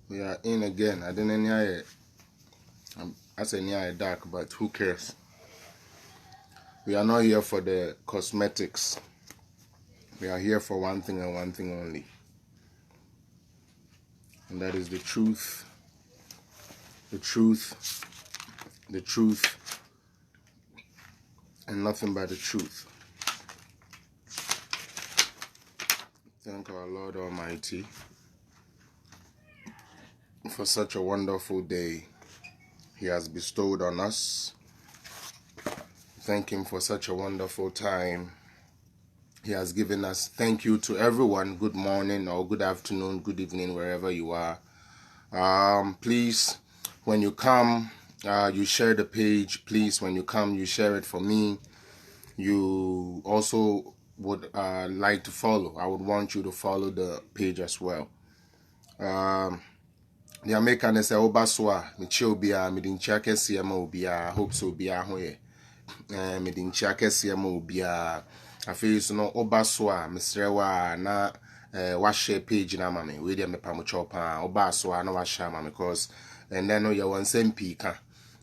We are in again. I didn't know I said near dark, but who cares? We are not here for the cosmetics. We are here for one thing and one thing only. And that is the truth. The truth. The truth. And nothing but the truth. Thank our Lord Almighty for such a wonderful day He has bestowed on us. Thank Him for such a wonderful time He has given us. Thank you to everyone. Good morning or good afternoon, good evening, wherever you are. Please, when you come, you share the page. Please, when you come, you share it for me. You also would like to follow. I would want you to follow the page as well. The American say Obaswa, Michobia, Midinchaka CMO Bia, hope so Bia Hoye, Midinchaka CMO Bia. I feel so no Obaswa, Mr. Na washe page na mami, we dem pamuchopa, Obaswa, no washama, because and then you want same pika,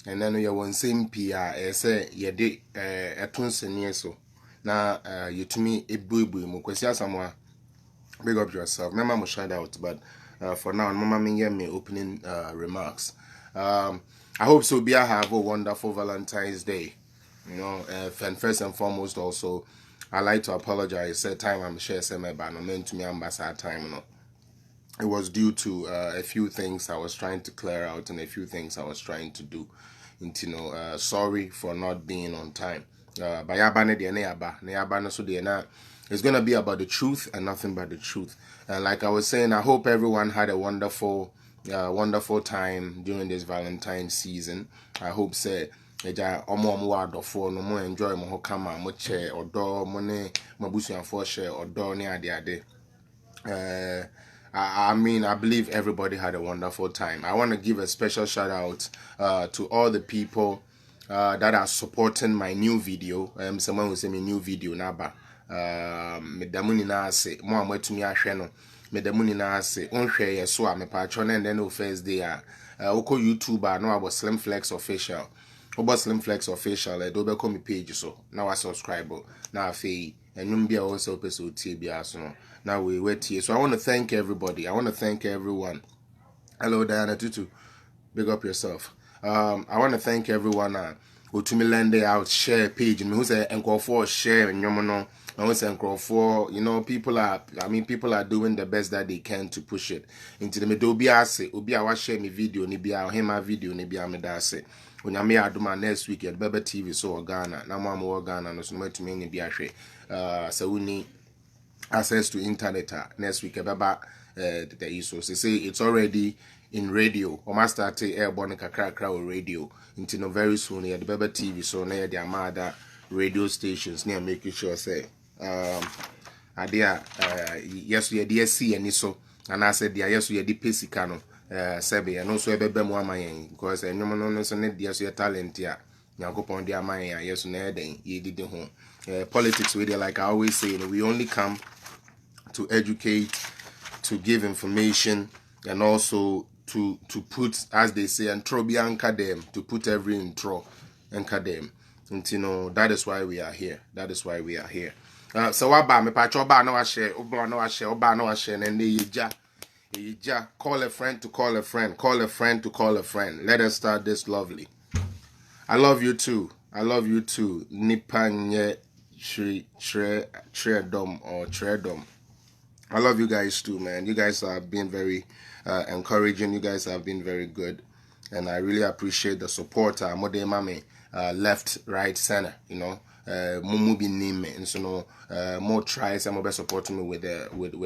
and then you want same pia, say ye de a tunsen so. Now you to me a boo boo, Mukwesia somewhere. Big up yourself. Remember, I'm shout out, but for now, Mama me opening remarks. I hope so. Bia have a wonderful Valentine's Day. You know, and first and foremost, also, I like to apologize. Said time I'm share some but no meant to me ambassador time. You know, it was due to a few things I was trying to clear out and a few things I was trying to do. And you know, sorry for not being on time. But yabane de ne so de na. It's going to be about the truth and nothing but the truth. And like I was saying, I hope everyone had a wonderful time during this Valentine's season. I hope say eja omo adofo no mo enjoy mo kama mo che odo mo ne mabusuafo share odo ne ade. I mean, I believe everybody had a wonderful time. I want to give a special shout out to all the people that are supporting my new video. Someone will say me new video naba. Medamuni na ase mo amwatumi ahwe no medamuni na ase onhwe ye so a mepacho na ndɛ no first day oko YouTuber no abo Slim Flex official obo Slim Flex official do be come page so na wa subscribe na afei enum bia wo se opeso tie bia so no na we wetie. So I want to thank everybody. I want to thank everyone. Hello Diana Tutu, big up yourself. I want to thank everyone Otumi lend out share page me who say enko for share nyomo no. I was saying, you know, people are doing the best that they can to push it into the middle. Obi I share me video, ni bia him video, ni bia me da say. When I do my next week at Bebe TV, so Ghana, now I'm Ghana, no so much to me ni bia share. So we need access to internet next week. Baba the exp0ses say it's already in radio. Or must start airborne kakra or radio into no very soon at the Bebe TV, so near the Amada radio stations near making sure say. Yes we dey see any so and I said yes we dey pesika no sebe and also ebebe mu amayen because enwom no so ne dey so talent ya Nyankopon dey amayen yes na eden ye didi ho politics we dey like I always say we only come to educate, to give information, and also to put, as they say, and trobi anchor them, to put every intro anchor them. And you know, that is why we are here. That is why we are here. So me pacho ba no share, oba no share, and then call a friend to call a friend, call a friend to call a friend. Let us start this lovely. I love you too. I love you too. Nipanye Tredom or Tredom. I love you guys too, man. You guys have been very encouraging. You guys have been very good, and I really appreciate the support. Mode mame left, right, center. You know. Mumu be name me, and so no more try some of supporting me with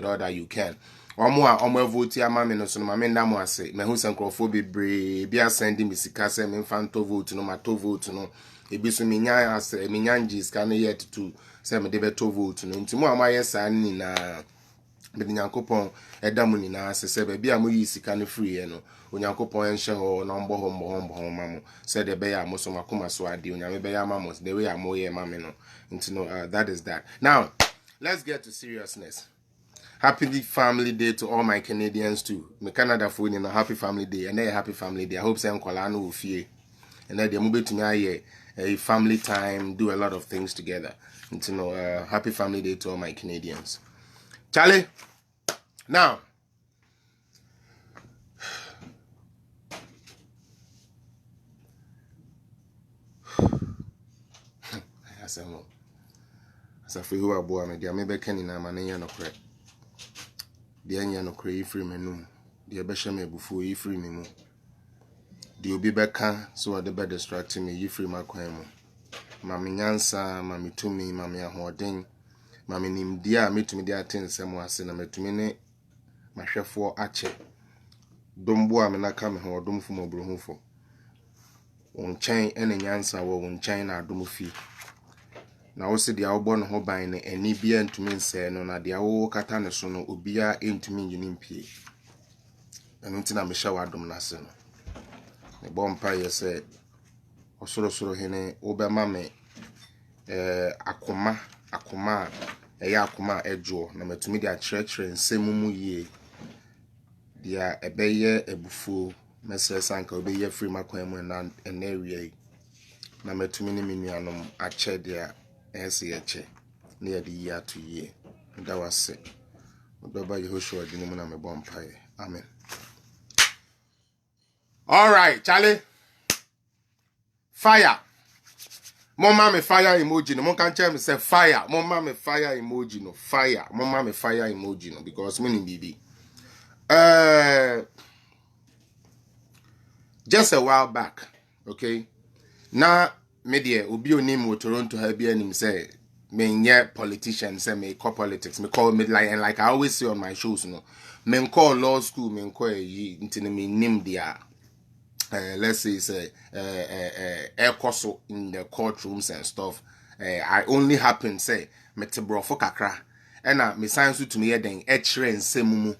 all that you can. Omo vote ya mama no so no mama nda mo ase me hu sankrofo bebre bia sending me sika se me fanto vote no mato vote no ebi so me nya ase me nyanji ska no yet to se me de beto vote no ntimo amaye sa ni na be Nyankopon eda mu ni na ase se be bia mo yi sika no free no Onyankopon enhye ho na mbo mamo said the be ya mo so makoma so ade onyame be ya mamo the way am ye mame no ntino that is that. Now let's get to seriousness. Happy Family Day to all my Canadians too. My Canada for a happy family day and a happy family day. I hope some Kolano will fear. And then they move to me a family time, do a lot of things together. And to know happy family day to all my Canadians. Charlie, now as I feel who I bore me, they are maybe canning na man no crack. The anya no cray free menu. The abesha me before you free me. The obi beka so the bed distracting me, you free my crime. Mammy Yansa, Mammy to me, Mammy Ahoden, Mammy Nim dear, me to me dear ten somewhere cinema to me, my chef for Ache. Don't boy, me not come home, don't for my brohufo. Won't chain any answer, won't chain our domufi. Now, also the outborn hobine and Nibian to me say, no, na the old catana sono, ubia into me in pay. And until I'm a shower dom nasen. The bonfire said, or sort hene, Obamame, Akuma, a yakuma edjo, no to me their church and semumu ye. Dia a bayer, a buffo, Messrs. Uncle be ye free maquem and area. No to me minianum, a chair there. SCH near the year to year. And that was it. Baba Yehoshua didn't want me bonfire. Amen. All right, Charlie. Fire. Mama me fire emoji. No one can tell me say fire. Mama me fire emoji. No fire. Mama me fire emoji. No because me baby. Just a while back, okay. Now. Media obi onim wo Toronto ha bia nim say me nye politician say me call politics me call me like I always say on my shows no me call law school me call yi ntine me nim dia let's say ekoso in the courtrooms and stuff I only happen say me te brofo kakra na me science to me den e kire nsemu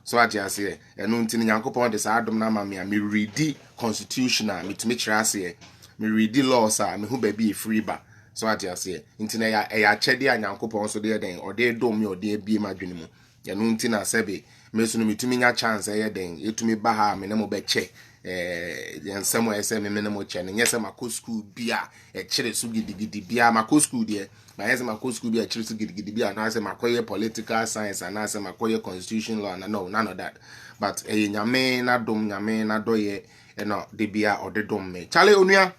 so I just say eno ntine Yankopon de sa adom na ma me read constitutional me to me kire ase me read the laws me who baby free ba so I just say intina ya chede Yankopon so de den or de dom me or de bi madwene mu ya no ntina sebe me so no metumi nya chance den etumi ba ha me na mo be che yansem wa ese me me na mo che ne yesa mako school bia e kire so gidigidi bia mako school de ma yesa mako school bia kire so gidigidi bia na yesa makoye political science and na yesa makoye constitution law na no none of that but nyame na dom nyame na doye no de bia or de dom me chale onua.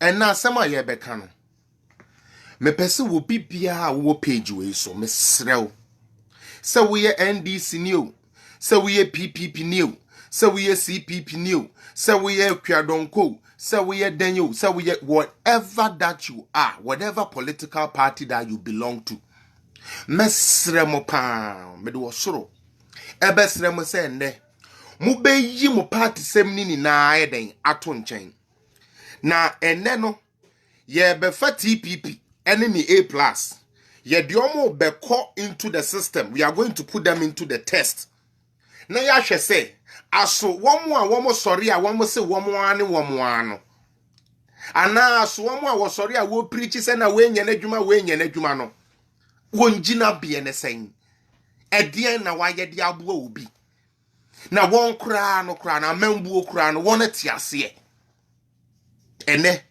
And now some of ye becano. Me person will be bia wo page way so me srew. So we NDC new. So we PPP new. So we CPP new. So we Kwadonko. So we Daniel. So we whatever that you are, whatever political party that you belong to. Me sremo pa me do soro. Ebe sremo se nde. Mu be yi mo party semni ni na ayeden ato nchen. Na eneno ye befa TPP enemy A+. Ye diomo beko into the system. We are going to put them into the test. Na ya hwe say aso womo sorry a womo se womo ano. Ana aso womo a wo sorry a wo preach say na we nya na adwuma no. Wonjina bie ne sen. Edien na waye de abo obi. Na won kra na membu kra no won atiase. Ene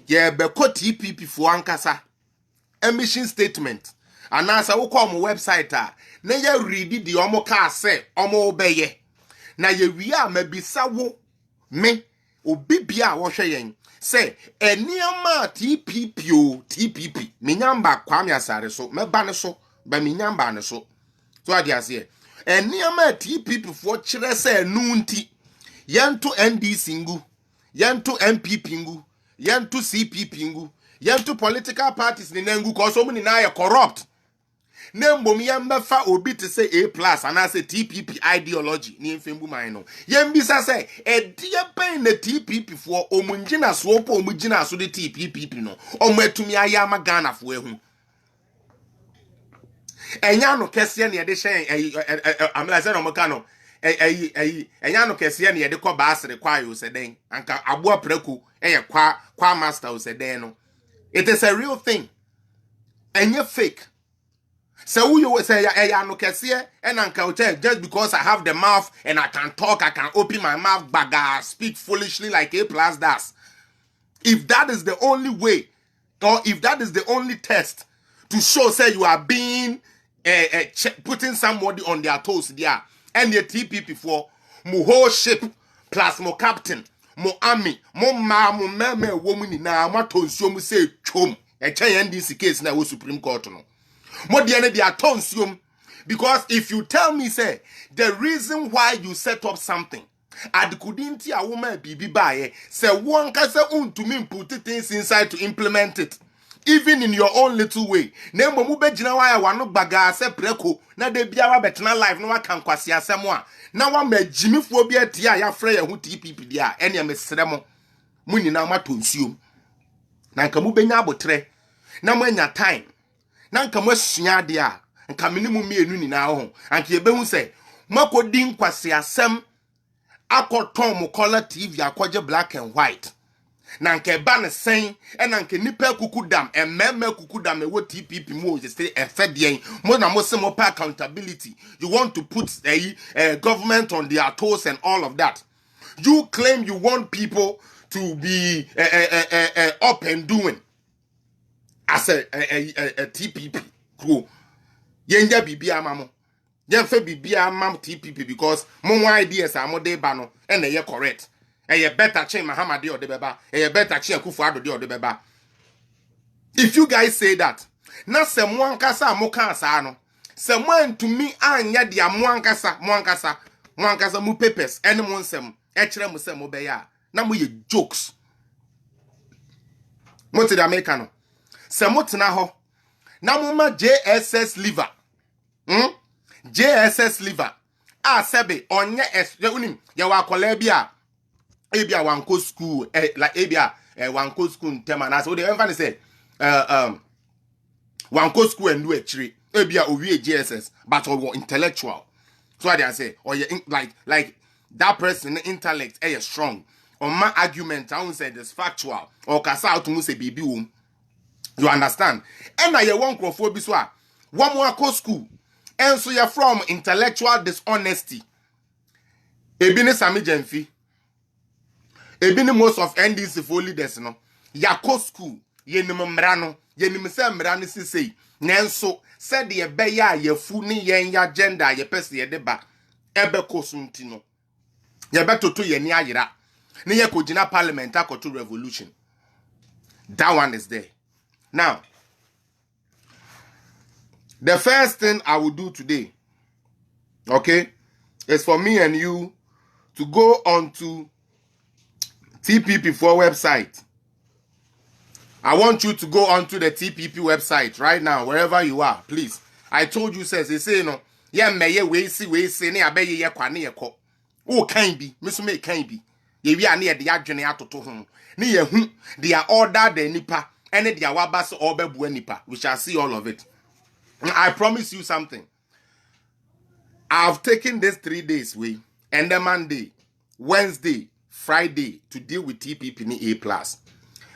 ye beko TPP fo ankasa emission statement anasa wo call mo website a na ye read the omo ka say omo obeye na ye wi a mabisa wo me obibia wo hwe yen say eniama TPP minyamba Kwame asare so meba ne so ba minyamba ne so ade ase eniama TPP fo kire say nu nti yento NDC ngu yanto MPP ngu yanto CPP ngu yanto political parties ni nangu cause omu ni na ye corrupt na mbom yamba fa obi te say A+ and I say TPP ideology ni mfembu man no yambisa say edie pen na TPP fo omunjina so opo omujina so de TPP no omu atumi aya ma Ghana fo ehu enya no kese na ye de hyen amla say no mo ka no enya no kese na ye de ko baasere kwa yo se den anka abo apraku eye kwa master o se den no it is a real thing enya fake So who you say ya no kesiye and anka just because I have the mouth and I can talk, I can open my mouth, but I speak foolishly like A+ does. If that is the only way, or if that is the only test to show say you are being putting somebody on their toes there, and the TPP for mo whole ship plus mo captain, mo army, mo meme woman na ma tonsuo mu say chom. E chen NDC case na wo Supreme Court no. Mo de they are tonsuo, because if you tell me say the reason why you set up something adikudinti a woman bibi bae say one ka say untumi put things inside to implement it, even in your own little way. Na mu begina wa ya wano baga se preko na de bia wa betena life no aka nkwase asem a na wa magimifuo bi atia ya frɛ ya hu TPP dia ene ya mesrɛ mo muni na ma tonsuo na nka mu benya abotre na mo anya time na nka mo asua de a nka menimu mienu ni na ho anka yebehu sɛ makodi nkwase asem akoton mo color TV akɔgye black and white na nke ba ne sen na nke nipa kukudam emmemme kukudam ewo TPP mo je say efedien mo na mo se mo pa accountability. You want to put a government on their toes and all of that. You claim you want people to be up and doing as a TPP crew. Yenja bibia mamo yenfe bibia mam TPP because mo ideas are mo dey ba no and they correct. A better chain Mahamadi or the Beba, a better chain Kufuado or the Beba. If you guys say that, na someone kasa moka sano, someone to me anya dia mwankasa mu papers, any monsem, echere musem obeya, na mu ye jokes. Monte da mekano. Semotina ho, na muma JSS liver. JSS liver. Ah, sebe, onye unim, ya wakolebia. Appiah wanko school like Appiah wanko school tema na so they even say wanko school and do a tree Appiah owie GSS but or intellectual, so they say or like that person intellect is strong or my argument I won't say this factual or kasa out to say bibi wom, you understand. And na ye won crofo bi so a one more school and so you're from intellectual dishonesty ebi ne sami jenfi. Ebini most of NDC for leaders no yako school yenim mrano yenim se mrano sisei nenso said the beya ye fu ni yen ya agenda ye pese ye deba ebe kosunti no ye betoto ye ni ayira ni ye kojina parliament akoto revolution. That one is there. Now the first thing I will do today, okay, is for me and you to go on to TPP4 website. I want you to go onto the TPP website right now, wherever you are, please. I told you, says, they say, no, yeah, may we see, ne abey ye kwane ye ko. Oh, can be, Miss May can be. Ye we are near the agent to home. Ni ye they are order the nipa, and the awabas or bebu nipa. We shall see all of it. I promise you something. I've taken this 3 days way, and the Monday, Wednesday, Friday to deal with TPP ni A+.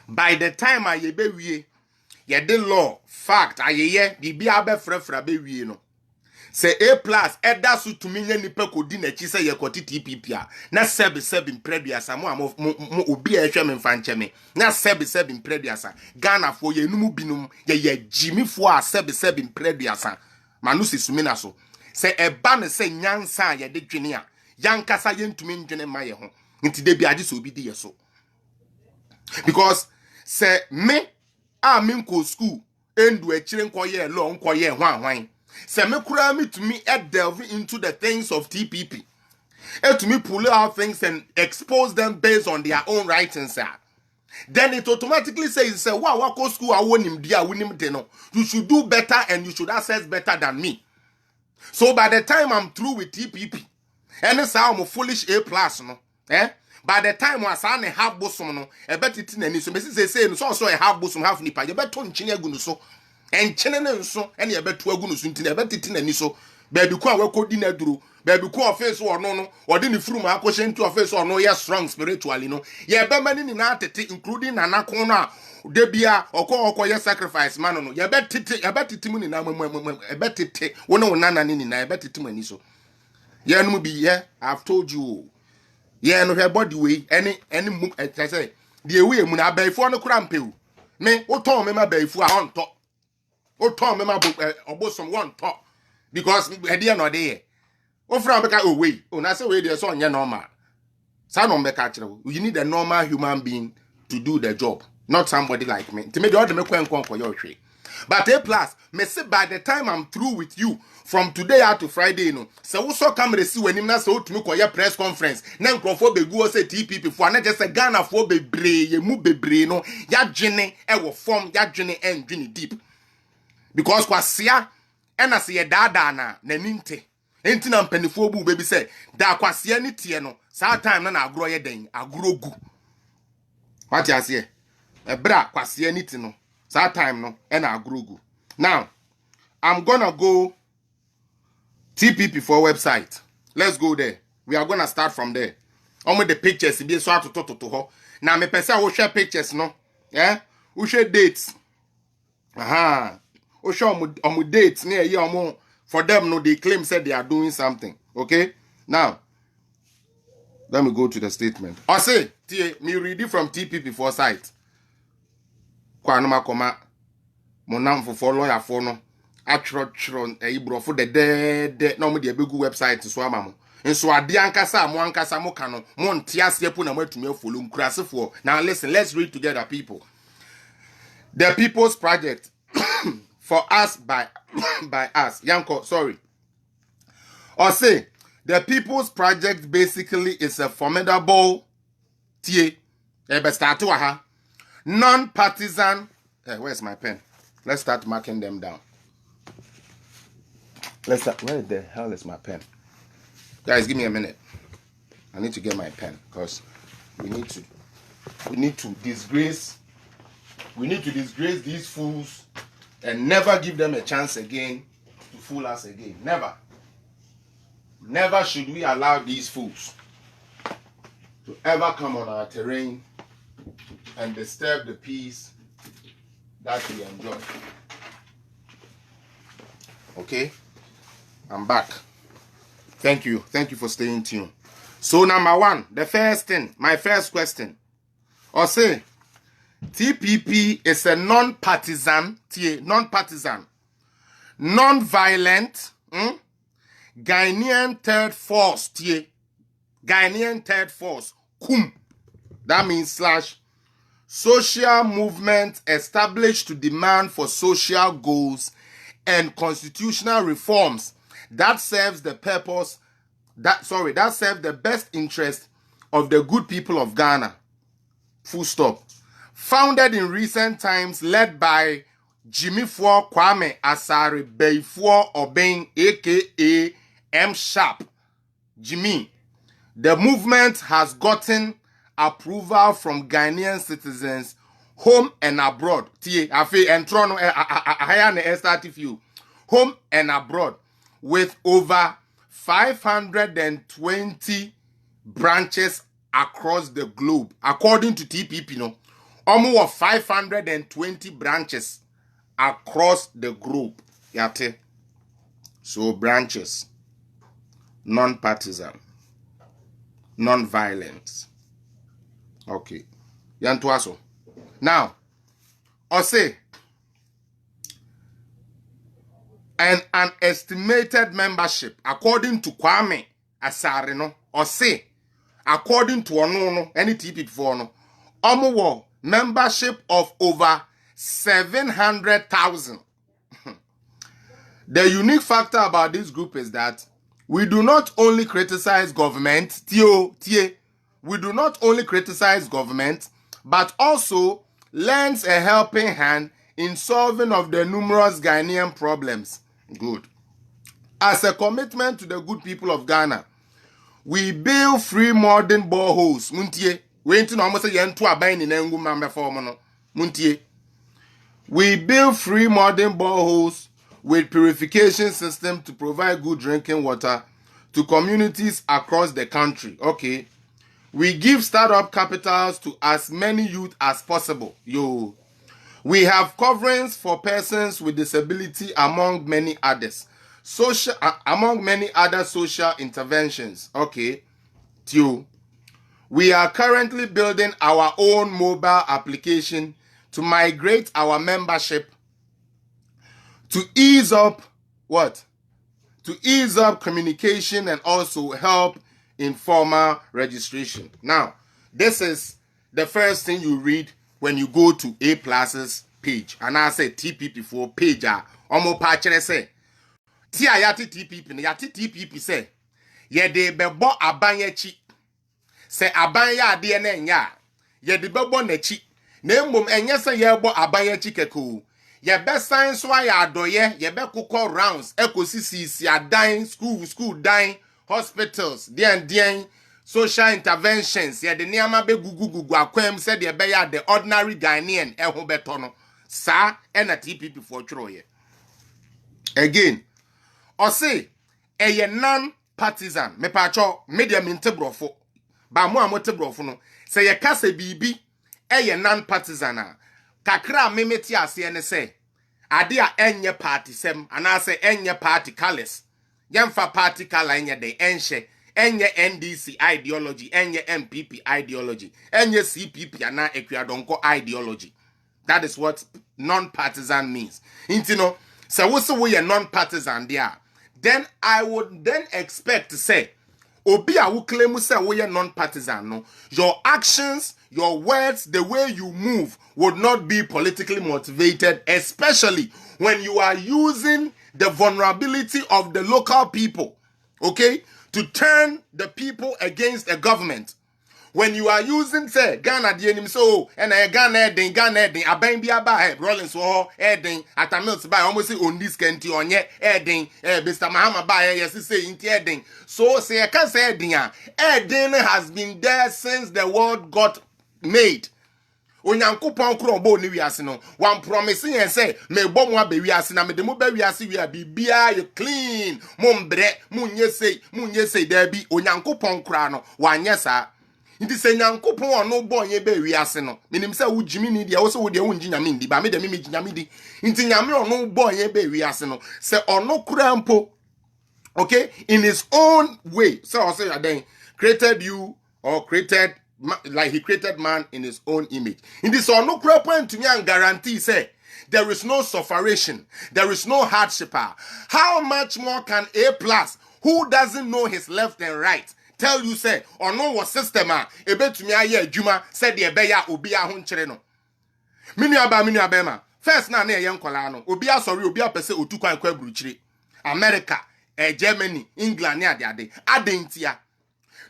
By the time I ye the law fact aye bibi abe frefra be wie no say A+ eda so to me nipa kodi na chi say ye kwoti TPP a na sebe impreduasa mo obi a hwe me mfa nche me na sebe impreduasa Ghana fo ye numu binum ye jimifo a sebe impreduasa manu sisumi na so say eba ne say nyansa ye de dwene a yankasa ye ntumi ndwene ma ye ho nti de bi age so obi di ye so, because say me a me nko school endu akire nko ye law nko ye hwan say me kura me to me delve into the things of TPP to me pull out things and expose them based on their own writings, then it automatically says say wow go school a wonim dia wonim de no, you should do better and you should assess better than me. So by the time I'm through with TPP and it's how I'm foolish A+ no by the time was an half bosom no e betiti nani so mesi say no so e half bosom half nipa ye beto nchine agu no so enchine ne nso ene ye beto agu no so ntina e betiti nani so Baby ko we ko di na duro. Baby ko face or no or di ni furu ma akoshe ntu face or no yes strong spiritually no. Ye be mani ni na tete including nana ko na de bia okọ ye sacrifice man no. Ye be tete mu ni na e be tete wo no nana ni na e be tete mani so. Ye no be ye I've told you. Ye no her body way any I say the way mu na abaifo no kura mpew. Me wo ton me ma baifu a on top. Wo ton me ma obosom one top. Because e dey no dey. O fra mbeka oh wait. O na say we dey so onye normal. Sa no mbeka kire. You need a normal human being to do the job, not somebody like me. To me the order me kwen your tree. But A plus, me say by the time I'm through with you from today out to Friday no. So so come receive when him na so to me koye press conference. Na nkrofo begu o say TPP for na just say Ghana for bebre, ye mu bebre no. Ya dwene e wo form, ya dwene and dwene deep. Because kwasia ena se ye dada na ninte. Enti na mpanifo bu baby say da kwasia ni tie no. Sa time na agro ye den, agro gu. What you say? E bra kwasia ni ti no. Sa time no ena agro gu. Now, I'm gonna go TPP for website. Let's go there. We are gonna start from there. With the pictures, be so to ho. Now me person will share pictures, no? Yeah? We share dates. Aha. We show on dates near year for them no they claim said they are doing something. Okay? Now, let me go to the statement. I say, me read it from TPP for site. Kwanuma koma monam for lawyer for no. Atron ibro for the dead no me the big website so amamo. Nso ade ankasa mo ankasa mo kano mo ntiase epu na matumi follow nkurasefo. Now listen, let's read together people. The People's Project for us by us. Yanko, sorry. Or say the People's Project basically is a formidable non-partisan. Where's my pen? Let's start marking them down. Let's start. Where the hell is my pen? Guys, give me a minute. I need to get my pen because we need to disgrace these fools and never give them a chance again to fool us again. Never should we allow these fools to ever come on our terrain and disturb the peace that we enjoy. Okay? I'm back. Thank you for staying tuned. So number one, the first thing, my first question. Or say, TPP is a non-partisan, non-violent, Ghanaian third force, Ghanaian third force, KUM. That means / social movement established to demand for social goals and constitutional reforms that serves the purpose, that serve the best interest of the good people of Ghana. Full stop. Founded in recent times, led by Jimmy-Four Kwame Asare Beifour Obeng, aka M Sharp. Jimmy. The movement has gotten approval from Ghanaian citizens, home and abroad. Home and abroad, with over 520 branches across the globe. According to TPP, no, almost 520 branches across the globe. Yate. So branches, non-partisan, non-violence. Okay. Yantuaso. Now, I say, an estimated membership, according to Kwame Asare, no, or say, according to Ono, any TP for no, membership of over 700,000. The unique factor about this group is that we do not only criticize government, we do not only criticize government, but also lends a helping hand in solving of the numerous Ghanaian problems. Good. As a commitment to the good people of Ghana, we build free modern boreholes. Muntie. We build free modern boreholes with purification system to provide good drinking water to communities across the country. Okay. We give startup capitals to as many youth as possible. We have coverings for persons with disability among many others. Among many other social interventions. Okay. We are currently building our own mobile application to migrate our membership to ease up what? To ease up communication and also help informal registration. Now, this is the first thing you read when you go to A+'s page. And I say TPP for page. Omo pachere say. Ti ayati TPP. Yati TPP say. Ye de bebo abanye chi. Se abanye ade ne nya. Ye de bebo ne chi. Ne mbom enye se ye bo abanye chi keku. Ye be science wa ya adoye. Ye be kuko rounds. Ekosisi adan. School dying. Hospitals. Dien. Social interventions. Ye de niyama be gugu akwem. Se de be ya the ordinary Ghanaian. Eho betono. Sa ena TPP for chro ye. Again. Ose. Eye non-partisan. Me pacho. Media minte brofo. Ba mo amote brofo no. Se ye kase bibi. Eye non-partisan. Kakra memeti ase ne se. Ade a enye party sem. Anase enye party colors. Yemfa party color enye de enche. Enye NDC ideology. Enye MPP ideology. Enye CPP ana Ekwadonko ideology. That is what non-partisan means. Intino, so we are non-partisan there. Then I would then expect to say, Obi a who claim say we are non-partisan. No, your actions, your words, the way you move would not be politically motivated, especially when you are using the vulnerability of the local people, okay, to turn the people against a government. When you are using, say, Ghana denim so, and a Ghana aban bi aba Rollins so heading at a mills by almost on this canty on ye heading, Mr. Mahama by yes, say in heading. So say I can say heading has been there since the world got made. Onyankopon kro bo ni wiase no one promising and say me bom wa be wiase na me de mo be wiase wi a bibia you clean mombre munye say there be onyankopon kra no wanye sa. Inti se nyankopon ono bo nye be wiase no menim se wo jimi ni dia wo se wo de wo nji nyame ndi ba me de me nyame di inti nyame ono bo nye be wiase no se ono kura mpo, okay, in his own way. So say then created you or created like he created man in his own image. In this ono kura point to me and guarantee say there is no sufferation, there is no hardship. How much more can A+ who doesn't know his left and right tell you say or no was system ebetumi aye adwuma said the ebeya obi ahon kire no minu aba ma first na ye nkola no obi asori obi apese otukwan kwa buruchire America, Germany, England ne ade adentia.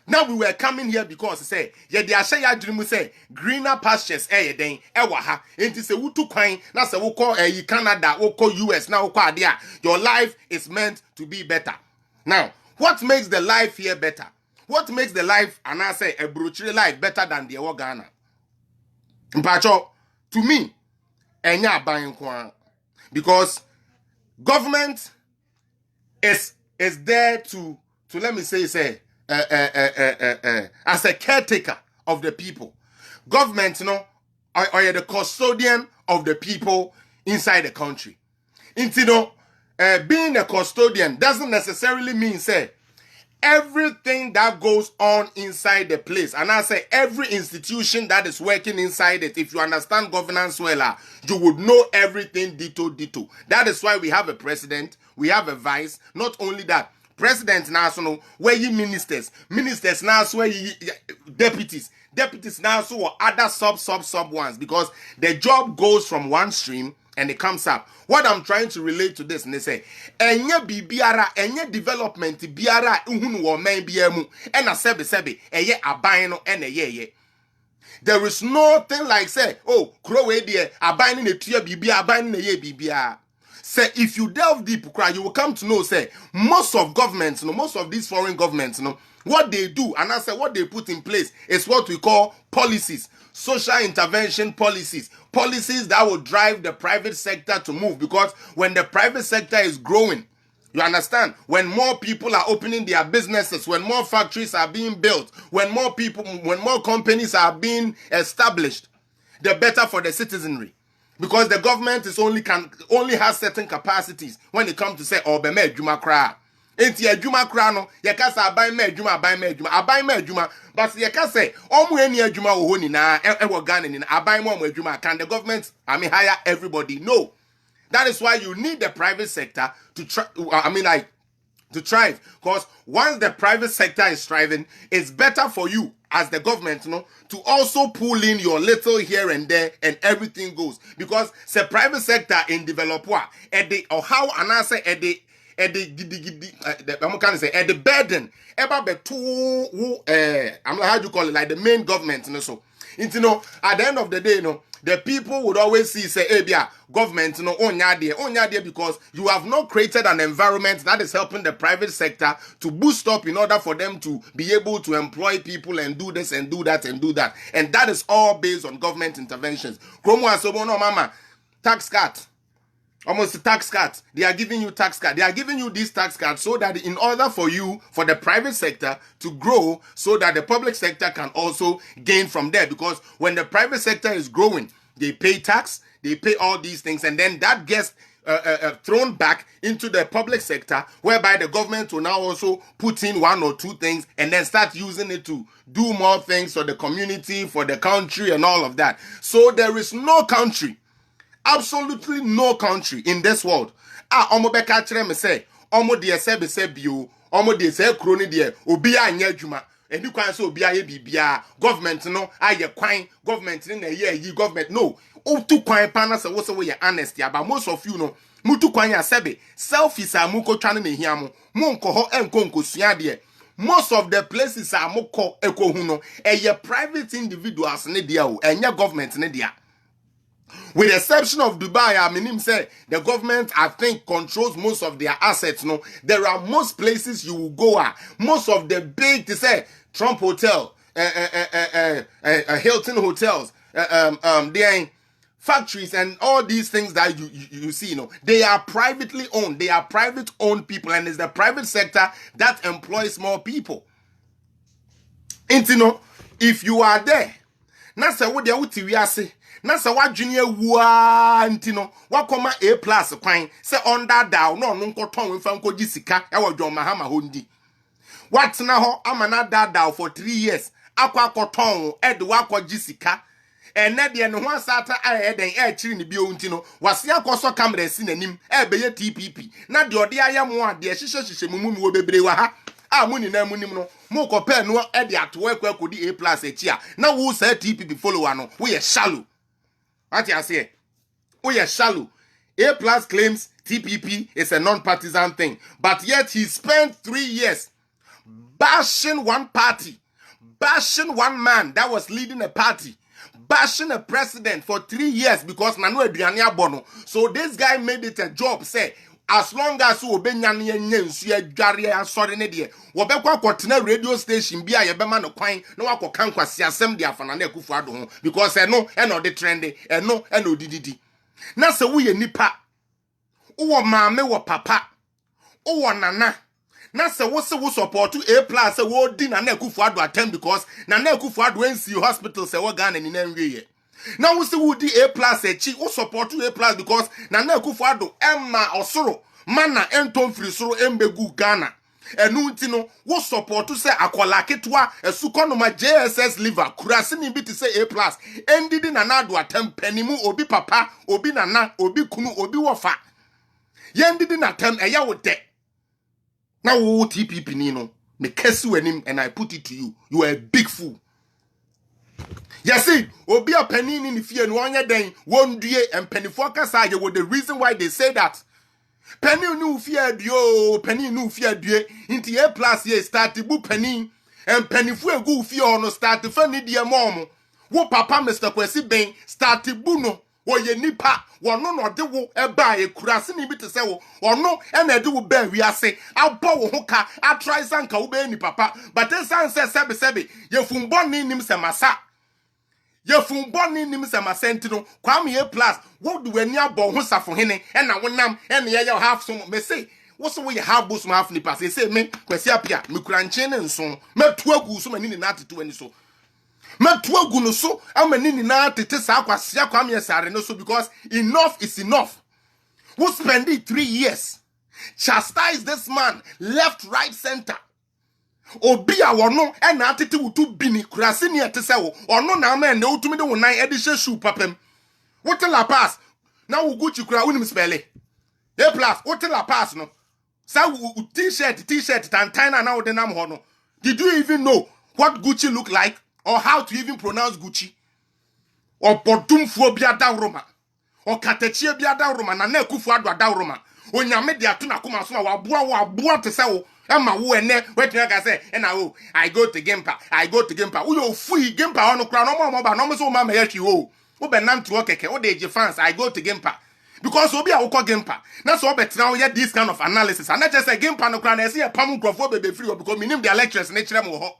Now we were coming here because say ye de ahye ya adwuma say greener pastures den e wa ha enti se wutukwan na se wo call Canada, wo call US, na wo call ade a your life is meant to be better. Now what makes the life here better? What makes the life, and I say, a brutal life better than the Ghana? Mpacho, to me, enya buying kwa. Because government is there to let me say, as a caretaker of the people. Government, you know, are the custodian of the people inside the country. You know, being a custodian doesn't necessarily mean, say, everything that goes on inside the place, and I say every institution that is working inside it, if you understand governance well, you would know everything dito. That is why we have a president, we have a vice. Not only that, president now so where you ministers now so where you deputies now so other sub ones, because the job goes from one stream and it comes up. What I'm trying to relate to this, and they say, enye bibiara, enye development biara, uhunu wo men biemu, ena sebe, eye abayno, ene ye. There is nothing like say, oh, crow idea, abayni ne tuya bibia, abayni ne ye bibia. say if you delve deep, you will come to know, say, most of governments, most of these foreign governments, what they do, and I say what they put in place is what we call policies, social intervention policies, policies that will drive the private sector to move, because when the private sector is growing, you understand? When more people are opening their businesses, when more factories are being built, when more companies are being established, the better for the citizenry. Because the government only has certain capacities when it comes to say, oh, be me juma kra. Enti adwuma kra no, ye ka say aban me adwuma, but ye ka say omo eni adwuma wo ho ni na e wo Ghana ni na aban mo adwuma. Can the government hire everybody? No. That is why you need the private sector to thrive. Because once the private sector is thriving, it's better for you as the government, to also pull in your little here and there, and everything goes. Because the private sector in developer, at the burden, how do you call it? Like the main government, so. At the end of the day, the people would always say, government, onya because you have not created an environment that is helping the private sector to boost up in order for them to be able to employ people and do this and do that and do that. And that is all based on government interventions. Tax cut. Almost a tax cut. They are giving you tax cut. They are giving you these tax cuts so that in order for the private sector to grow, so that the public sector can also gain from there. Because when the private sector is growing, they pay tax, they pay all these things, and then that gets thrown back into the public sector, whereby the government will now also put in one or two things and then start using it to do more things for the community, for the country, and all of that. So there is no country, absolutely no country in this world. Omo beka kire me say, omo de se bio, omo de se kroni de obi anya adwuma. Eni kwan so obi aye bibia. Government no aye kwan, government ni na ye government no. O tu kwan pa na se wo we honest ya, but most of you mutu kwan ya sebe selfies a muko twa ne hia mo. Mo nko ho enko nkosua de. Most of the places a moko ekohu no eye private individuals ne de o, enye government ne de. With the exception of Dubai, say the government, I think, controls most of their assets. There are most places you will go at. Most of the big, they say, Trump Hotel, Hilton hotels, they factories and all these things that you see, they are privately owned. They are private owned people, and it's the private sector that employs more people. And if you are there, na se wo de wuti wiase, na se wadwene awua ntino wakoma A+ kwan se under down no nkoton we fa nkogi sika e wadwo mahama ho ndi watena ho amana dadaw for 3 years akwa akoton e de wakogi sika ene de ne ho asata ayeden e chiri ne bio ntino wase akoso camera si nanim e beye TPP na de ode ayamo ade hyehyehye mumu wo bebre wa ha muni na munim no mo ko pe no e de ato akodi A+ echi a na wo say TPP follower no we are shallow. What you say? We are shallow. A+ claims TPP is a non-partisan thing, but yet he spent 3 years bashing one party, bashing one man that was leading a party, bashing a president for 3 years because nanu aduane abono. So this guy made it a job, say, as long as you obey nyane nyensu adware asore ne de wo be kwa kwotena radio station bia ye be ma no kwan na wakoka nkwase asem de afana na akufu ado ho because eno de trend eno dididi na se wo ye nipa wo maame wo papa wo nana na se wo support A+ se wo di na akufu ado atem because na akufu ado NC hospital se wo Ghana ni na nwie now we see who the A+ echi who support A+ because na akufu ado emma osoro mana entom free soro embegu Ghana enu ntino wo support say akola ketwa esukonoma JSS liver kurase ni bi ti say A+ endidi na ado atem panimu obi papa obi nana obi kunu obi wofa yendidi na tem eya wo de na wo TPP ni no me kesi wanim and I put it to you, you are a big fool. Yes, see, obi a penny in the fear no anya den won due and penny focus aje with the reason why they say that. Penny no fear dio, penny no fear due into A+ ye start bu penny and penny fu egu fear no start funny dia mom. Wo papa Mr. Kwesi Ben start bu no Oye nipa, wano no de wo eba e kurase ni bi te se wo. Ono e na de wo ba wiase. Abo wo hoka, a try sanka wo be ni papa. But then san se sebe ye fumbo ni nim se masa. Ye fumbo ni nim se masenti no. Kwame ye plus, wo do ani abo ho safo hene e na wonam e na ye half so me say what's we have boss half ni pass say me kwesi Appiah me kura nche ne nso metu agu so mani ni na atetu ani so metu agu no so amani ni na atete sa akwase Kwame sare no so because enough is enough. Who spend it 3 years chastise this man left right center obi a wono e na atete wutu bini kurase ni ete se wo ono na ama na utumi de wonan e de hye papam what la pass na wo guchi kura unim spelle A plus what la pass no sa t-shirt tantana na wo de nam ho no. Did you even know what Gucci look like or how to even pronounce Gucci or podumfo bia da roma or katechie bia da roma na kufu adu da roma onyame de ato na koma so na wa boa te se wo ema wo ene wetin ka say na wo I go to Gempa wo yo fui Gempa ono kra no mo ba no mo so ma me yahwi wo be nam to keke wo de je fans I go to Gempa. Because obi a woko Gempa na so betra wo this kind of analysis and not just say Gempa no kra na say pam nkrofo bebe free because minim their lectures na kire mo ho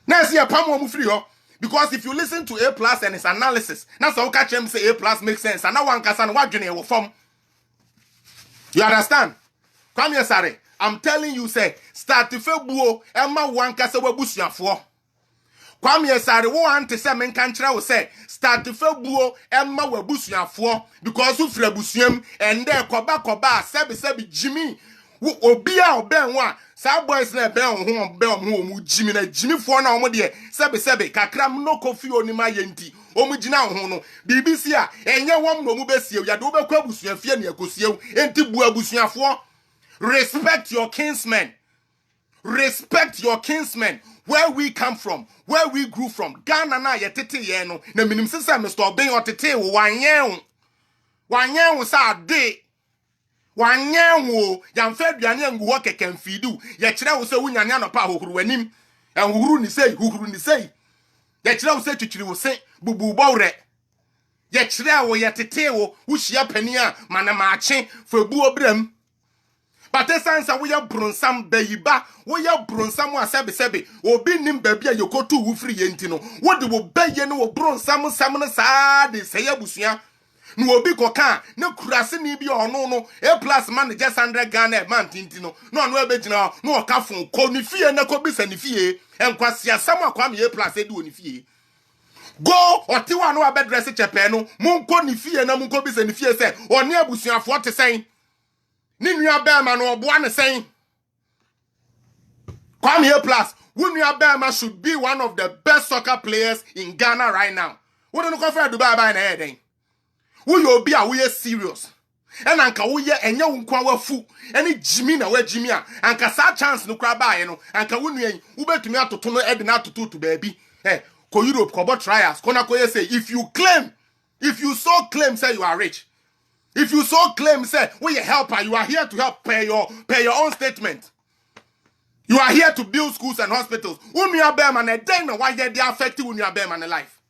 na say pam wo mu free ho because if you listen to A plus and his analysis na so catch him say A plus makes sense and na wan kasa na wadwene e wo form. You understand? Kwame sare I'm telling you say start to febuo ema wan kasa wabusuafo. Kwame sare wo ante se men kan kire wo say start to febuo emma wabusuafo because you fra busuam and there koba sebe Jimmy wo obi a oben ho a sa boys na ben ho mu Jimmy na Jimmy fo na omo de sebe kakram no kofi onima yenti omu gina ho no BBC a enye wom no mu besie ya de wo bekwa busuafie na ekosie enti bu abusuafo. Respect your kinsmen. Respect your kinsmen. Where we come from, where we grew from. Ghana na ye tete ye no. Na minim sese Mr. Ben o tete wo wanyen. Wanyen wo sa de. Wanyen wo yamfa aduane ngu ho keke mfidu. Ye kire wo se wunyane anopa hohuru wanim. Enhuhuru ni sei. Ye kire wo se twitwiri wo se bubu bowre. Ye kire wo ye tete wo wuhia pani a manamaache fabu obram. But the sense we are bronsam beyiba, we are bronsam wa sebe, obi nim baby a yokotu wu free yentino. What do beye no bronsam samna sa de say abusia. No obi koka, no kurase ni bi ono no, A plus man just 100 Ghana man tintino. No ebegina, no kafun ko ni fie na ko bisa ni fie. Enkwasi asama Kwame A plus edu ni fie. Go otiwa no abedress chepe no, munko ni fie na munko bisa ni fie se, oni abusuafo te sen. Ninua Bema no oboa ne sen. Kwame A plus, Wunia Bema should be one of the best soccer players in Ghana right now. What don't go for Dubai by na head. Wo you be a we serious. And anka wo ye enye wo nkwa wa fu. Any Jimmy na we Jimmy a anka sa chance no kra ba ye no. Anka wonu yen wo betumi atoto no ed na atoto to baby. Ko Europe ko bot trials. Kona ko ye say if you so claim say you are rich. If you so claim, say, we a helper, you are here to help pay your own statement. You are here to build schools and hospitals. Unia Beman, and then why they affect Unia Beman life.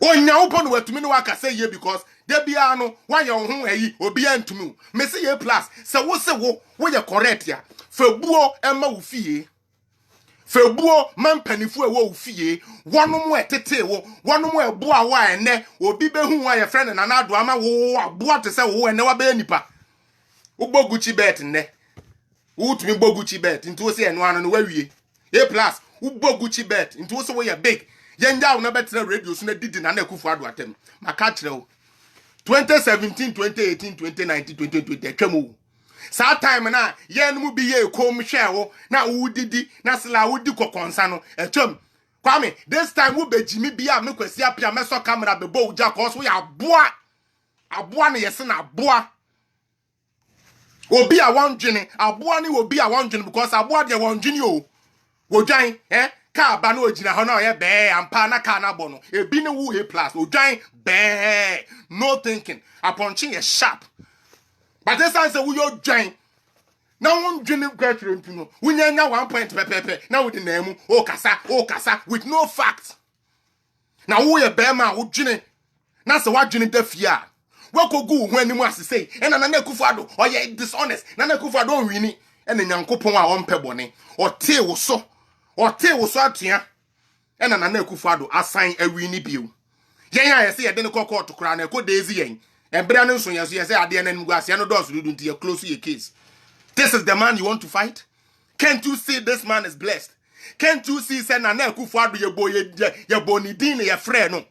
Oh, now open where to me no I can say ye because they be no why you home or be to me. Messi A plus. So what say wo you correct ya? Febuo Emma Ufie. Febuo man penifu wo fie wono mo etete wo wono mo eboa wa ene obi behu wa ye friend na nado ama wo aboa te se wo ene wa be nipa wo Gucci bet ne wo tumi Gucci bet nti wo se eno ano no wawie A plus wo Gucci bet nti wo se wo ye big yenja wo na betre radio so na didi na kufu ado atem maka kire wo 2017 2018 2019 2020 twam sa time na ye no bi ye kom hwe wo na wo didi na sela wo di kokonsa no etwam Kwame this time wo bejimi bia me kwasi Appiah meso camera bebo uja cause we aboa na yese na aboa obi a wan dwene aboa ni obi a wan dwene because aboa de wan dwene o wo dwan ka ba na ogina ho na oye be ampa na ka na bo no ebi ne wo A plus odwan be no thinking aponchi ye sharp. But this answer we your join. Now one dream graduate to know. We nya 1 point pepe. Now with the name oh kasa with no facts. Now we a bear man who dream. Na se wadwene da fia. Wakogu ho anim asese. Ena Nana Akufo-Addo oye dishonest. Nana Akufo-Addo onwini. Ena Nyankopon a ompe bone. Ote wo so atua. Ena Nana Akufo-Addo assign awini bio. Yen ya yesi ye de ne court kra na daisy yen. Ebra no so yeso yesi ade na ngu ase no dos do nti ye close your case. This is the man you want to fight? Can't you see this man is blessed? Can't you see say Nana Akufo-Addo ye bonidin ye frɛ no?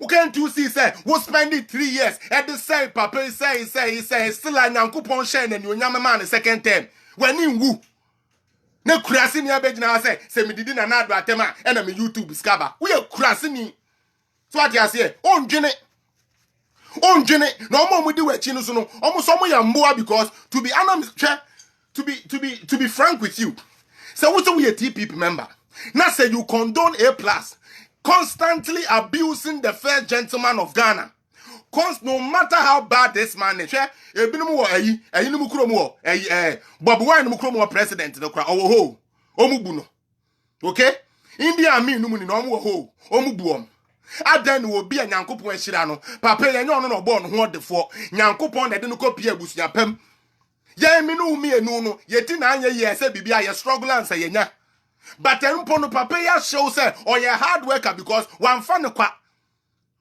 Can't you see say we spend 3 years at the same papa say still a Nyankopon share and you nyama man second term. When in wu na kurase ni abegina say me didi na Nado atema and me YouTube discover. We are kurase ni. So what you say? Onjene no more we do we no so no. Almost some ya mboa because to be honest, to be frank with you. So what we a TPP member? Now say you condone A+, constantly abusing the first gentleman of Ghana. No matter how bad this man is, Bob Wine Mukromo president, Omubuno. Okay? India me no money no ho, Omubuom. Aden will be a Nyankopon Shirano, Papa no born what the for Nyankopon that didn't copy a bush yapem. Ye me no, yet in 9 years, say, be a struggle and say, ya. But then Pono Papa ya show say, or ye hard worker because one fan of quack.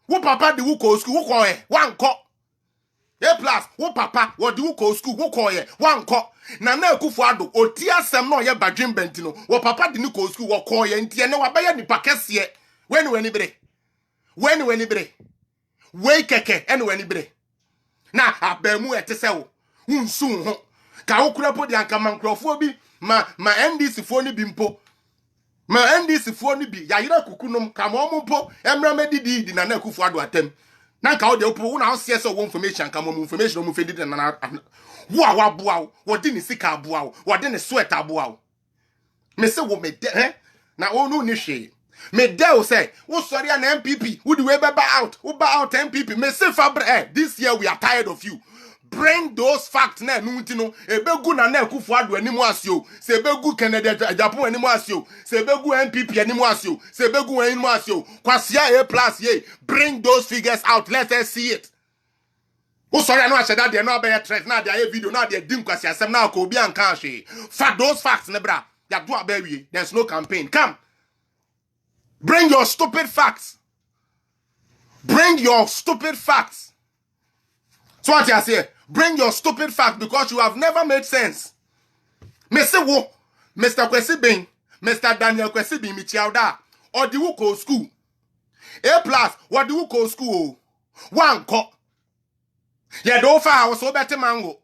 Wo papa di wuko school, wo koye, one co. A+, wo papa, what do wuko school, wo koye, one co. Nana Akufo-Addo, o tia sem no ye badwin bentino, wo papa di nuko school, wo koye, nti ene wabaya ni pakesiye. When bre. We keke, ene bre. Na, abemu etesewo. Unsun ho. Ka okura po di anka mankrofo bi, ma NDC fo ni bimpo. Ma NDC fo ni bi ya yira kukunom ka mo mpo emra medidi di Nana Akufo-Addo atem na ka o de opo na o se so information ka mo information mo fedi na wa boa wo di ni sika boa wo de ni sweater boa me se wo me de na o no ni hwe me de o say wo sori na MPP wo di we be out wo ba out MPP me se fabre this year we are tired of you. Bring those facts na nuntino ebegu Nana Akufo-Addo animu asio se ebegu Canada Japan animu asio se ebegu NPP animu asio se ebegu animu asio kwasia A+ ye bring those figures out, let us see it. O sorry no acheda de no be threat na de video na de dim kwasia asem na ko obi anka hwe fa those facts ne bra ya do abawie. There's no campaign. Come, bring your stupid facts. So what you say? Bring your stupid fact because you have never made sense. Mr. Wo, Mr. Kwesi Bing, Mr. Daniel Kwesi Bing, Michiauda, or the Wuko school. A+, what the Wuko school? One co. Yeah, do fa was so better mango.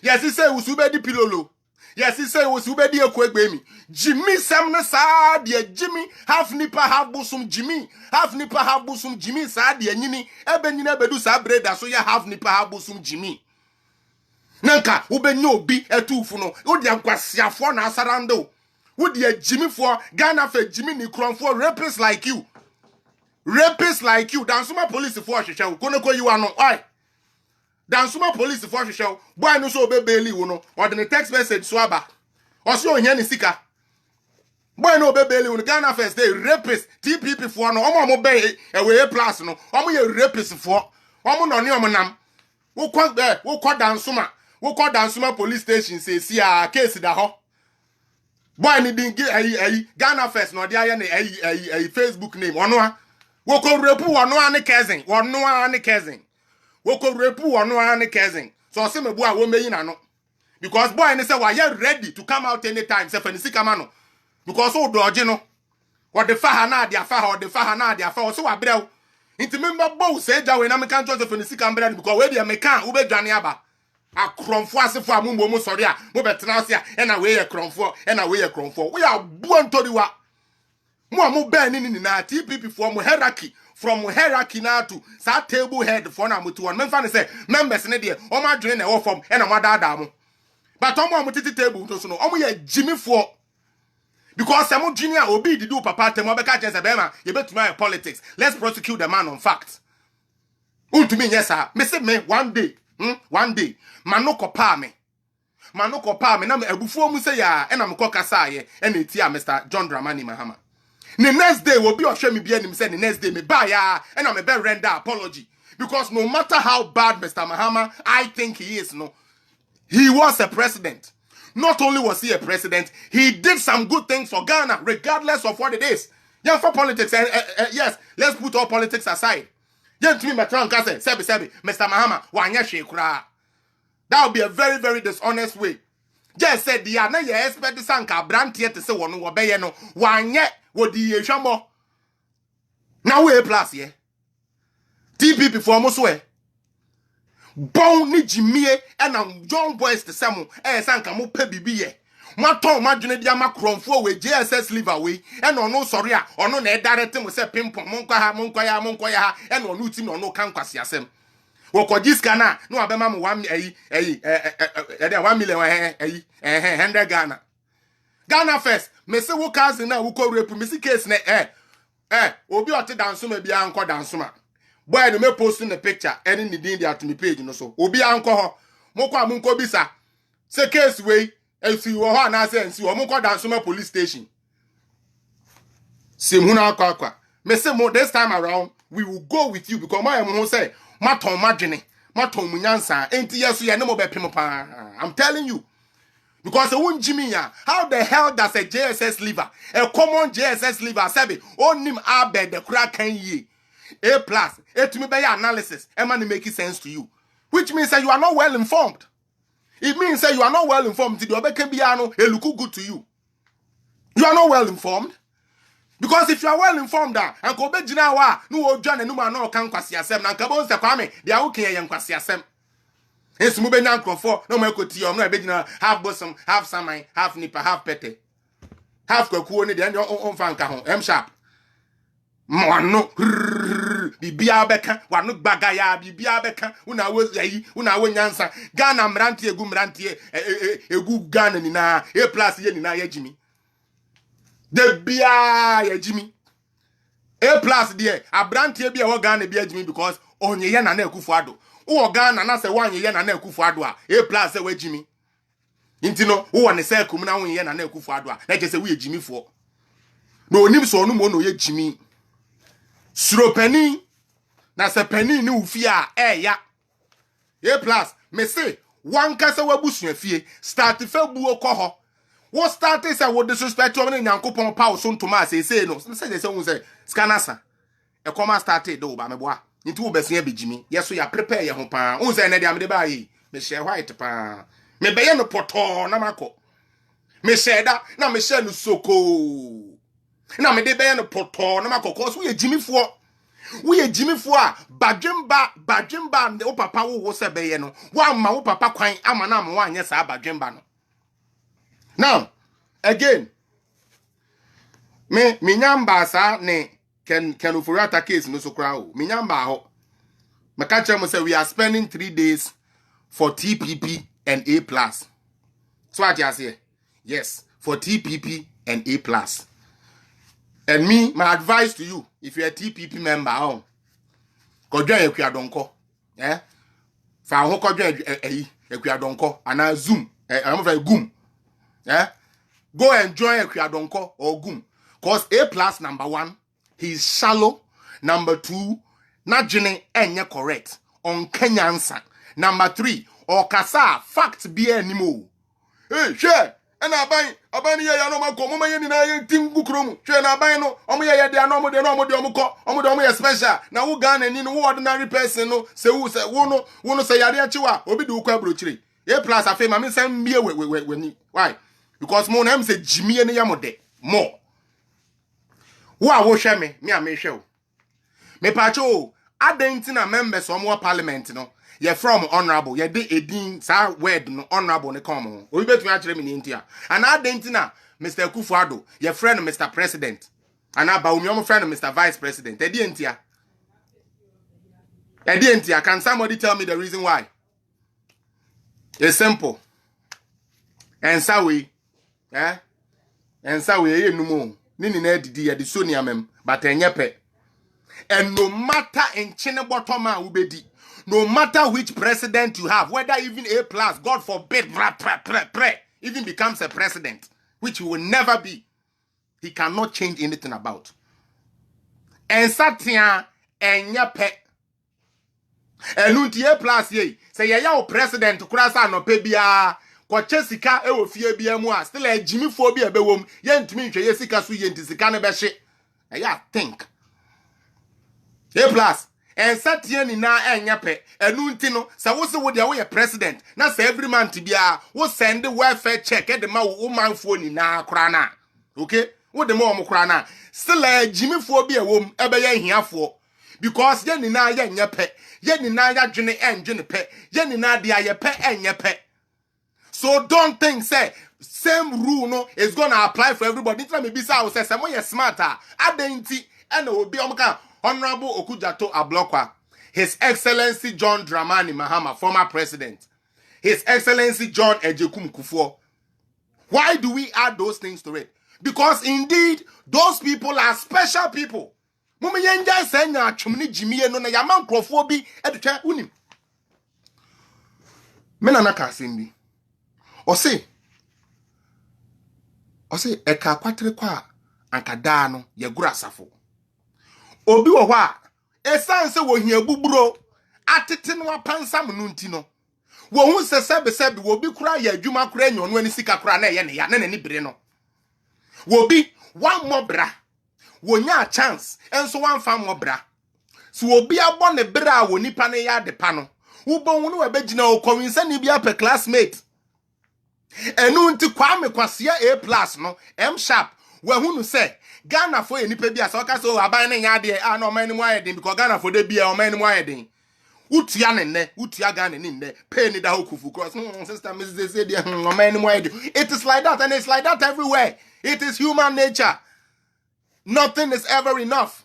Yes, he say was ube di pilolo. Yes, he say was ube di ekwebemi. Jimmy Samna sa dia Jimmy half nipa half busum Jimmy half nipa half busum Jimmy sa dia nyini ebe nyina bedu sa breda so ya half nipa half busum Jimmy. Nanka ubenyo obi etufu no wo dia kwasiafo na asarando wo dia Jimmy for Ghana fe Jimmy ni kronfo rapists like you dansuma police for hwehwe koneko you ano why dansuma police for hwehwe boy no so obebeli wo no or the text message so aba oso ohia ni sika boy no obebeli wo Ghana first day rapists TPP for no omo be ewe A+ no omo ye rapists for omo no ne omo nam wo kwa dansuma police station say see a case da ho boy ni din Ghana first no dia ye na Facebook name ono a wo ko repu ono a ne cousin wo ko repu ono a ne cousin so say me bo a wo meyi na no because boy ni say wa ye ready to come out anytime say fanisi kama no because o dodge no what the fa na dia fa o so wa brew inti member bow say ja we na me kan to say fanisi kama brew because we dia me kan wo be dwane aba akromfo asefo amumbo mo sori a mo betena ase a na we ye kromfo we are born to diwa mo ben ni na TPP for mo hierarchy from hierarchy na to sa table head for na mutu one memfa ne say members ne de o ma dwene na wo form e na mo dada mo but o mo titi table to so no o mo ye Jimmy for because some junior obi did do papa temo be ka chance be ma ye betuma politics. Let's prosecute the man on facts. Ultimi yes sir me say me one day manoko pa me na me abufuo mu say ya e na me kokasa ye e na eti a Mr. John Dramani Mahama The next day will be a show me be him say the next day me buy and I'm a better render apology. Because no matter how bad Mr. Mahama I think he is, no, he was a president. Not only was he a president, he did some good things for Ghana, regardless of what it is. Yeah, for politics, yes, let's put all politics aside. Yeah, to me, Sebi, Mr. Mahama, wanya shekura. That would be a very, very dishonest way. Just said the ana ye expect sanka brantie to say one obeye no wanye wodi ehwamo. Now we plus ye. TPP for almost we. Bon ni jimie and John boys to samu sanka mo pe bibi ye. Maton madwene dia makromfo we JSS live away and no sorry or no na direct mo say pimpom monko ya and no uti no kan kwase asem. Wokojis kana no abema mo 1 million 100 Ghana first me say wo cousin na wo ko rape me see case na obi ote danso ma bia anko danso ma boy no me posting the picture any ni din dia to me page no so obi anko ho mo kwa mo nko bisa say case we if you ho na say nsi wo mo ko danso ma police station sim hu na akwa me say mo this time around we will go with you because my am say maton madwene maton munyansa enti yeso ye ne mo bepem pa. I'm telling you, because it won't Jimmy ya. How the hell does a JSS liver, a common JSS liver, sabi onim abe the crack can ye A plus to me by analysis and money make sense to you, which means that you are not well informed. It means that you are not well informed. Did you can be it look good to you? You are not well informed. Because if you are well informed, and go back now, no John and no can kwasi asem, and Kabon Kwame, they are okay and kwasi asem. It's moving down for no more could no bedina, half bosom, half samai, half nipper, half pete, half cocoon, then your own fanka, M sharp. Mono, Bibia Becca, one look bagaya, Bibia Becca, una was when answer, Ghana Mranti, a gumranti, a good gun in a plus yen in Jimmy. The beer, Jimmy. A plus dear, a brandy be a organ be Jimmy because on ye yan and Kufuado. O Ghana and I say 1 year and Kufuadua. A plus away Jimmy. Intino, who and a circle now in yen and Kufuadua. That is a way Jimmy for. No name so no mono ye Jimmy. Sro penny. That's a penny no fear, ya. A plus, me say, one cassa wabush fee, start to fail buo coho. What started I would disrespect to me and Coupon Power soon to mass, say no. Say the song say, Scanasa. A comma started though, by my boy. Into Bessie Jimmy. Yes, we are prepare your home pan. Who's any damn the bay? Michelle White pan. Me bay no porto, Namako. Me said that, now Michelle no soko. Now me de bay no porto, Namako, cause we a Jimmy for. We a Jimmy for Bajimba, the Opapa was a bayano. One my Papa quine, Amanam, 1 yes, Bajimba. Now, again, me nyamba sa ne can ufurata case no so crowd. Me nyamba ho. Me catch them say we are spending 3 days for TPP and A plus. So what you say? Yes, for TPP and A plus. And me, my advice to you, if you're a TPP member, go join a kwadonko. Fa ho ko join a kwadonko ana Zoom. I'm very goom. Go and join a Kwadonko or Gum. Cause A plus number 1, he's shallow. Number 2, not Jenny and correct. On Kenyansan. Number 3, or Kasa, fact be anymore. Hey, share. And I buy ya no mako, mama yen na tin bukrum. Share na buy no, omoya de anomo de omuko, omodo special. Na who Ghana ni no ordinary person no, say who say wono say yare achiwa, obi du kwa brochire. A plus afa ma me sem bie we why? Because mo na say Jimmy ne yamode more. Wo a wo hwe me a me hwe o. Me pa cho adentina members of parliament no. Ye from honorable, ye de edin sa word no honorable ne come. Obi betumi a kire me ni ntia. And adentina Mr. Kufuado, ye friend Mr. President. And aba omi friend Mr. Vice President. Edi ntia. Can somebody tell me the reason why? It's simple. And so we no more. Nini na didi ya di sonia mem, but enyepe. And no matter in chine bottom ubedi, no matter which president you have, whether even A plus, God forbid, even becomes a president, which you will never be. he cannot change anything about. And Satya and Yape. And Untie plus ye, say ya president to cross no pebia, kwa Chesica ewo fie bia mu still a Jimmy phobia bewom, yen to me Jessica su yen tisicana beshe. I think. A plus. And Satya ni na enyape, and Untino, so what's the way away president? Now say every man to be a will send the welfare check at the man phone na crana. Okay? What the more crana? Still a Jimmy phobia wom ebe here for. Because yen na yape, yen na ya jene and junipe, yen na dia ye pe and ye pe. So don't think say same rule no is gonna apply for everybody. Tell me bisa say someone is smarter. Adenti and will be Honorable Okujato Ablokwa, His Excellency John Dramani Mahama, former president, His Excellency John Ejekum Kufuor. Why do we add those things to it? Because indeed, those people are special people. Mumi yenja senya chumni jimiye no na yaman krofobi eduche unim. Mena naka simbi. Ose eka kwatre kwa ankada no yegura safo. Obi wo hwa esanse wo hia buburo atete no apansam no ntino wo hu sesebe wo bi kura ya adwuma kura nyono ani sika kura na ye ne ya na nani bire no wo bi one mobra wo nya chance enso one fam mobra so obi abo ne bire a wo nipa ne ya de pa no wo bo hu no we begina o convince ni bi ape classmate enu nti Kwame Kwase A+ no M sharp we hu no say Ghana for any pe bia so ka so aban ne nya de a no man mu ayedin because Ghana for de bia o man mu ayedin utia ne ne utia Ghana ne ne pay ni da hokufu cross sister Mrs. say de o man mu ayedin. It is like that and it's like that everywhere. It is human nature. Nothing is ever enough.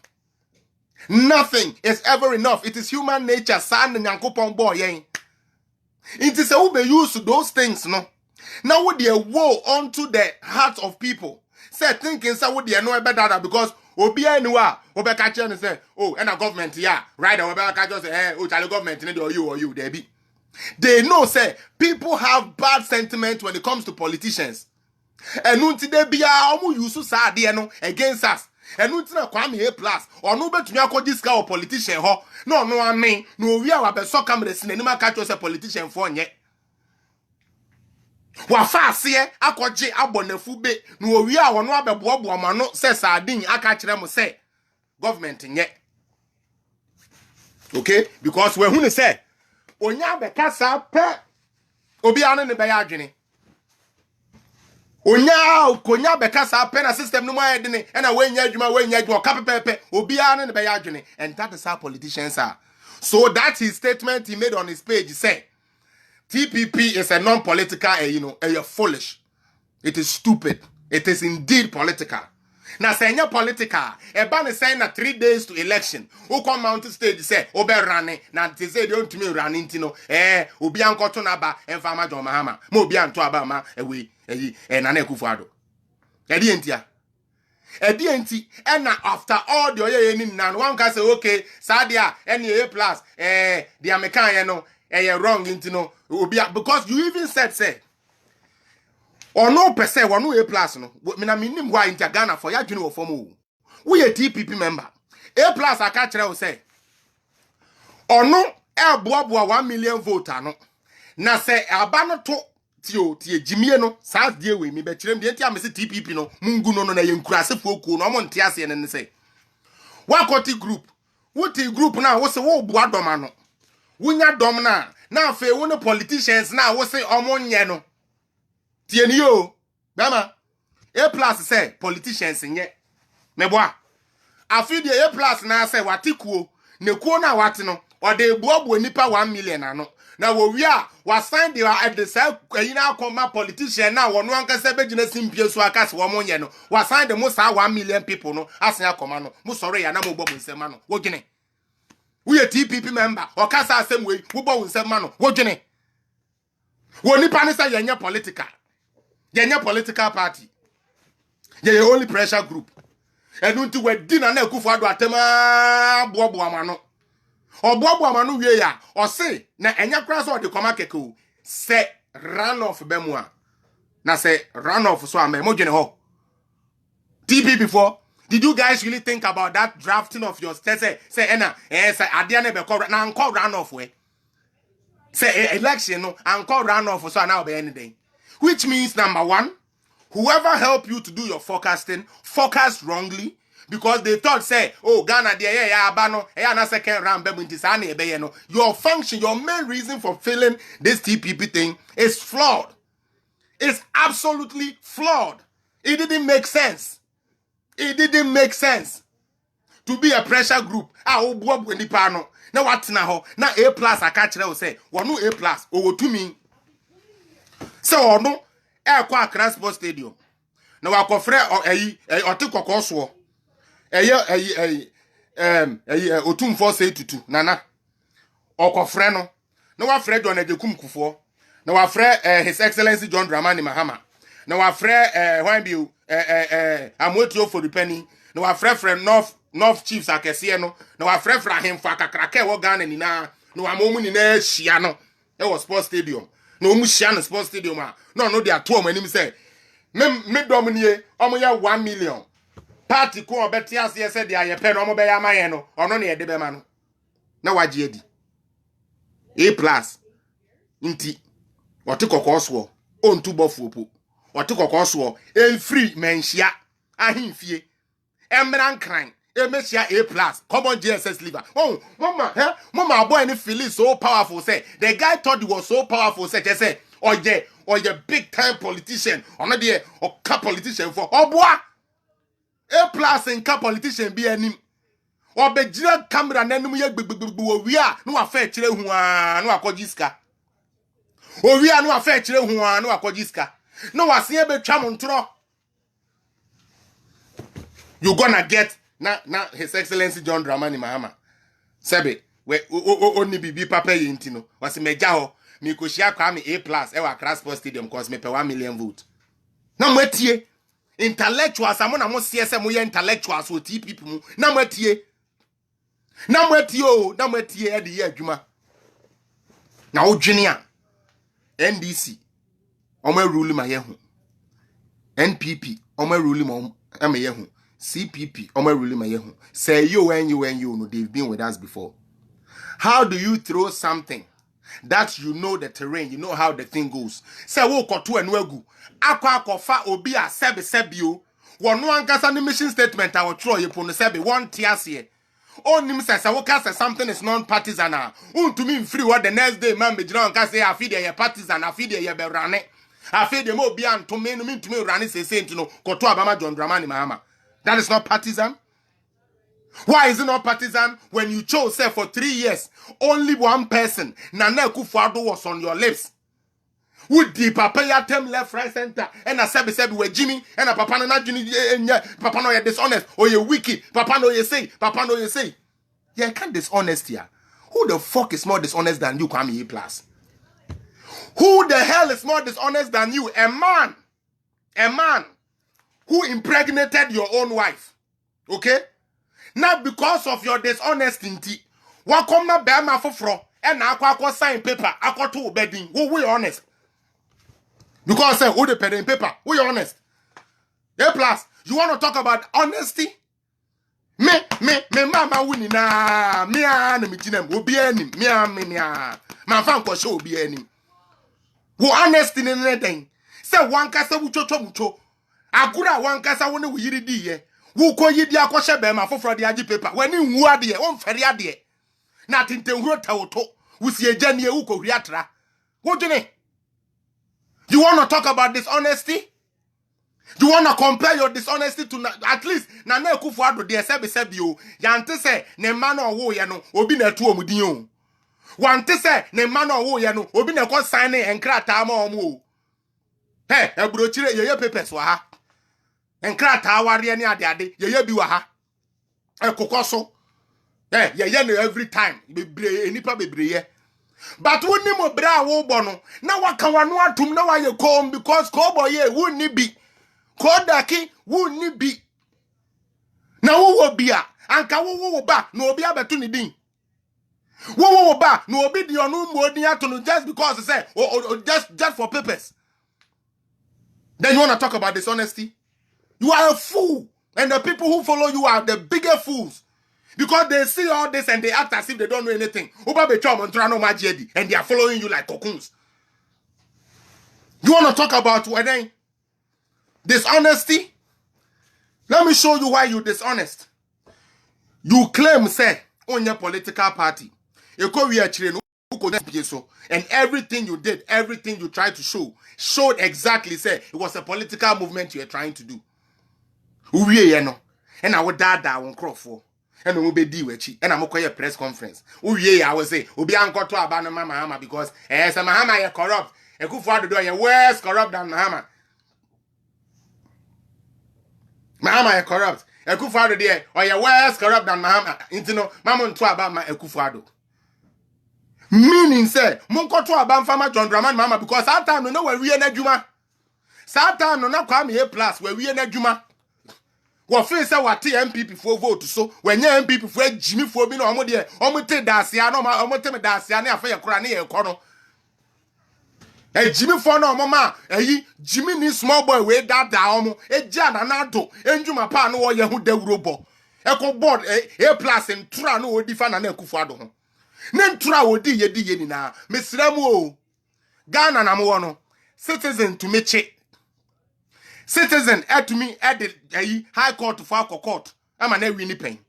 Nothing is ever enough. It is human nature. San nyankopon boy yen. It is how we use those things no. Now what they woe onto the hearts of people. Say thinking say what they know better because obi anywhere obi catch and say oh and a government yeah right obi catch say hey oh Charlie government need or you there be. They know say people have bad sentiment when it comes to politicians. And unti they be omu use sa de no against us. And unti na Kwame A+ or no betumi akodi ska or politician ho no amen no wi a wa be so camera sin anima catch say politician for nye. Wafase akoje abonafu be no owi a wono abebobo ma no se sadin aka kire mo se government nye. Okay, because we hu ne say onya be kasa pe obi anu ne be ya adwene konya be kasa pe na system no ma yedene e na wenya adwuma ka pepepe obi anu ne be ya adwene, and that is how politicians are. So that's his statement he made on his page. He said TPP is a non-political, you're foolish. It is stupid. It is indeed political. Now, saying you're political, a ban is saying that 3 days to election. Who come mountain stage say, Obe running. Now, they say, don't me running, Obi Uncle Tonaba, and Farmer John Mahama, Mobian to Abama, and Anekufuado. Edientia. And after all the other, one can say, okay, Sadia, any A+, the American, you're wrong, because you even said, or no per se, one A+, no, I mean, why in Ghana for your general form. We a TPP member. A+ I catch will say, or no, Bobo 1 million voter, no. Now say, Albano to Jimmy, no, South deal with me, but the entire TPP, no, Mungu, no, and Crassa Foku, no, Montiasi, and say, what group? What group now? What's the whole Boadomano? Wunya domna na fe wona politicians na wo say omonye no tieni yo bama A+ say politicians nye meboa afi de A+ na say watikuo ne kuo na wate no o de buobuo nipa 1 million ano na wo wi a wa sign the at the say ayina akoma politician na wono ankasa begina simpie so akase wo monye no wa sign the mo sa 1 million people no asen akoma no mo sori ya na mo bobo nsema no wo gine. We a TPP member, or Casa same way, who bow in some man, what you need? When you panisa yenya political party. You're only pressure group. And don't you wear dinner na kufado atema bobo amano. Or bobo amano ya, or say, na enya crass or the comakeku, say run off bemwa. Na say run off so I'm a mojene ho. TP before? Did you guys really think about that drafting of your say Enna say Adiane be call na call run off way? Say election no and call run off so now be anything. Which means number one, whoever helped you to do your forecasting focused wrongly because they thought say, oh Ghana there yeah abano na second round be muntisane be no. Your function, your main reason for filling this TPP thing is flawed. It's absolutely flawed. It didn't make sense. It didn't make sense to be a pressure group. Now what now? Now A plus I catch you say, one no A plus over to me. So no air kwa Accra Sports Stadium. Now I confrere or take a course war. Otum 482 nana. Or confrere no. Now I Fred on a Jekum Kufo. Now I Fred His Excellency John Dramani Mahama. Now I Fred when you I'm waiting for the penny. No, I friend North Chiefs akese no. No, I friend him for kakrake wo Ghana ni na. No, I'm omu ni na hia no. It was sports stadium. No omu hia no sports stadium a. No they are two anim say. Me domine omo ya 1 million. Party ko obeti ase say they are pe no omo be ya maye no. Ono na ye de be ma no. Na waje edi. A plus. Nti. Wote kokoswo. Ontu bofuopo. Wote kokoswo. En free menhia. Ahimfie. Emran crime. Emesia A plus. Common GSS liver. Oh, mama boy any Felix so powerful say. The guy thought he was so powerful say just say, or you big time politician. Or not there or cap politician for oh boy. A plus and cap politician be any. Or be jira camera nenu ye we are no affair chile huan no akojiska. O we are no affair chile huan no akojiska. No asie be twamontro. You gonna get now His Excellency John Dramani Mahama. Sebe, we only be papa yintino. Was meja ho, mi koshia Kwame A plus, ewa Accra Sports Stadium cause me pe 1 million vote. Na mwetie, intellectuals, amona mo CSM mo ye intellectuals o TPP mu. Na mwetie e de ye adwuma. Na o dwene NDC, ome rule ma ye ho. NPP, ome rule ma ye ho. CPP, Omer really my yehu. Say you and you know they've been with us before. How do you throw something that you know the terrain, you know how the thing goes? Say wo koto enwegu. Akwa akofa obi a sebio. One ankasa ni mission statement I will throw you pon sebe one tiasie. Onim say wo ka say something is non-partisan. Untumi free what the next day man be jira nka say afide ye partisan afide ye be rane. Afide mo bi antome no mintumi rane say no koto abama John Dramani Mahama. That is not partisan. Why is it not partisan when you chose, say, for 3 years, only one person, Nana Akufo-Addo, was on your lips? Would the Appiah term left, right, center, and a said with Jimmy, and a papa no Jimmy, papa no you dishonest, or you wicked, papa no you say. Yeah, I can't dishonest here. Who the fuck is more dishonest than you, Kwame A plus? Who the hell is more dishonest than you? A man who impregnated your own wife. Okay? Now because of your dishonesty, what come na bear ma foforo and na akwa sign paper akoto obedin. Who we honest? Because say who the pen in paper? We honest. A plus, you want to talk about honesty? Me mama wini na me an me tinem obi anim me man fan ko show obi anim. Wo honesty ne den. Say one kasa wucho Agura wan kasa woni wo yiri di ye. Wo ko yidi akoshe be ma foforo de agi paper. Wani nwu ade won fere ade. Na tintenhuro tawoto. Wo si eja ne wo ko hwi atra. Wo dwene. You want to talk about dishonesty? You want to compare your dishonesty to at least Nana Akufo-Addo de sebe o. Yante say ne ma na owo ye no obi na tu omudin o. Wante say ne ma na owo ye no obi na ko sign enkrata ma omo o. Hey, ebrochire ye papers wa ha. Enkrata aware ne ade ye bi wa ha. Ekokoso. Ye no every time. Bebre enipa bebre ye. But woni mo bra wo bo no. Na waka wano atum na wa ye kom because ko boy ye woni bi. Ko daki woni bi. Na wo bia anka wo ba na obi abeto ni din. Wo ba na obi di onu mo din ato no just because say just for purpose. Then you want to talk about dishonesty? You are a fool. And the people who follow you are the bigger fools. Because they see all this and they act as if they don't know anything. And they are following you like cocoons. You want to talk about wedding? Dishonesty? Let me show you why you're dishonest. You claim, say, on your political party. And everything you did, everything you tried to show, showed exactly, say, it was a political movement you were trying to do. And I would die on Crawford. And we will be deal with and I'm going to press conference. I will say, Ubi uncle to abandon Mahama because as a Mahama, you're corrupt. A good father do you worse corrupt than Mahama. Mahama, you're corrupt. A good father there, or you're worse corrupt than Mahama. Into no, Mamma to about my Ekufado. Meaning, say, Monko to about Farmer John Draman Mama because that time we know where we are in Juma. That time no not come here plus where we are in Juma. What face say what MPP for vote so when your MPP for Jimmy for me no omode omote dasia no omote me dasia na afa ye kora na ye kono Jimmy for no mama Jimmy ni small boy we da omo eja na na do enjuma pa no wo ye hu dawurobo eko board a plus ntura no odi fa na ekufu ado ho ne ntura odi ye ni na mesramu o Ghana na mo no citizen to meche citizen at me at the high court to file court. I'm an every pain.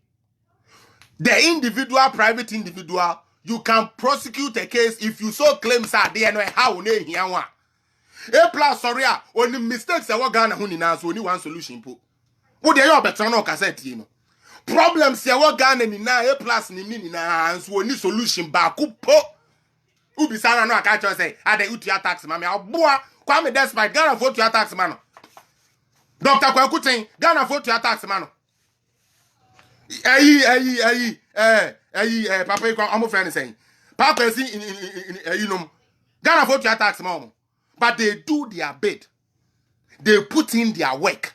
The individual, private individual, you can prosecute a case if you so claims are there no how ne here one. A plus sorry, only mistakes are what Ghana hunina so only one solution po. Wo dey your better no cassette you know. Problems here what Ghana ni na a plus ni na so only solution ba ku po. Ubi sana no aka say I dey utia tax mama aboa Kwame despite Ghana vote your tax man. Dr. Kwakuten, Ghana vote your tax man. Papa, I'm friend saying, Papa is in Ghana vote your tax man. But they do their bit. They put in their work.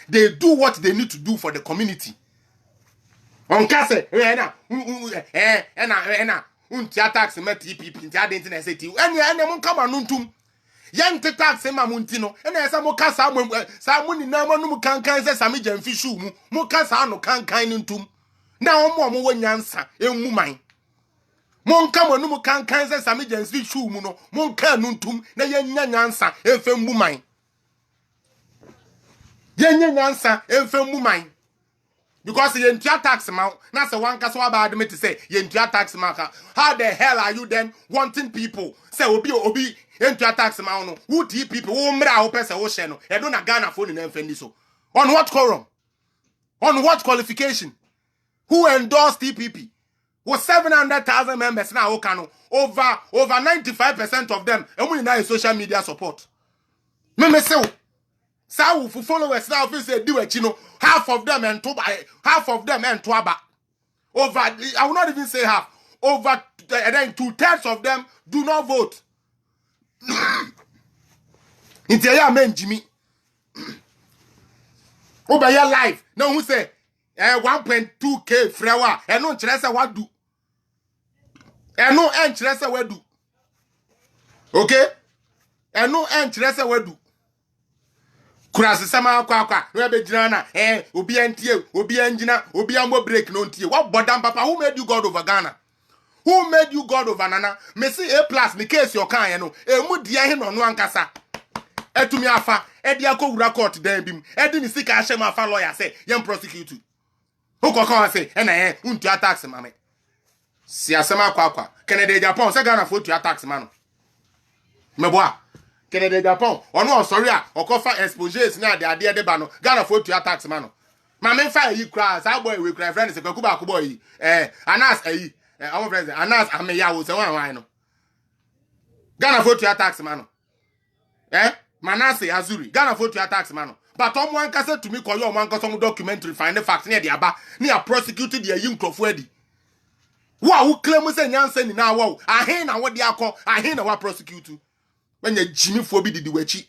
They do what they need to do for the community. On Casse, tax me TPP, internet city, and come on, Young tax ma muntino ena esa mo kasa sa muni na mo num kankan se sami jamfi shu mu mo kasa no kankan ntum na omo wo nyansa emu man mo nka mo num kankan se sami jamfi shu mu no mo nka ntum na yenya nyansa efemu man yenya nyansa efemu man because you enter tax man na se wan kasa ba admit to say you enter tax man how the hell are you then wanting people say obi enter tax man no who the people who mra ho pese wo she no e do na Ghana phone na mfendi so on what quorum on what qualification who endorsed TPP was 700,000 members now okay over 95% of them and we now social media support me say so for followers now if say do it you know half of them and to aba over I will not even say half over and then 2/3 of them do not vote. Into your man Jimmy over your life no who say 1.2k frewa and no chere what do and no chere what do okay and no chere what do kurase sama akwa no be gina na obi antie obi angina obi ambo break no ntie what bodam papa who made you God over Ghana? Who made you God over Nana? Me see A plus me case your can no. Mu dia he no no ankasa. Etumi afa, e dia ko wura court dan bim. E di ni sika ahye ma afa lawyer say, yem prosecute. Who ko say, e na untu tax ma me. Si asema akwa. Canada Japan say Ghana for tu tax ma no. Me boa. Canada Japan, ono sorry a, okofa exp0ses na de ba no. Ghana for tu tax ma no. Ma me fa yi kra, sa boy we kra friend se kwaku ba ko boy. Anas ayi our friends, Anas Ameya will say one no. Ghana vote your tax man. Manase Azuri. Ghana vote your tax man. But one can say to me, call your man some documentary find the facts near the Aba, near prosecuted the young Crofwedi. Who claim say Yansen in our wow. I hear now what they are called. I hear now what prosecute. When you Jimmy Phobi did the wechi.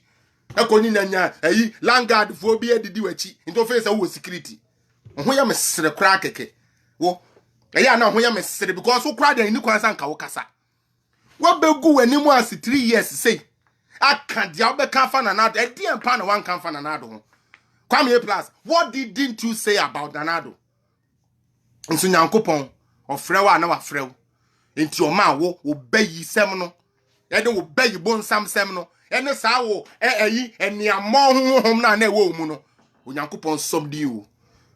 Ekonina, Langard phobia did the wechi. Into face of security. When you miss the crack. Wo. Yeah, now when you say because who cried in Nukansan Kawakasa. What be go anymore as 3 years say? I can't be can't find another, a dear pan one can't find another one. Kwame Plus, what didn't you say about Nanado? Nso Nyankopon ofrewa na wafrew. Enti o ma wo obayi sem no. Ede wo bayi bonsam sem no. Ene saa wo eniamo honhom na na ewo mu no. Onyankopon somdi o.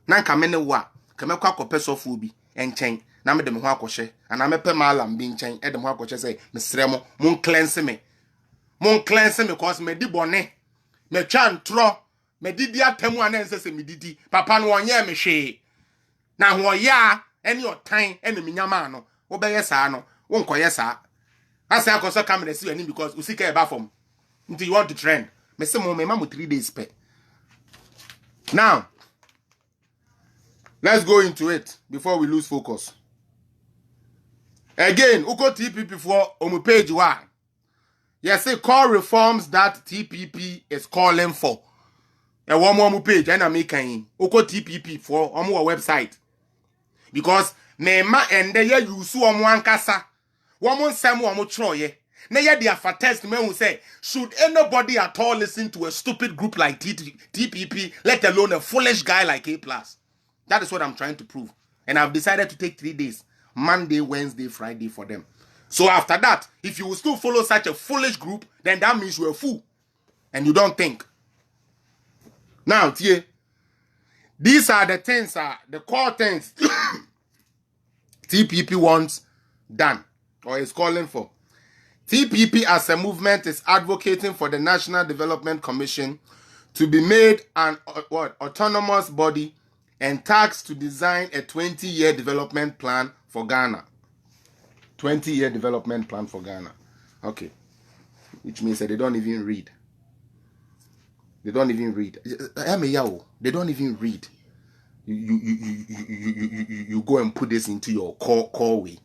Na nka me ne wo a, ka mekwa kopesofo bi enchen. Na me de me ho akɔhye. Ana mepe malam bi nchen. E de me ho akɔhye say mesrɛ mo, mon cleanse me. Mon cleanse me cause me di bone. Me twa ntro. Me didi atemu ana ense se me didi. Papa no onye me hwe. Na ho ya ene otan ene menyama no. Wo beye saa no. Wo nkoye saa. Asa akoso camera si ani because usika e ba from. Until you want to trend. Me say mo me ma mo 3 days pe. Now, let's go into it before we lose focus. Again, uko TPP for omu page 1. Yes, say call reforms that TPP is calling for. A one more page and I make uko TPP for omu website. Because me and the ye use one kasa. One samu omu troye. Na ye dia for test me who say, should anybody at all listen to a stupid group like TPP, let alone a foolish guy like A+? That is what I'm trying to prove. And I've decided to take 3 days. Monday, Wednesday, Friday for them. So after that, if you will still follow such a foolish group, then that means you're a fool. And you don't think. Now, Tie, these are the things, the core things TPP wants done or is calling for. TPP as a movement is advocating for the National Development Commission to be made an autonomous body and tasked to design a 20-year development plan for Ghana. 20-year development plan for Ghana. Okay. Which means that they don't even read. They don't even read. They don't even read. You go and put this into your core way.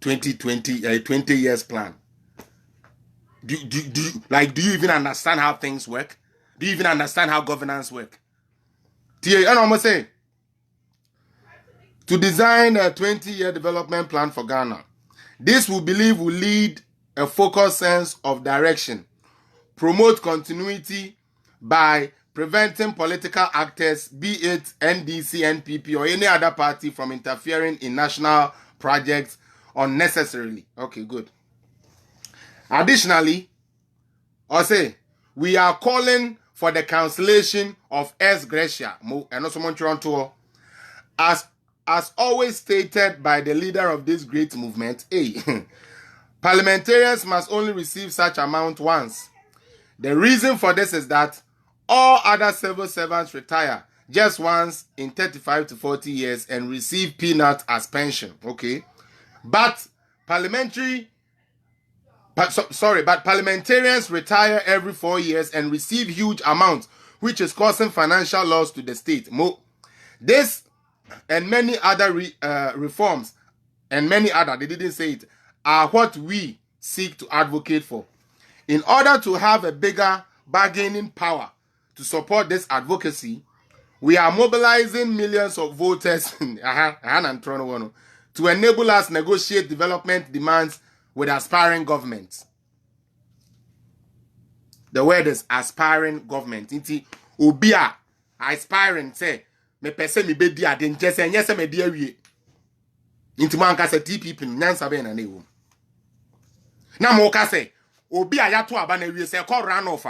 20 years plan. Do you even understand how things work? Do you even understand how governance work? And I'm say to design a 20-year development plan for Ghana. This we believe will lead a focused sense of direction, promote continuity by preventing political actors, be it NDC, NPP, or any other party from interfering in national projects unnecessarily. Okay, good. Additionally, I say we are calling for the cancellation of ex gratia and also Montreal as always stated by the leader of this great movement. Parliamentarians must only receive such amount once. The reason for this is that all other civil servants retire just once in 35 to 40 years and receive peanuts as pension. Okay. But parliamentarians retire every 4 years and receive huge amounts, which is causing financial loss to the state. This and many other reforms, and many other, they didn't say it, are what we seek to advocate for. In order to have a bigger bargaining power to support this advocacy, we are mobilizing millions of voters to enable us negotiate development demands with aspiring governments. The word is aspiring government. Inti obia aspiring say me pese me be dia den jese nyese me dia wie. Inti man ka say TPP nyansa be na na ewo. Na mo ka say obi a yato aba na wie say call run off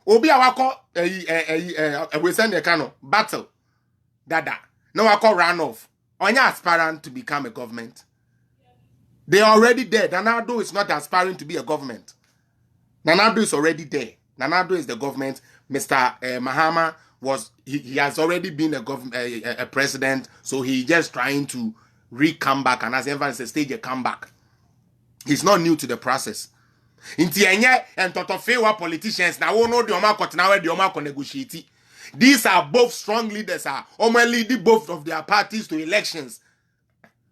obi a wako we send the kind of battle dada no wako run off. Onya aspirant to become a government. They are already there. Nanado is not aspiring to be a government. Nanado is already there. Nanado is the government. Mr. Mahama he has already been a president, so he's just trying to come back, and as everyone says, stage a comeback. He's not new to the process. Inti enye and totofewa politicians na wono de oma kotina we de oma ko negotiate. These are both strong leaders leading both of their parties to elections,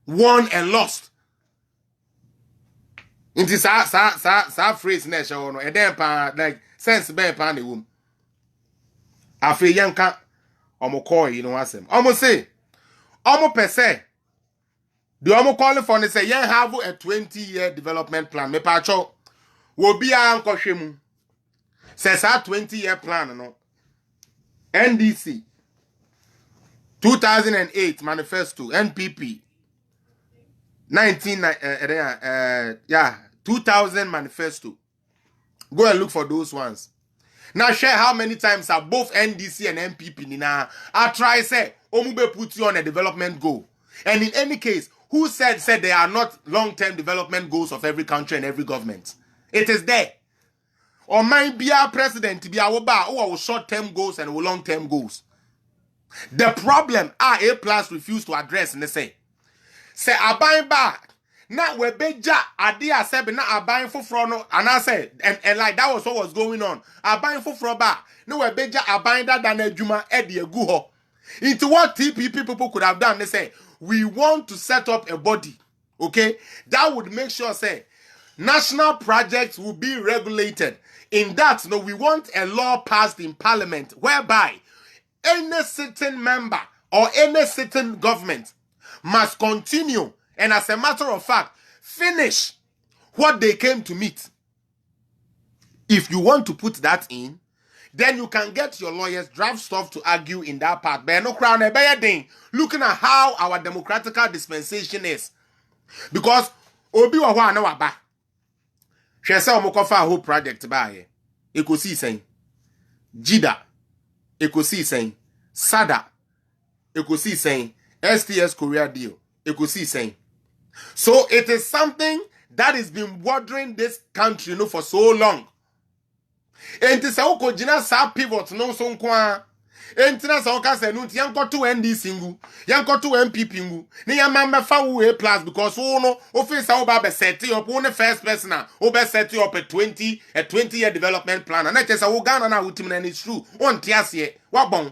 won and lost. Inti sa phrase na show no e dem pa like sense be pa na wom. Afi yanka omo call you know asem. Omo say omo pese the omo calling for ne say yen have a 20-year development plan. Me pa cho wo bia ankohwemu. Say sa 20-year plan no. NDC 2008 manifesto, NPP 2000 manifesto. Go and look for those ones. Now share how many times are both NDC and NPP nina I try say omube put you on a development goal. And in any case, who said they are not long-term development goals of every country and every government? It is there. Or might be our president be our short-term goals and our long-term goals. The problem A plus refuse to address and they say abain back. Now we beja idea said na abain for no and I said and like that was what was going on. Abain for back. No we beja abain that than a juma edi guho. Into what TPP people could have done, they say we want to set up a body, okay, that would make sure say national projects will be regulated. In that, no, we want a law passed in parliament whereby any sitting member or any sitting government must continue and, as a matter of fact, finish what they came to meet. If you want to put that in, then you can get your lawyers draft stuff to argue in that part. But no crown a better thing. Looking at how our democratical dispensation is, because obi wa hwa na waba. Shese omokofa whole project ba ye. Ekosi sen. Jida. Ekosi sen. Sada. Ekosi sen. STS Korea deal. Ekosi sen. So it is something that has been bothering this country, for so long. Enti sa uko jina sa pivot no so nkwa. Enti na sa uka se nunti yanko to NDC ngu, yanko to MPP ngu. Ni ya mamba fa A plus because no office sa uba be set up one first person na oba set up a 20-year development plan. And say sa Uganda na utim na it's true. On tiasie wa bon.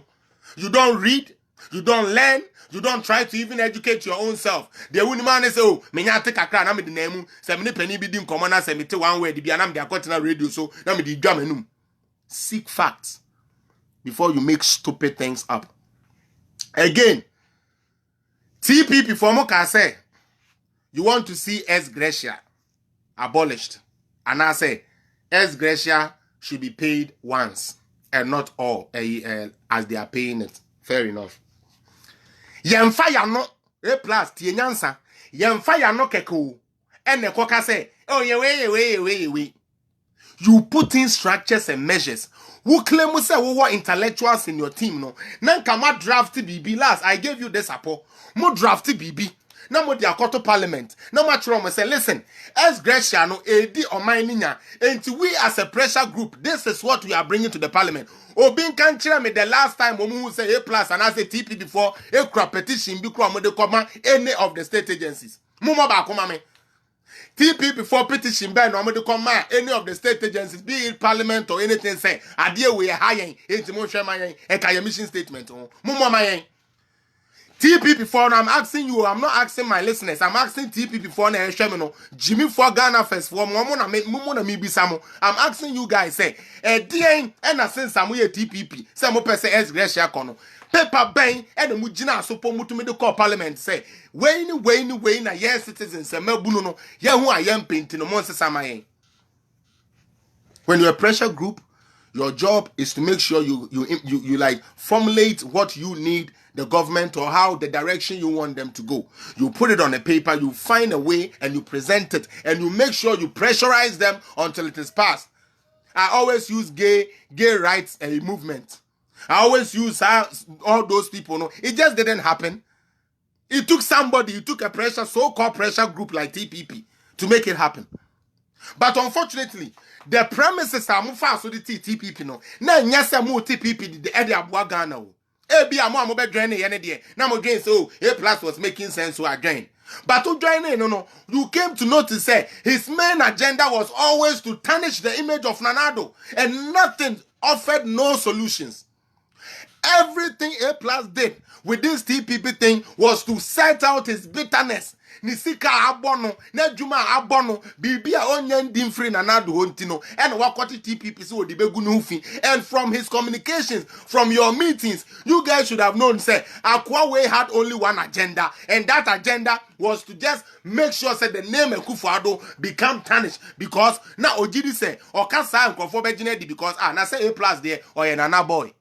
You don't read, you don't learn, you don't try to even educate your own self. The woman man say, oh, me nya take akra na me de nemu, se me ne pani bi di nkomo na se me te one way di bia na me de akotina radio so na me di dwa manum. Seek facts before you make stupid things up. Again, TPP for mo can say you want to see ex gratia abolished, and I say ex gratia should be paid once and not all as they are paying it. Fair enough. Yemfa ya no A plus tie nyansa. Yemfa ya no keko. Ene koka say, oh we. You put in structures and measures. Who claim we say we were intellectuals in your team no. Nan kama draft BB last. I gave you this support. Mo draft BB. Na mo di akoto parliament. Na ma tro mo say listen. As Gracia no edi omaninya. And we as a pressure group, this is what we are bringing to the parliament. Obin can tell me the last time we say A plus and I say TP before a crop petition be crop de command any of the state agencies. Muma ba kuma me. TP before petition by no de command any of the state agencies, be it parliament or anything say idea we are high into motion my mission statement. Muma my TP before I'm asking you, I'm not asking my listeners, I'm asking TP before na Shemino, Jimmy for Ghana first for Momona me be samo. I'm asking you guys say, DN and a sense some way TPP, some person as Gracia Kono. Paper bang and the Mujina so mutu me the call parliament say, Wayne, na yes citizens and Melbuno, ya who I am painting no monster samaye. When you're a pressure group, your job is to make sure you like formulate what you need the government or how the direction you want them to go. You put it on a paper, you find a way and you present it and you make sure you pressurize them until it is passed. I always use gay rights movement. I always use all those people. No, it just didn't happen. It took somebody, it took a so-called pressure group like TPP to make it happen. But unfortunately, the premises are more fast with the TPP no. Na nyasa mu TPP the edi abua Ghana o. Ebi amo be join ene de. Na mo join so A plus was making sense so I join. But to join no, you came to notice say his main agenda was always to tarnish the image of Nanado and nothing offered no solutions. Everything A plus did with this TPP thing was to set out his bitterness. Nisika abono, nejuma abono, bibia onyen dimfri na nadu hontino, and wakoti TPP so the begunufi. And from his communications, from your meetings, you guys should have known, say, Akwawe had only one agenda, and that agenda was to just make sure say the name Akufo-Addo become tarnished because now Ojidi say, or Kasa and Kofo Bejinedi because na say A plus there or another boy.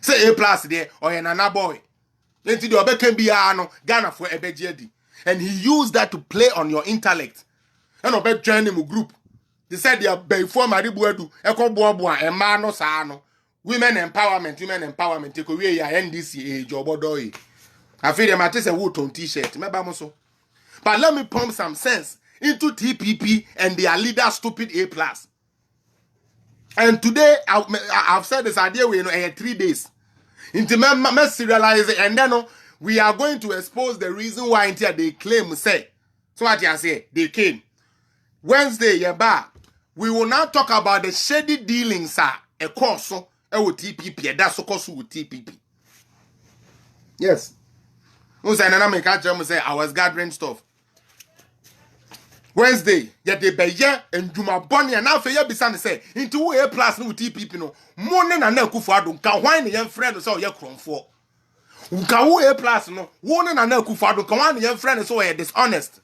Say A+ there or another boy. Into the obe can be Ghana for ebejedi. And he used that to play on your intellect. And obe join him group. They said they are before Maribuedu, Eko Boa, and Mano Sano. Women empowerment, take away your NDC age or Bodoi. I feel them at a Wooton t-shirt, but let me pump some sense into TPP and their leader stupid A+. And today, I've said this idea we 3 days. Into me serialize it, and then we are going to expose the reason why they claim say. So what you say? They came. Wednesday, we will now talk about the shady dealings, a course with TPP, that's a course with TPP. Yes. I was gathering stuff. Wednesday, yet they be here and Juma Bonnie and now for your bisan say into A+ no TPP no morning and now Kufado can wine the young friend so your cron for. Uka A+ no warning and now Kufado can wine the young friend so dishonest.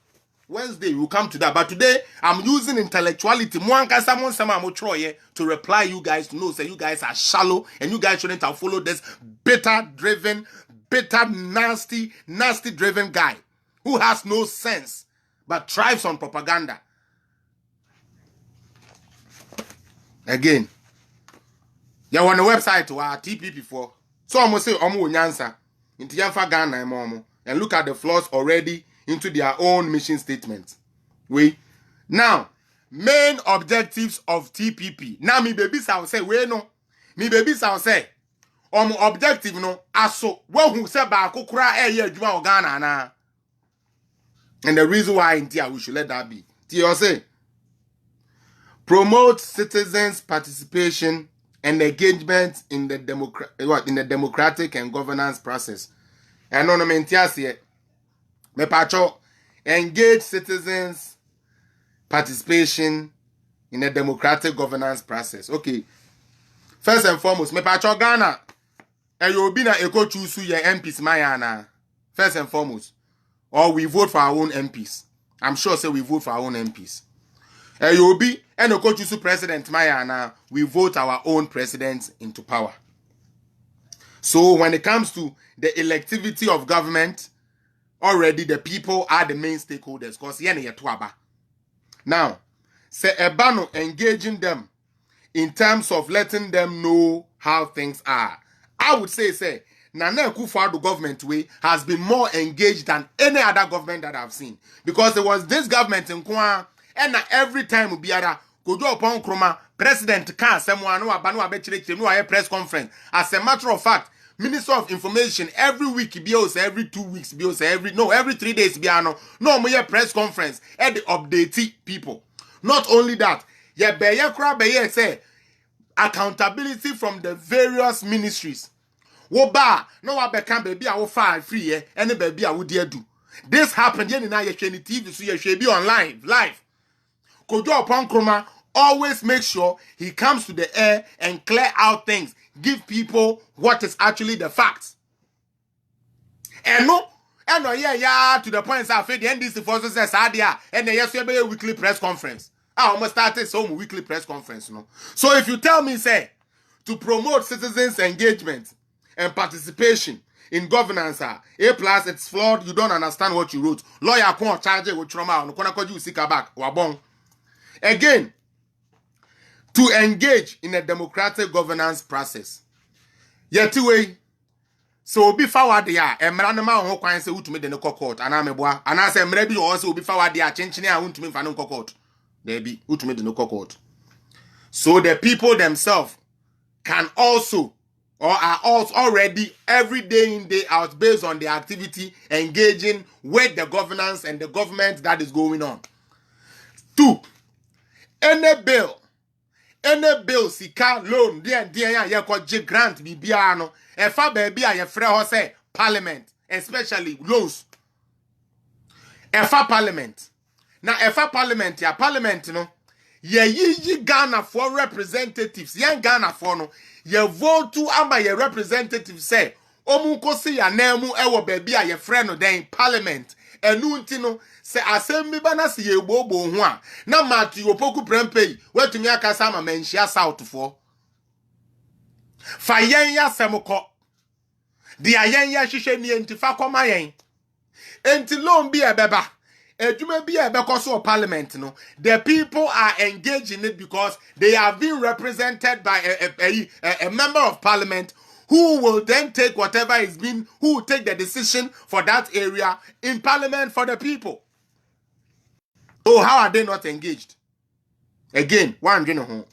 Wednesday will come to that, but today I'm using intellectuality to reply you guys to know say you guys are shallow and you guys shouldn't have followed this bitter, nasty driven guy who has no sense but thrives on propaganda. Again, you on the website to our TPP for so I'm say nyansa into Yanfa Ghana and look at the flaws already into their own mission statement. Now main objectives of TPP. Now me baby sound say me baby sound say objective no aso one who say ba kokura adwuma Ghana na. And the reason why we should let that be. You say promote citizens' participation and engagement in the democratic and governance process. And no me pacho engage citizens' participation in the democratic governance process. Okay. First and foremost, me pacho Ghana and you be na eko choose your MPs mayana. First and foremost. Or we vote for our own MPs. I'm sure say we vote for our own MPs. You be and go choose President Mayana, we vote our own president into power. So when it comes to the electivity of government, already the people are the main stakeholders. Because now, say Ebano engaging them in terms of letting them know how things are. I would say Nana Akufo-Addo government way has been more engaged than any other government that I've seen. Because there was this government in Kwa, and every time we are Kojo upon Kroma, President can someone no press conference. As a matter of fact, Minister of Information every week every 2 weeks every 3 days no more press conference and the update people. Not only that, say accountability from the various ministries. Woba no wa become baby I will file free any baby I would dare do. This happened yen na ye TV so ye should be on live. Kojo upon Kroma always make sure he comes to the air and clear out things, give people what is actually the facts. And no to the point that the NDC forces says and the yesterday weekly press conference. I almost started some weekly press conference no. So if you tell me say to promote citizens engagement and participation in governance, A+, it's flawed. You don't understand what you wrote. Lawyer can't charge it with trauma. No kona you seek back. Wabong. Again, to engage in a democratic governance process. Yet way. So be forward there. Emranema on kwan say utumi de no court. Ana meboa. Ana say mrebi also be forward there. Chenchine a utumi fa no court. There be utumi de no court. So the people themselves can also or are also already every day in day out based on the activity engaging with the governance and the government that is going on. 2. Any bill sika loan dia ya ko grant bibia no e fa ba bia ye frɛ ho say parliament, especially loans. E fa parliament. Na e fa parliament ya parliament no ye yi Ghana for representatives. Yan Ghana for no ye vote to ama ye representatives say omunko se ya namu ewo baby a ye frɛ no den parliament. Enu nti no se asem bi bana se ye bobo ho a na matu opoku prempei wetumi aka sama menhia south for fa yen ya semko The ayen ya shishe ni entifa kwa mayen. Enti loan be a beba. Edume be a bekoso of parliament, no. The people are engaged in it because they have been represented by a member of parliament who will then take whatever is being, who will take the decision for that area in parliament for the people. Oh, how are they not engaged? Again, one you know.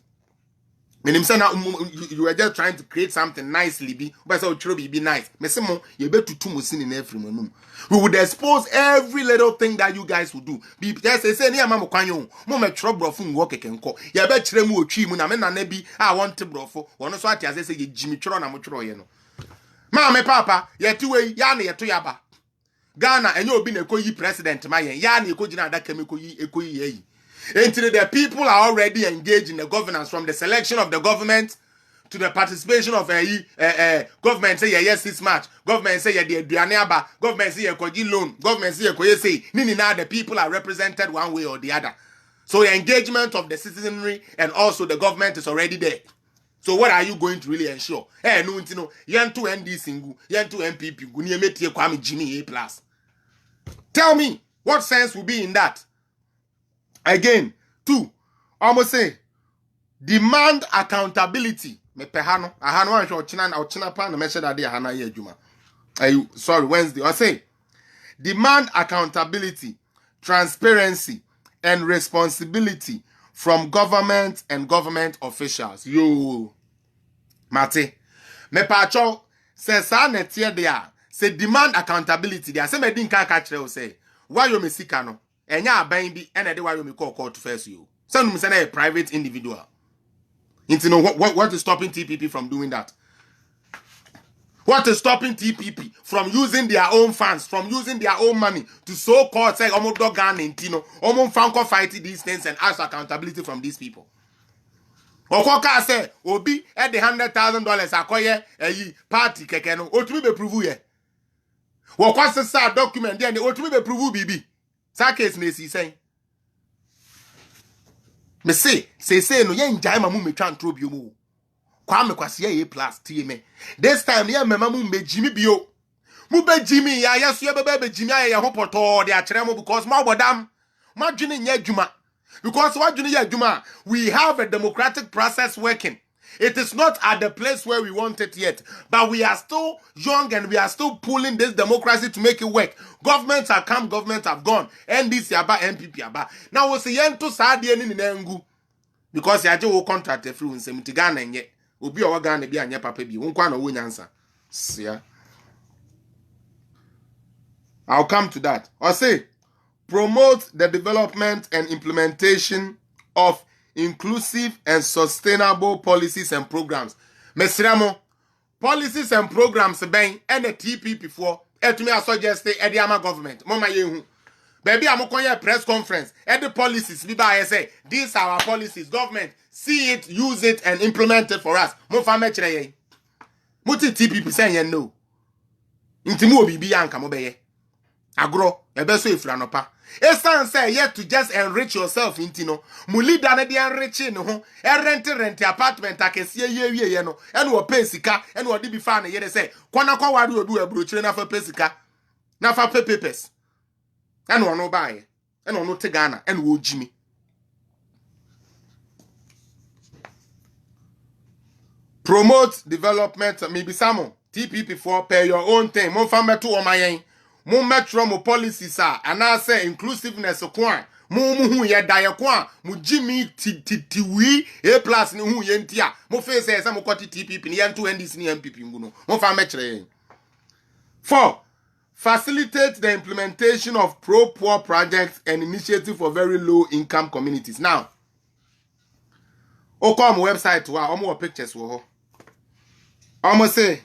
You were just trying to create something nicely, but so be nice. You better to musin in every room. We would expose every little thing that you guys would do. Be just say near Mamma Canyon, Mama trouble from work can call. You bet Tremu Chim, and Nebi, I want to brofo, one of what I say Jimmy Tron, I'm Troyano. Mamma, Papa, yet two way, Yanni, Toyaba. Ghana, and you've been a Koyi president, my Yanni, Kojina, that chemical Ekoyi. Until the people are already engaged in the governance, from the selection of the government to the participation of government say yes 6 March, government say the Duaneaba, government say Koji loan, government say say Nini now the people are represented one way or the other. So the engagement of the citizenry and also the government is already there. So what are you going to really ensure? No, you know, yan to ND single, yan to MPP, Gunyemeti Kwame Jimmy A+. Tell me, what sense will be in that? Again, 2, almost say, demand accountability. Me pehano, ahano ansho china na china pa na meshe that day ahana ye juma. Sorry, Wednesday. I say, demand accountability, transparency, and responsibility from government and government officials. Yo, Mate, me pacho say sa netie there. Say demand accountability. There say me din kan catch say why you me sika no. Enya aban bi ena de why you me call court first you. Say no me say na a private individual. You know what is stopping TPP from doing that? What is stopping TPP from using their own funds, from using their own money to so-called say omo dogan intino, omo fanko fight these things and ask accountability from these people? Okoka say obi at the $100,000 akoye party keke no otumi be prove ye. Wokwase sa document there otumi be prove bibi. Sa case na si say. Me say no yen jai mamu me twan tro bio mu. Kwame kwase ye plus TM. This time ye mamu me jimi bio. Mu be jimi ya yeso ye be jimi ya ye ho poto de akere mo because ma bodam. Ma dwene nya adwuma. Because what dwene ya adwuma, we have a democratic process working. It is not at the place where we want it yet. But we are still young and we are still pulling this democracy to make it work. Governments have come, governments have gone. NDC aba, NPP aba. Now we say yento saadi eni nengu. Because yaje wo contract e free unsem ti Ghana nye. Obi o Ghana bi anye papa bi. Wonkwa na wo nyansa. Sia. I'll come to that. Or say, promote the development and implementation of inclusive and sustainable policies and programs. Mesramo, policies and programs ben and the TPP for etumi I suggest the government. Mama yehu. Baby, I'm going to press conference. And the policies, I say, these are our policies. Government, see it, use it, and implement it for us. Muti TPP saying no. Intimu bibi yanka mobeye. Agro, ebeso ifranopa. Esan say yet to just enrich yourself intino. Mulida na di enriching ho. Rent apartment akesie ye no. Enu wo pesika, enu wo di bi fa na ye say. Kwana kwa wadu odu ebrochire na fa pesika. Na fa papers. Enu ono bae. Enu ono te Ghana, enu wo jimi. Promote development maybe samo. TPP for pay your own thing. Mo fa meto o mayen. Mo metro mo policies are and I say inclusiveness kwa mo hu ye daye kwa mo jimi tiwi A+ ni hu ye ntia mo fe say mo kwati TPP ni ye nto NDC ni MPP nguno mo fa mekere. 4. Facilitate the implementation of pro-poor projects and initiatives for very low-income communities. Now, come website wa omo pictures wo. Omo say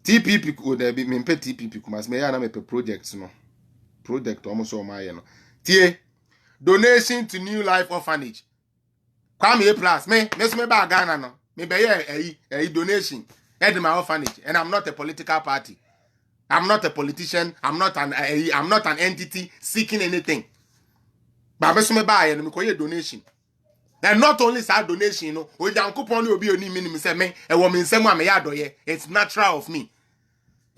TPP could be me pay TPP kumas me ya na me pay projects no. Project almost so my no. Tie donation to New Life Orphanage. Kwame A+ me ba Ghana no. Me be a donation at my orphanage and I'm not a political party. I'm not a politician. I'm not an entity seeking anything. But me buy and me call donation. And not only that donation, you know, we don't coupon you be only minimum say me. A woman say me it's natural of me.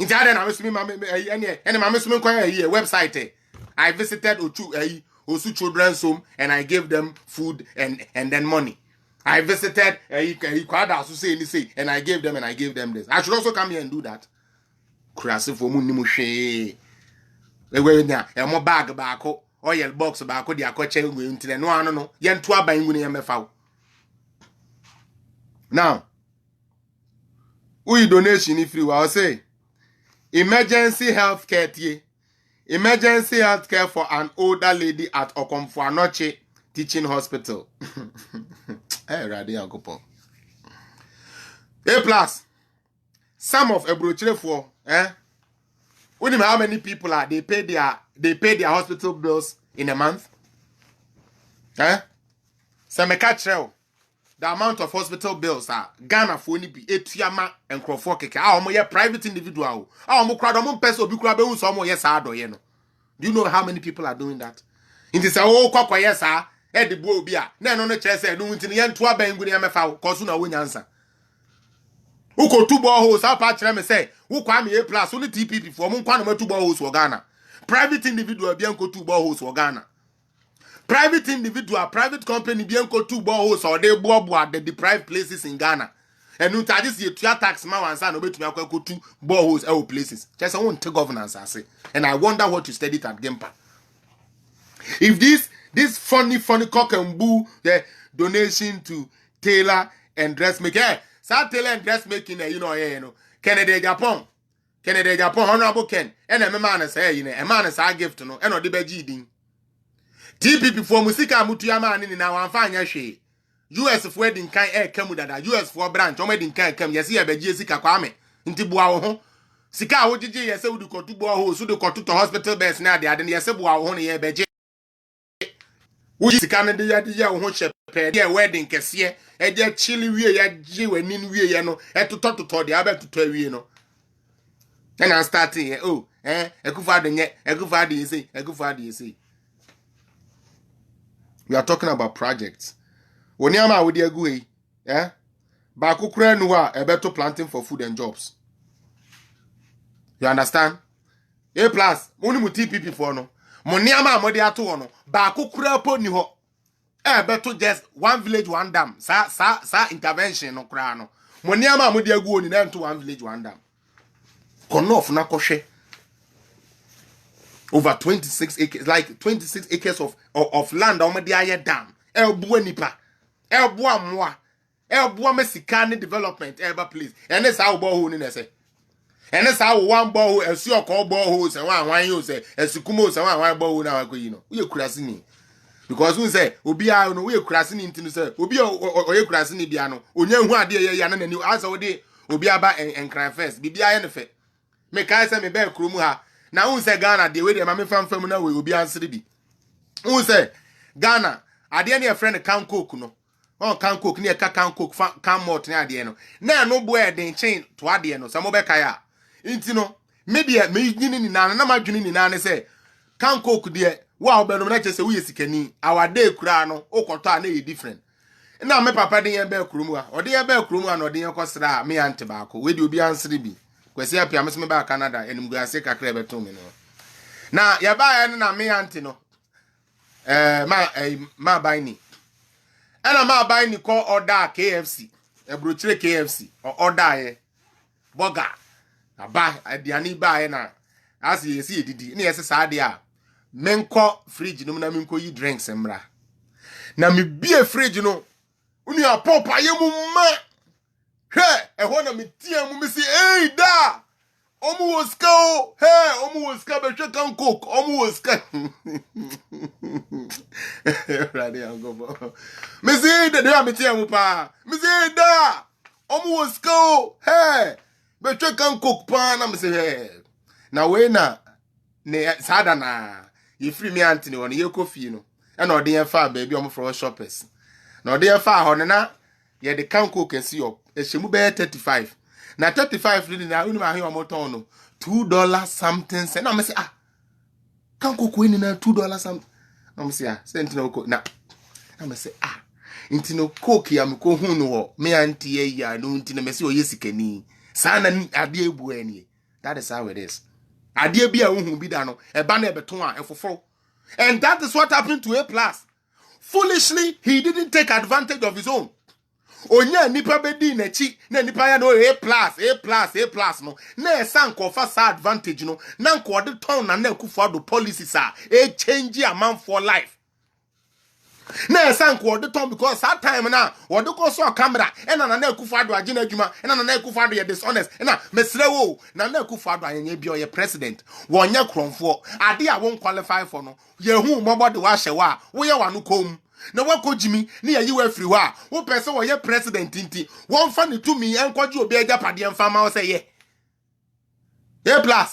Inti ade na mesumi ma ene ma mesumi kwan here website. I visited Osu Children's Home and I gave them food and then money. I visited Kwada say and I gave them this. I should also come here and do that. Kurase for mu nimu hwe. Ewe nya e mo bag baako, oil box baako de akwache ngwe ntine no ano no. Ye nto aban ngune ye mefa. Now, we donation if you will say emergency healthcare tie. Emergency healthcare for an older lady at Okomfuanoche Teaching Hospital. Hey, Radi Ankopon. A+. Some of Ebrochire for we know how many people are they pay their hospital bills in a month. Some the amount of hospital bills are Ghana for only be Etiama and Crawford Keke. Our private individual. Our Mukradom Peso Bukrabe some yes do you know how many people are doing that? In this kwakwa yes the bo bia. Na no chese no ntini ye nto abanguni amefa koso na wonya ansa. Uko two boreholes apa kire me say wo Kwame A+ only TPP for mo nkwa no two boreholes for Ghana. Private individual bia nko two boreholes for Ghana. Private individual, private company, bianco two boreholes or they board the deprived places in Ghana. And no charges you tax man and son obey to me go two boreholes or places. Just I want to governance, I say. And I wonder what you studied at Gempa. If this funny cock and boo the donation to tailor and dressmaking. Tailor and dressmaking, you know, Kennedy Japan, Honorable Ken, and a man say, a man is I give to no, and or the beji. TPP for musika mutu ya mani ni na wamfanya hwe. US for wedding kan kemu dada. US for branch o wedding kan kemu yesi ya beji sika Kwame. Nti bua wo ho. Sika wo jiji yesi wo dukotu bua ho so dukotu to hospital beds na ade yesi bua wo ho ne ye beji. Wo sika ne de ya wo ho hyepe de wedding kese e je chili wie ya ji wani no wie ye no etotototo de abetoto wie no. And I starting here ekufa de yesi. We are talking about projects. Oniama we dey go ba kokura nu a ebeto planting for food and jobs. You understand? A+, moni mu TPP for no. Moniama amode ato no. Ba kokura po ni ho. Ebeto just one village one dam. Sa intervention no kra no. Moniama amode agu oni na nto one village one dam. Konof na kohwe. Over 26 acres, like 26 acres of land on the aye dam. Elbua nipa. Elbua mwa. Elbua mesikane development ever please. And that's how borehole in say. And that's how one borehole and see your call boreholes and one you say and sukumo and one borehole now go you know. We krasini. Because we say obi a no we krasini into say obi o ye krasini bia no. Onye hu ade ye ya na ni as ode obi aba en cry first. Bibia ye ne fe. Me kai say me be krumu ha. Na unse Ghana the way the mama fam na we obi ansere bi. Unse Ghana ade na your friend can cook no. On can cook near can cook can mort na ade no. Na no boy den chain to ade no. Some be kaya. Inti no media me nyini ni na madwini ni na ne say can cook de wa obe no na che say we sikani our day kura no okoto a na e different. Na me papa den ye be krumu a. Ode ye be krumu a no de ye kosra me ante baako. We de obi ansere bi. Kwesi Appiah mesome ba Canada enum guase kakra beto me no na ya ba ya na me anti no ma baini ana ma baini ko order KFC ebrochire KFC order ye burger aba adiani ba ye na asi yesi edidi na yesi saade a menko fridge no na menko yi drinks emra na me bie fridge no uni apopa ye mu ma hey, ehona mitia mu misi hey da. Omu woska o. Hey, omu woska be kan cook. Omu woska. Radi angobo. Misi de de mitia mu pa. Misi da. Omu woska o. Hey, be kan cook pa na misi hey. Na we na ne sada na ye free me antini won ye kofi no. E na ode ye fa baby omu for shoppers. Na ode ye fa ho na ye de kan cook esi up. Eshemu be 35. Na 35 really na unu ma he omoton no $2 something. Say na me say kan cook we ni na $2 something. Na me say sent no cook na me say inti no cook ya me ko hu no me anti ye ya no inti na me say oye sikani. Sa na ade ebu ani. That is how it is. Adeɛ bi a wohu bi da no eba na ebeton a efoforo. And that is what happened to A+. Foolishly, he didn't take advantage of his own. Onya nipa bedi nechi na nipa ya no A+, no. Na esan ko fa sa advantage no. Na nko de ton na Akufo-Addo policies a change a man for life. Na esan ko de ton because that time na wo de ko so camera e na Akufo-Addo agina adwuma e na Akufo-Addo ye dishonest e na mesre wo na Akufo-Addo anya bi o ye president wo nya kromfo ade a won qualify for no ye hu mobode wa hye wa wo ye wa no kom na wako jimi ni ya yiwa free wa wo pese wo ye president nti won fa ne tumi enkoje obi agapade emfa ma wo se ye A+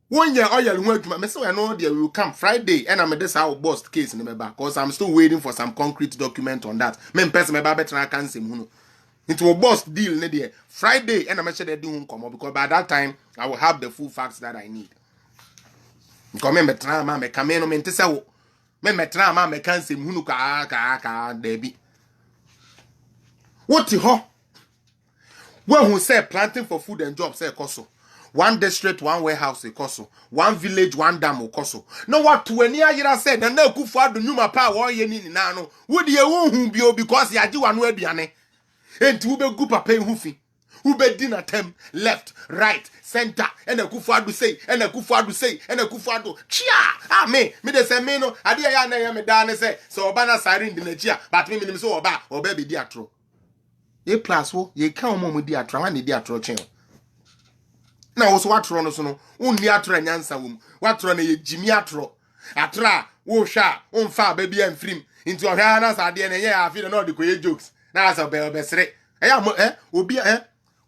wo nye oyel hu adwuma me say we know there will come Friday and I'm this our boss case in me back cause I'm still waiting for some concrete document on that me person me ba betra kan sem hu no into a boss deal ne there Friday and I'm sure they do hu come because by that time I will have the full facts that I need because me betra ma me come no me ntese wo me metra ma me kan sem hu no ka debi what ho when who say planting for food and jobs say koso. One district, one warehouse, koso. One village, one dam, koso. No what to any year said, and no Akufo-Addo nyuma pa wo ye ni na no. Would ye won bio because ya di wanu aduane. Enti wo be gu papa hufi. Wo be din atem left, right, center. And Akufo-Addo say, and Akufo-Addo say, and Akufo-Addo. Chia! Ah me de say me no. Ade ya na ya me da ne say, so oba na sare ndi na chia, but me nim so oba be di atro. A+ wo ye kan mo di atro, wan di atro chen. Na wo so watro no so no unni atro nyansa wom watro na ye jimi atro atra wo hwa umfa ba bia mfrim nti ohwa na sa de na ye afi na de koye jokes na sa be sere obi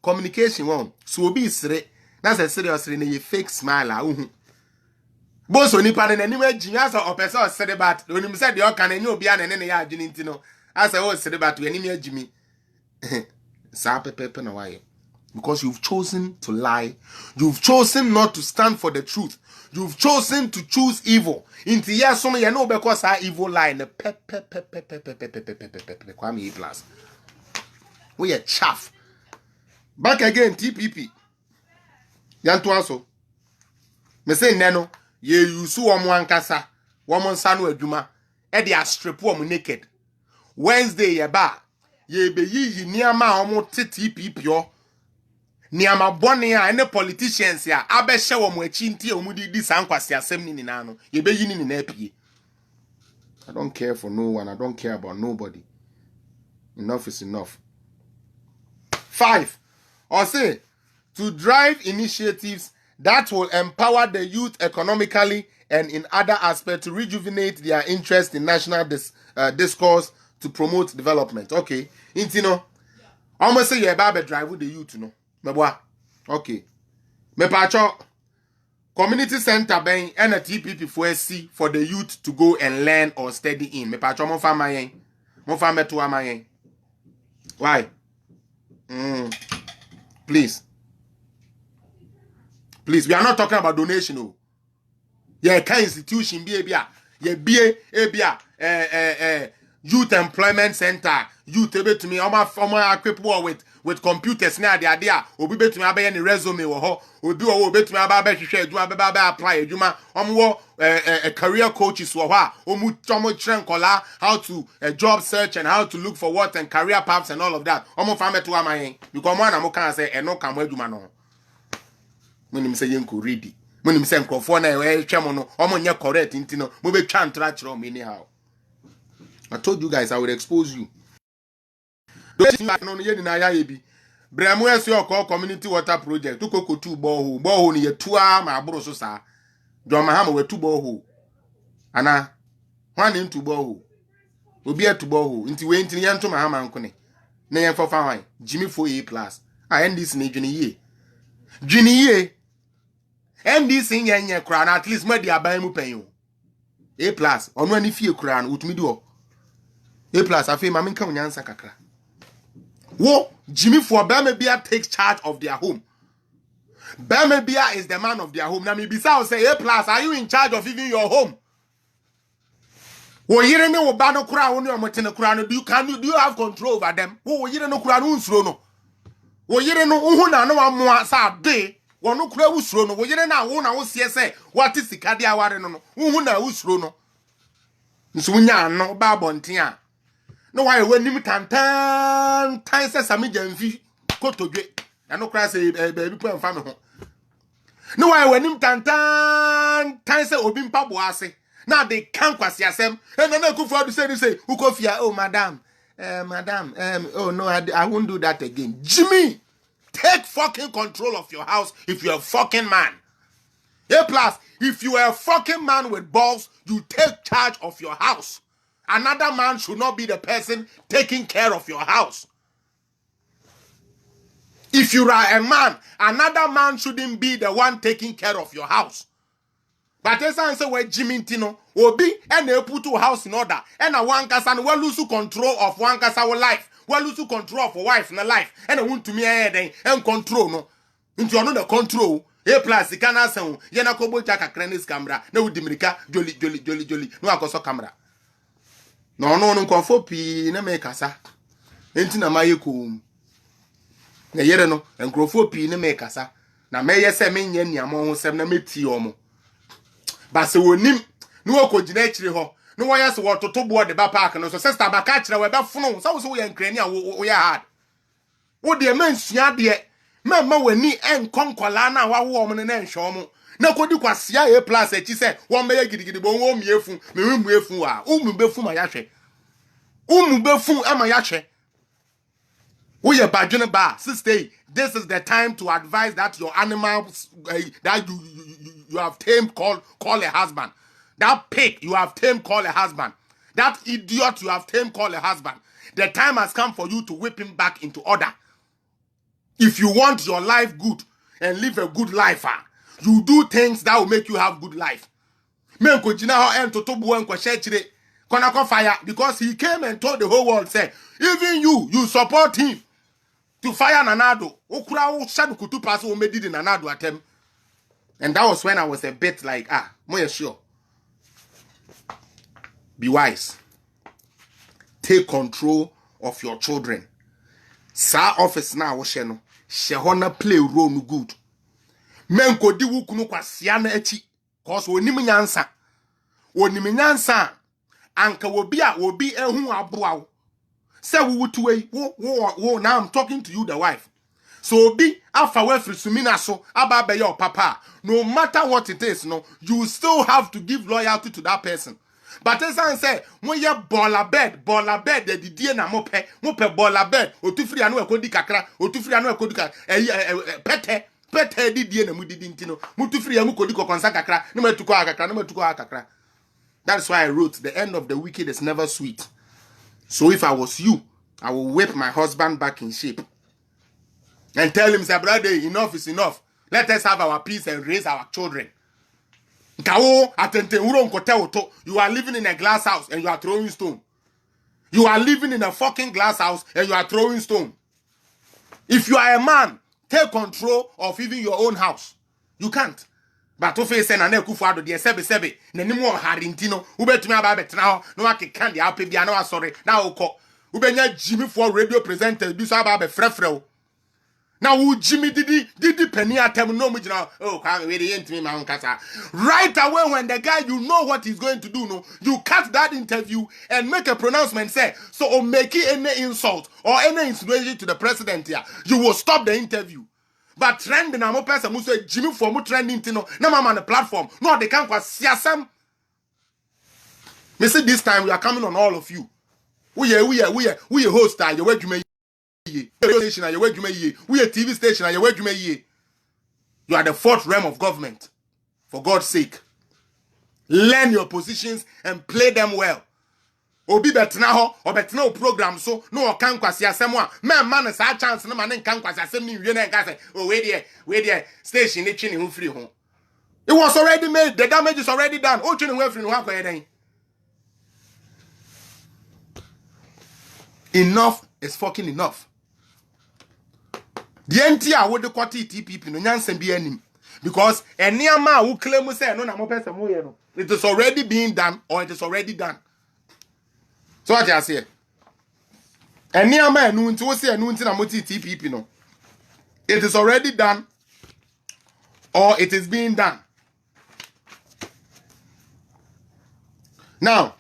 communication won so obi sere na sa seriously na ye fake smile a uhu bo so nipa na ni ma jimi asa opese o sere bat onim se de o kan na obi na ne ya adwini nti no asa o sere bat we ni ma jimi sa pepe na waye. Because you've chosen to lie. You've chosen not to stand for the truth. You've chosen to choose evil. Into yes, some you know because our evil lie in the Kwame A+. We are chaff. Back again, TPP. Yanto aso. Me say neno. Ye yusu omo ankasa. Woman sanu adwuma. E de astrip woman naked. Wednesday ye ba. Ye be yi niama omo TPP yo. Niama bone a ene politicians ya abehye wo mo achi nti omudi di sankwase asem ni na no ye be yi ni na apie. I don't care for no one. I don't care about nobody. Enough is enough. 5. Or say to drive initiatives that will empower the youth economically and in other aspects to rejuvenate their interest in national discourse to promote development. Okay. Intino. Almost say you about drive with the youth, no. Okay. Me pacho community center ben and a TPP for SC for the youth to go and learn or study in. Me pacho mon fama yen. Mon fama to amayen. Why? Please. Please, we are not talking about donation. Oh. Yeah, kind institution be youth employment center. Youth able to me equipped with computers now the idea obi betumi abaye ne resume wo ho obi wo betumi aba hwehwe adwuma ba apply adwuma omwo career coaches wo ho a omu tomo kire nkola how to job search and how to look for work and career paths and all of that omo fa meto amayen because mo na mo kan say eno ka mo adwuma no monim say yenko ready monim say nkrofo na hwemo no omo nye correct ntino mo be twa ntra kire o me anyhow. I told you guys I would expose you. No ye ni na ya yebi bremu ese okọ community water project to koko 2 borehole ni ye tua ma aburo so sa John Mahama we 2 borehole ana hwan ni 2 borehole obi e 2 borehole nti we nti ye nto Mahama nkone na ye fofa hwan Jimmy 4A+ NDC na dwini ye NDC nye kura na at least ma di aban mu panyo A+ onu ani fie kura na utumi di ho A+ afi ma menka onyansa kakra. Wo Jimmy for Bamebia takes charge of their home. Bamebia is the man of their home. Now me bisa say A+, are you in charge of even your home? Wo yire ne wo ba no kura wo ne omotene kura no do you have control over them? Wo yire no kura no unsuro no. Wo yire no uhu na no amoa sa de Wonu kura usuro no wo yere na wo na wo sie se what is sika dia ware no no hu na usuro no nso nya no ba bonten a no why wanim tantan tan se same jamfi kotodwe na no kura se baby po mfa me ho no why wanim tantan tan se obi mpa bo ase na they can kwasi asem and na kufu do say ukofia oh madam oh no I won't do that again. Jimmy, take fucking control of your house if you're a fucking man. A plus, if you are a fucking man with balls, you take charge of your house. Another man should not be the person taking care of your house. If you are a man, another man shouldn't be the one taking care of your house. But as I say, where Jimmy Tino will be and they put your house in order, and a one person will lose control of one person's life, will lose control of a wife in a life, and I want to me and control no into another control. A plus the canna sound, Yanakobo Jaka Cranis camera, no Dimirika, jolly, no Akoso camera. No, confopi, no make us. Entina Mayukum. Na yereno, and Grofopi, no make us. Na may say me yen among 7 metiomo. But so nim no ko ginachiri ho no why so what to board the ba park no so sister ba ka kire we be funu so we enkrani a wo ya hard wo de man sua de mamma wani enkonkola na wa wo mo ne nhwe mo na kodi kwasia a plus achi se wo me ya gidigidi bo wo miefu me mu efu a umu befu ma ya hwe umu befu ama ya hwe wo ye badwene ba sister. This is the time to advise that your animals that you have tamed call a husband. That pig you have tamed call a husband. That idiot you have tamed call a husband. The time has come for you to whip him back into order. If you want your life good and live a good life, you do things that will make you have good life. Men ko jina ho en totobu en ko shechire kona fire because he came and told the whole world say even you support him to fire Nanado. Okura o shadu kutu pass o medi the Nanado attempt. And that was when I was a bit like, more sure. Be wise. Take control of your children. Sa office now sheno. Shehona play role no good. Men ko di wukunu kwa siana echi. Cause onimi nyansa. Onimi nyansa. Anka wobi ehu aboa. Say we would way. Wo now I'm talking to you, the wife. So be afa we frisumina so aba be your papa. No matter what it is, no, you still have to give loyalty to that person. But as I say, when you baller bed, the die na mope baller bed, otufri anu ekodi kakra, otufri anu ekodi pete di die na mu di ntino, mutufri anu kodi kokonsa kakra, no metuko akakra. That's why I wrote, the end of the wicked is never sweet. So if I was you, I will whip my husband back in shape. And tell him, say, brother, enough is enough. Let us have our peace and raise our children. You are living in a glass house and you are throwing stone. You are living in a fucking glass house and you are throwing stone. If you are a man, take control of even your own house. You can't. But if you say na kufuado de sebe na nimu harintino ubetumi aba betena ho no akeka de apebia na wasore na ukọ ubenya Jimmy for radio presenters bi so aba be frefrew. Now Jimmy didi penny atem no mu gina oh Kwame we dey ntimi ma nkasa. Right away when the guy you know what he's going to do, no, you cut that interview and make a pronouncement say so or make any insult or any insinuation to the president here, you will stop the interview. But trending na mo person mu say Jimmy for mu trending tino na mama on the platform no they can't siasam. Me say this time we are coming on all of you. We host you where you may station and we a TV station and you are the fourth realm of government. For God's sake, learn your positions and play them well. Obi betna ho or betna program so no kan kwasi asem a man sa chance no man kan kwasi asem ni wie na nka say oh we there station ni twi ne ho free ho. It was already made, the damage is already done. O twi ne ho free no akoye den. Enough is fucking enough. The NTA would the quality TPP no nyansem bi anim because eniama who claim say no na mo person mo ye no it is already being done or it is already done. So what I say? Eniama enu nti wo say enu nti na mo TPP no. It is already done or it is being done. Now,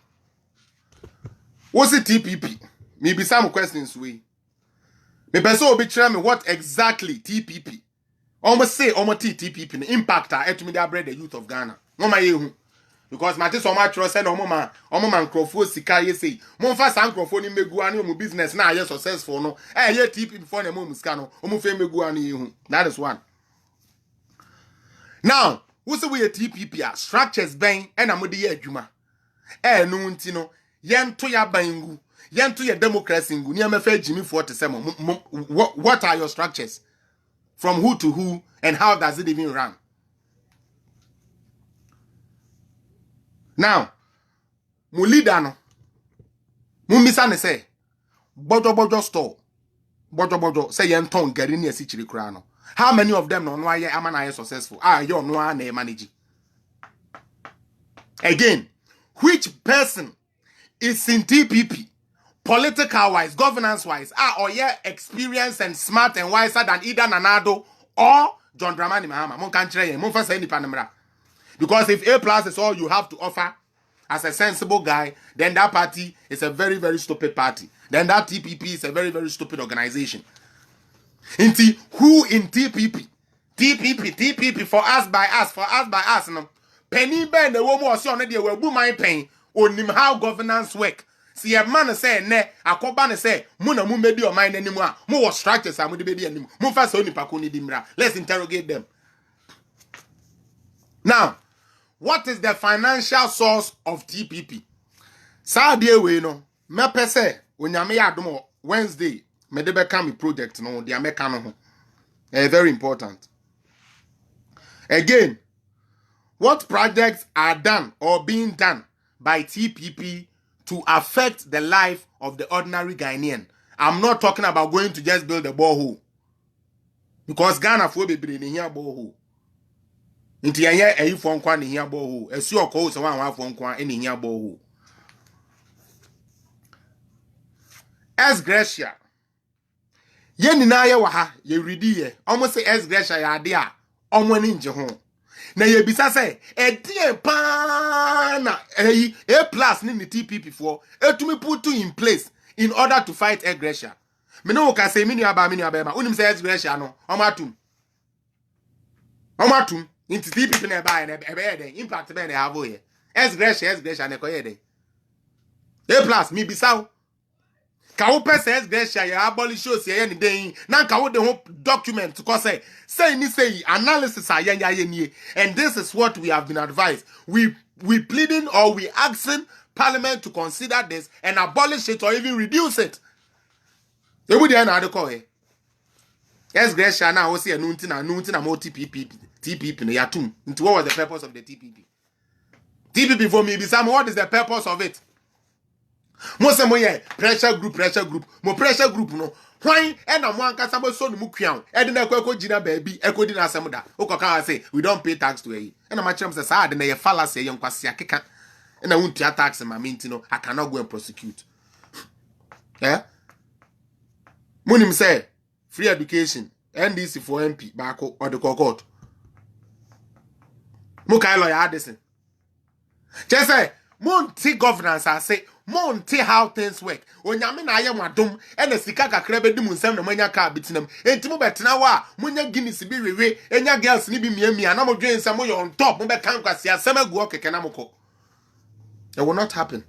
what's the TPP? Maybe some questions we. Me person will be telling me what exactly TPP. Almost say almost TPP the impact to me that bread the youth of Ghana. No my you. Because my so much trust and omo man crofo sika ye say. Mo fa san crofo ni megu ani omo business na ye successful no. Ye TPP for na mo musika no. Omo fe megu ani ye hu. That is one. Now, who say we a TPP structures ben and amode ye adwuma. No nti no yento ya bangu. Yento ya democracy ngu. Ni amefa Jimmy 47. What are your structures? From who to who and how does it even run? Now, mu leader no. Mu misa ne say bojo store. Bojo say yenton gari ni esichiri kura no. How many of them no aye amana successful? You no na manage. Again, which person is in TPP, political wise, governance wise, or experienced and smart and wiser than either Nanado or John Dramani Mahama? Mon can't try mon first any panamera. Because if A+ is all you have to offer as a sensible guy, then that party is a very, very stupid party. Then that TPP is a very, very stupid organization. Who in TPP? TPP for us by us, no. Penny Ben the woman was on the will my pain on him how governance work. See a man say ne akoba say muna mu medi o mind anymore. Mu was structures am de anymore. Mu fa so nipa ko ni dimra. Let's interrogate them. Now, what is the financial source of TPP? Saturday we no. Me pese onyame ya adom Wednesday me de be come project no de ameka no ho. Very important. Again, what projects are done or being done by TPP to affect the life of the ordinary Ghanaian? I'm not talking about going to just build a borehole. Because Ghana for be in here borehole. Inti yanye eyi fo nkwa ni here borehole. Esu okwo so wan fo nkwa ni here borehole. As Gracia. Ye nyina ye wa ha, ye redi ye. Almost say as Gracia ya ade a omo ni nje ho. Na ye bisa say die pa na A+ ni TPP for etumi put in place in order to fight aggression. Me no ka say me ni aba ma unim say aggression no omatum into TPP na ba na ebe impact be na have here aggression na ko ye dey A+ me bisa ka wo pese aggression ya abolish shows ye ni dey na ka wo de ho document to say analysis are ye, and this is what we have been advised. We pleading or we asking Parliament to consider this and abolish it or even reduce it. They would end the call here. Yes, Gracia now was here nuntina more TPP in yatum. Into what was the purpose of the TPP? TPP for me, what is the purpose of it? Most of my pressure group, more pressure group no. Why and I'm one casabo so the mukian, and then I jina baby, echo din asamuda. Oka say we don't pay tax to a and I'm chum says and a fallacy young kwasia kika. And I won't pay tax in my mintino, I cannot go and prosecute. Yeah? Munim say free education, NDC for MP, Bako or the court. Mukai lawyer Addison. Just say, Monty governance, I say, Monty how things work. When Yamin I am adum, and the Sikaka crebe dimun sem no mania car bitinum. And Timo Betnawa, Munya Guinness be re, and your girls nibi me, and I'm doing some more on top, Mube Kankasia, Summer Guoke Kanamoko. It will not happen.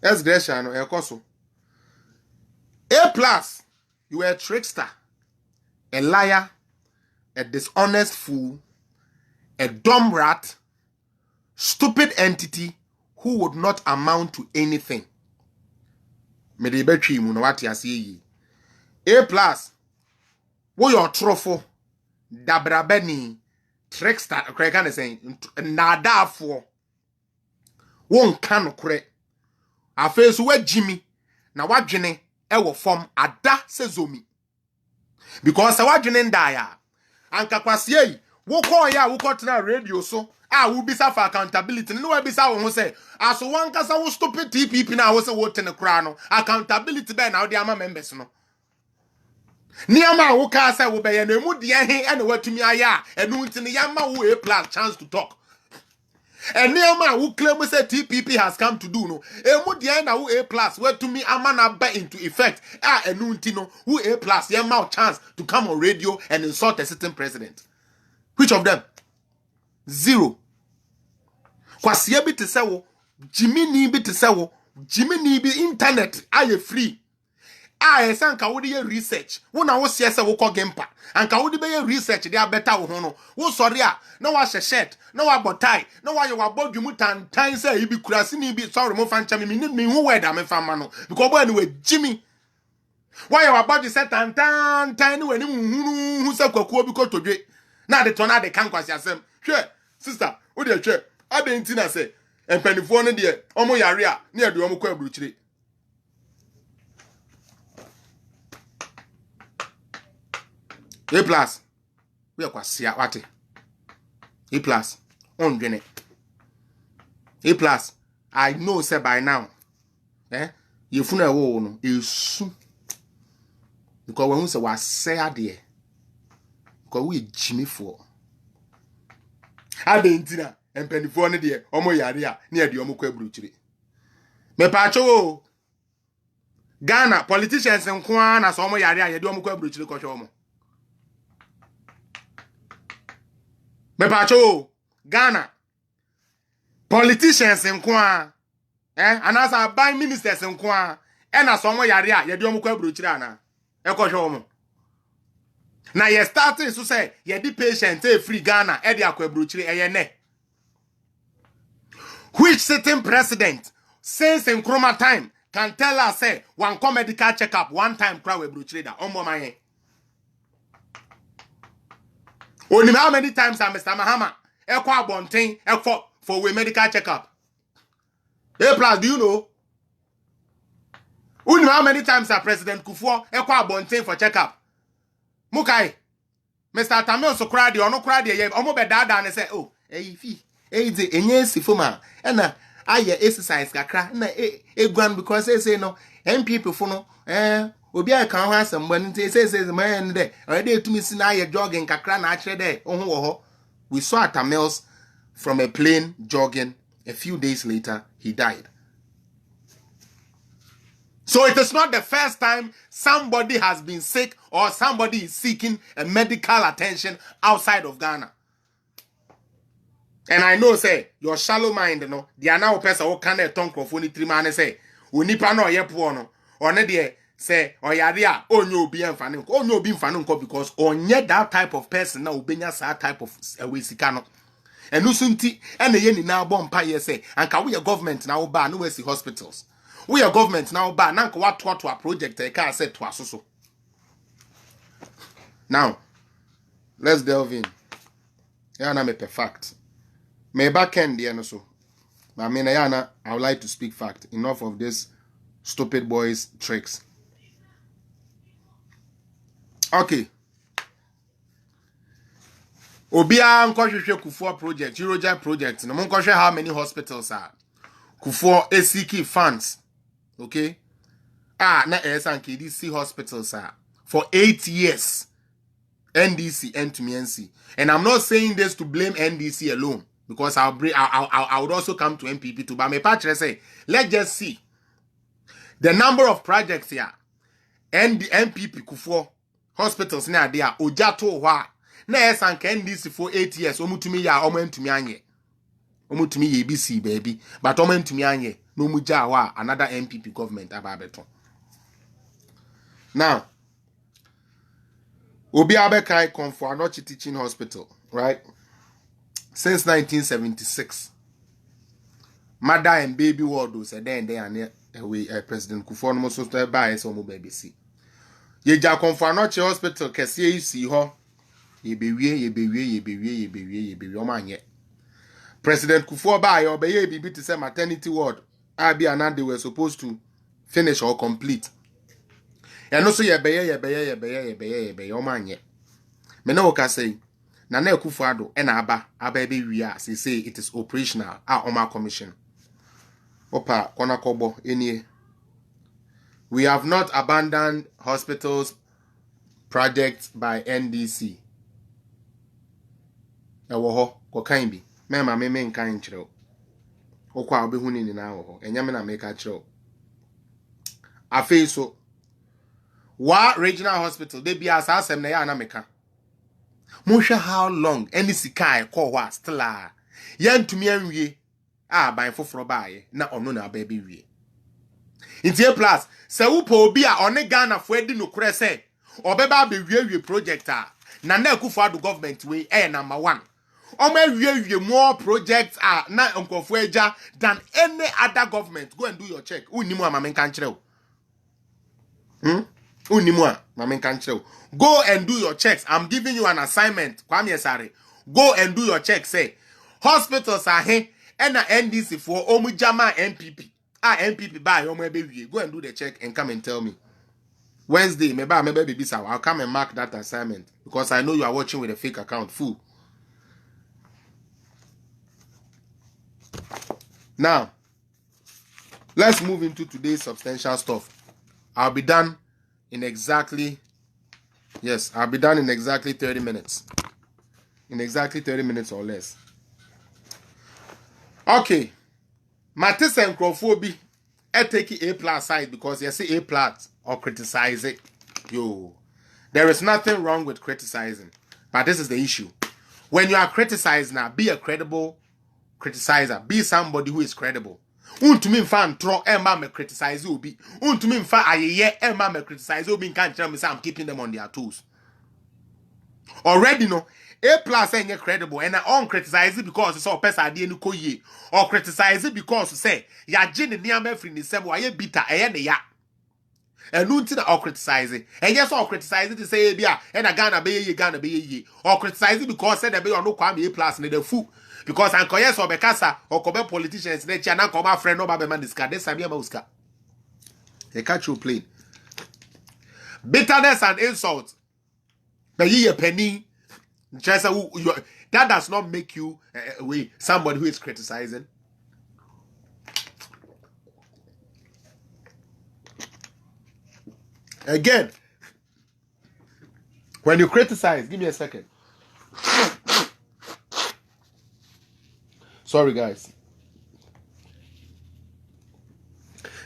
As Gracia no Ekoso. A+, you were a trickster, a liar, a dishonest fool, a dumb rat, stupid entity who would not amount to anything. Medebetri munawati asiyi. A+, wo your trofo, dabrabeni, trickster, krekane saying, nadafo, won kano kre. Afesu we Jimmy, na wadwene, ewo form ada sezomi. Because wadwene ndaya, anka kwasiye, wo call ya, wo tena radio so, will be for accountability. No one be who say, as one case I stupid TPP now was a vote in the crown. Accountability by now the members no. Niama wo ka say wo be ye na mu de he and watumi aya enu ntini yama wo A+ chance to talk. And Niama who claim say TPP has come to do no. Emu de na wo A+ watumi amana ba into effect. Enu ntino who A+ yama chance to come on radio and insult a sitting president. Which of them? Zero. Kwasiye bi te say wo, Jimmy ni bi te say wo, Jimmy ni bi internet aye free. Sanka wo dey research. Wo na wo se wo kọ gempa. Anka wo dey be research dey better wo ho no. Wo sorry na wa shirt, na wa botai, na wa ye wa bodwum tan say ibi kurase ni bi sorry mo fa ncha me hu word am fa ma no. Because boy anyway Jimmy. Why you wa body set tan ni we ni hu se kwakuo bi ko todwe. Na de to na de kan kwase asem. Hwe sister, wo dey hwe. Ade ntina say empanifo no de omo yare a na de omo kwa aburuchire. A+, we are kwasia wate. A+, on dwene. A+, I know say by now. You funa wo no, esu. Because when we say was say ade. Because we Jimmy for. Ade ntina, empanifo no de omo yare a na de omo kwa aburuchire. Me pa cho Ghana politicians nko na so omo yare a ye de omo kwa aburuchire ko hwe omo. Mepacho Ghana politicians nko anasa by ministers nko na so mo yare a ye de omo kwa abrochire ana e ko hwe omo na ye starting so say ye di patient free Ghana e de akwa abrochire ye ne which sitting president since Nkrumah time can tell us say one come medical checkup one time crowd abrochire da omo man. Only how many times are Mr. Mahama ekwa bonten for we medical checkup? A+, do you know? Only how many times are President Kufuor ekwa bonten for checkup? Mukai, Mr. Tamil so crowd or no crowd ye omo be dada and say oh fi de enye sifuma na aye exercise kakra na egwan because say no MPP for no obi a kan ho asem ban nti say man de already to me si na ye jogging kakra na akere de ohun wo ho. We saw Tamils from a plane jogging. A few days later he died. So it is not the first time somebody has been sick or somebody is seeking a medical attention outside of Ghana. And I know say your shallow mind no they are now person who can tongue crofoni 3 man say onipa no ye po no or ne de say oyare a onye obi mfane nko onye obi mfane nko because onye that type of person na obenya sa type of we sika no enu sunti ene ye ni na agbo mpa ye say anka we government na wo ba no we see hospitals we government na wo ba na nka what to a project e ka say to asoso. Now let's delve in. Yeah, na me fact me back end there no so I mean I would like to speak fact. Enough of this stupid boys tricks. Okay. Obia nkohwehwe Kufuor project, Euroja project. No nkohwe how many hospitals are. Kufuor ACK funds. Okay? Na SNKDC hospitals are for 8 years. NDC and to NC. And I'm not saying this to blame NDC alone because I would also come to MPP too. But my partner say, let's just see the number of projects here. And the MPP Kufuor hospitals na there ojato hwa na esanka NDC for 8 years omutumi ya omantumi anye omutumi ye BC baby but omantumi anye no muja hwa another MPP government ababeton. Now Obi Abekai Comfort Anochi Teaching Hospital, right? Since 1976 mother and baby ward was then and we President Kufuor no so to buy so mo baby see ye ja Comfort Anochi Hospital kese yi si ho ye bewie o manye President Kufuor buy or be bibi to say maternity ward Appiah and they were supposed to finish or complete. And also ye be o manye me no ka say na Kufuor e na aba be wi a say it is operational oma commission opa kona kobo enie. We have not abandoned hospitals project by NDC. Ewo ho ko kan bi. Me ma me nkan kyerɛ. Okwa obehu ni na ho. Enya me na me ka kyerɛ. Afei so wa regional hospital they be as asem na ya na meka. Mohwe how long any sikai call wa still a. Yantumi anwie by foforo baaye na ono na baby wie. Intie plus se wo po obi a one Ghana fo edi no kure se obeba be wie project a na akufo ado government we number 1. Oma wie more projects na nkofo eja than any other government. Go and do your check. Unimu a mama nka nkyerɛ wo. Unimu a mama nka nkyerɛ wo. Go and do your checks. I'm giving you an assignment. Kwame sorry. Go and do your checks. Say hospitals are here and NDC for Omujama MPP. MPP by Omo. Go and do the check and come and tell me. Wednesday, maybe I'll come and mark that assignment because I know you are watching with a fake account. Fool. Now, let's move into today's substantial stuff. I'll be done in exactly 30 minutes. In exactly 30 minutes or less. Okay. Matis and Crawford take A+ side because you say A+ or criticize it. There is nothing wrong with criticizing. But this is the issue. When you are criticized now, be a credible criticizer. Be somebody who is credible. Untumi fan tro me criticize obi. Untumi fa ayeye me criticize obi can tell me say I'm keeping them on their toes. Already no A+ ain't credible and I criticize it because it's all person ade no koye or criticize it because say ya gene near me free ni sem why bitter ne ya. And until or criticize it. And yes, or criticize it to say bia and a Ghana be ye or criticize it because said be no Kwame A+ ne the fool. Because anko yes or bekasa or kobe politicians ne chia na koma friend no ba man discard this sabia mauska. They catch you plain. Bitterness and insult. But ye a penny. That does not make you somebody who is criticizing. Again, when you criticize, give me a second. Sorry, guys.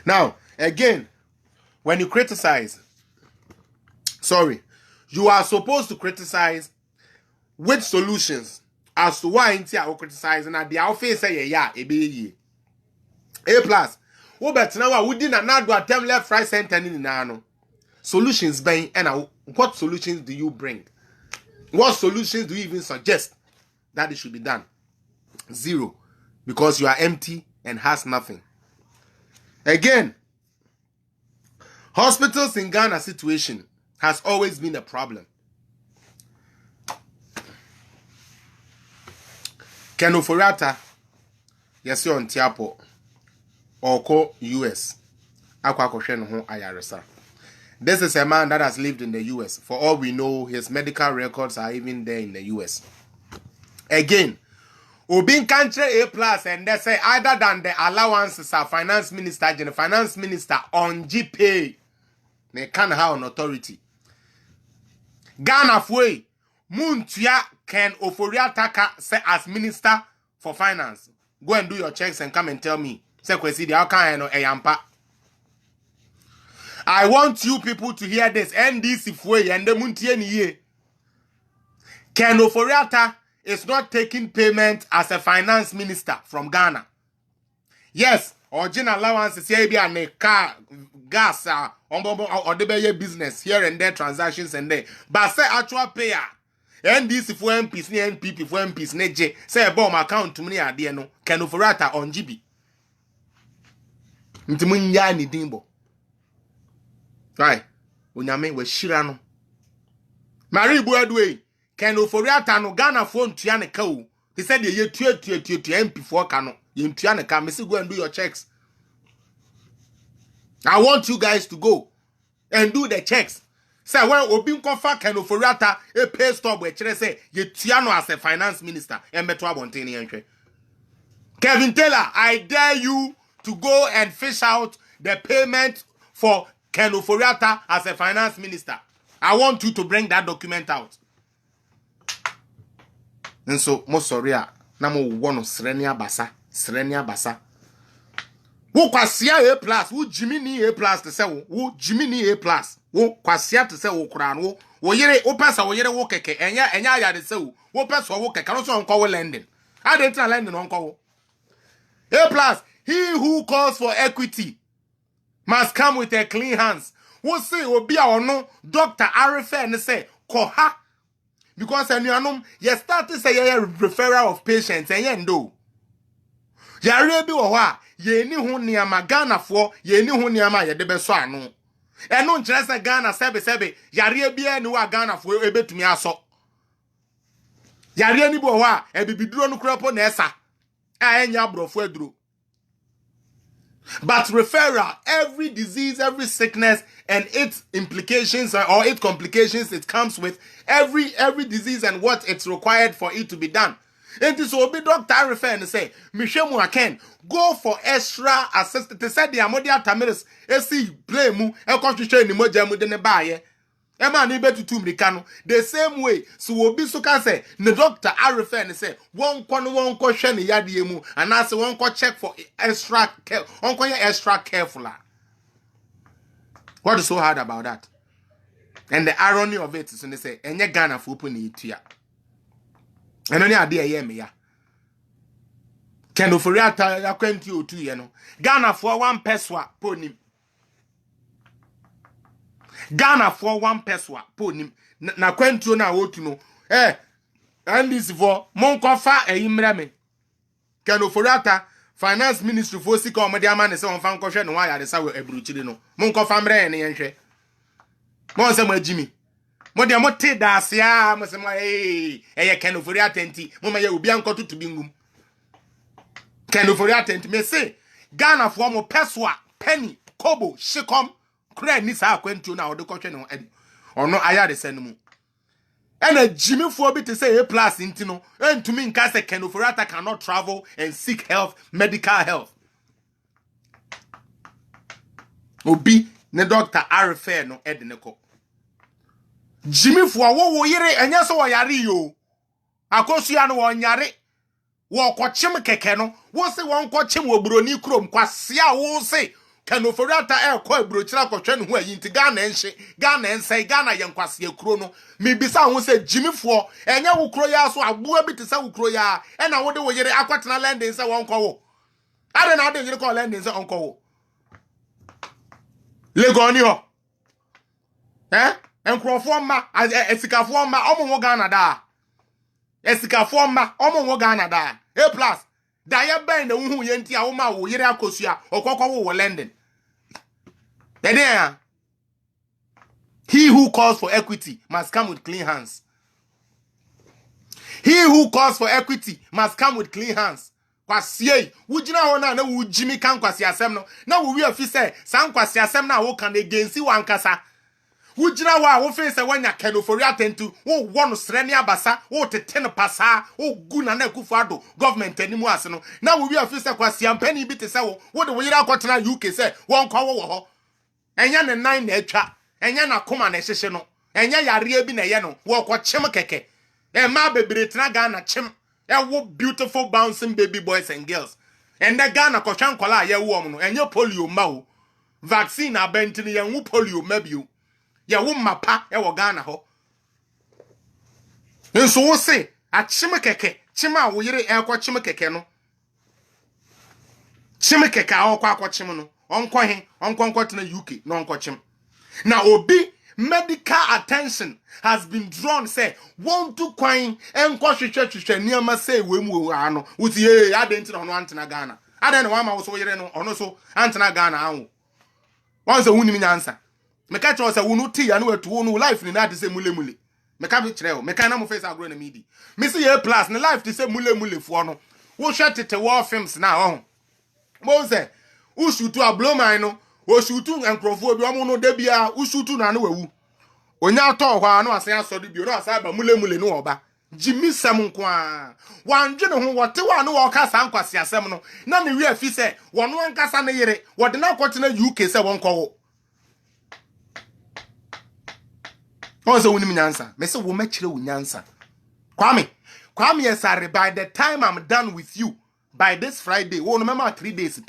Now, again, when you criticize, you are supposed to criticize with solutions as to why you are criticizing and the outfit say A+. Wo bet now we did not do attempt left right center in nano. Solutions bang and what solutions do you bring? What solutions do you even suggest that it should be done? Zero. Because you are empty and has nothing. Again, hospitals in Ghana situation has always been a problem. Kenoforiata, yes, you're on Tiapo or co US. This is a man that has lived in the US. For all we know, his medical records are even there in the US. Again, Obin country A+ and they say other than the allowances are finance minister on GPay. They can't have an authority. Ghana Fwe Muntia Ken Oforiata say as minister for finance. Go and do your checks and come and tell me. Say kwesi di aka no eyampa. I want you people to hear this. NDC Fwe and the Muntie ni ye. Ken Oforiata is not taking payment as a finance minister from Ghana. Yes, original allowances here be a car, gas, or the business here and there, transactions and there. But say actual payer, NDC for MPs, NPP for MPs, NJ, say a bomb account to me at the no, can offerata on GB. Ntimunyani dimbo. Right, unyame we shirano. Marie Boadway. Can oforiata no Ghana phone tuane ka o. He said ye tu MP4 ka no. Ye tuane ka me say go and do your checks. I want you guys to go and do the checks. Say when obi nkofa can oforiata a pay stop we kire say ye tuano as a finance minister e meto abonten ye nhwe. Kevin Taylor, I dare you to go and fish out the payment for Ken Oforiata as a finance minister. I want you to bring that document out. And so, most sorry, na mo wono srenia basa. Wo kwasia A+, wo Jimmy ni A+ te se wo Jimmy ni A+. Wo kwasia te se wo kura no wo yere wo pesa wo yere wo keke enya ya de se wo pesa wo keke no so onko wo lending. I didn't lending onko wo. A+, he who calls for equity must come with a clean hands. Wo say obi a ono Dr. Arife ne say koha because anuanom ye start to say ye referral of patients enye ndo. Yare bi wo ho a ye ni ho niama Ghana ye ni ho niama ye de beso ano. Eno nkyere se Ghana sebe yare bi ani wa Ghana fo ebetumi aso. Yare ni bi wo ho a ebibiduro no kropo na esa. A enya brofo aduro. But referral, every disease, every sickness, and its implications or its complications it comes with, every disease and what it's required for it to be done. And this will be doctor refer and say, Michelle Muaken, go for extra assistance. They said the Amodia Tamiris, SC play mu, and constitution in Mojamu de Nebaye. Emma nibe to Tumricano, the same way, so will be so can say, the doctor I refer and say, one question yadiemu, and I say one check for extra care, extra careful. What is so hard about that? And the irony of it is when they say, and you Ghana for open it here. And only idea ye me ya. Can for ya 22 you know. Ghana for one peswa ponim. Ghana for one peswa ponim. Na kwentio na wotu no. And this for monkofa imre me. Can for ya finance ministry for sika omede amane se won fa nkwohwe no wa ya de sa we ebruchiri no. Monkofa mre ne yenhwe. Mon se majimi. Mo de mo te da asia mo se mo eye kenofori atenti mo ma ye obi ankoto to bingum kenofori atenti me say Ghana for mo peswa penny kobo shikom kra ni sa akwantu na ode kwohwe no ono aya de senu mu ena jimi for bi te say A+ nti no entumi nka se kenofori ata cannot travel and seek health, medical health. Obi ne doctor Arife no edneko Jimmy for wo yere enya so wo yare yo akosu ya no wo nyare wo kwochem keke no wo se won kwochem obroni krom kwasea wo se kanoforiata ko abrochira kwotwe ne ho ayi nti Ghana enhye Ghana ensai Ghana yenkwasea kro no mebisa ho se Jimmy for enya wo kro ya so aboa bi te se wo kro ya ena wo de wo yere akwatena lending se won kwo ade na ade yere ko lending se won kwo legoni ho Enkrofo ma esikafo ma omo Ghana da esikafo ma omo Ghana da A+ da ya ben na hu ye ntia wo ma wo yere akosua okokwo wo lending he who calls for equity must come with clean hands. He who calls for equity must come with clean hands. Kwasie wujina ho na wo jimi kan kwase asem no na wo wi afi say san kwase asem na wo kan against wankasa wujina wa wo fe se wanya kenofori atentu wo wono sreni abasa wo tete no pasa wo guna na kufu ado government animu ase no na wo wi afi se kwase ampani bi te se wo de wo yira akotena UK se won kwa wo ho enya ne nan na atwa enya na koma na hyehye no enya yare bi na ye no wo kwa chem keke ma bebere tena Ghana chem wo beautiful bouncing baby boys and girls and the Ghana kwotwan kola ye wo no enya polio ma o vaccine abentini ye wu polio mabio ye wo mapa e wo Ghana ho nso wo se a chim keke chima wo yire e kwa chim keke no chim keke a kwa kwa chim no onko he onko tena UK no onko chim na obi medical attention has been drawn say want to kwan enko hwehwehwehwe niama say we mu ano wuti adenti no antena Ghana adan no ama wo so yire no ono so antena Ghana anwo won se wuni nyansa meka che wo se wunu ti ya no wetu no life ni na de se mulemule meka bi kire wo meka na mo face agro na midi me se ye plus na life ti se mulemule fo no wo hwe tete war films na ho mo se ushutu ablomai no oshutu enkrofo bi omo no da bia ushutu na no wawu onya ato hwa no asen asode bi no asa ba mulemule no oba jimi sem nko a wandwe ne ho wote wa no wo kasa nkwase asem no na ne wi afi se wono ankasa ne yere wode na kwotena UK se won kwo Also, women answer. Mr. Woman, children answer. Kwame, yes, sorry. By the time I'm done with you, by this Friday, remember 3 days.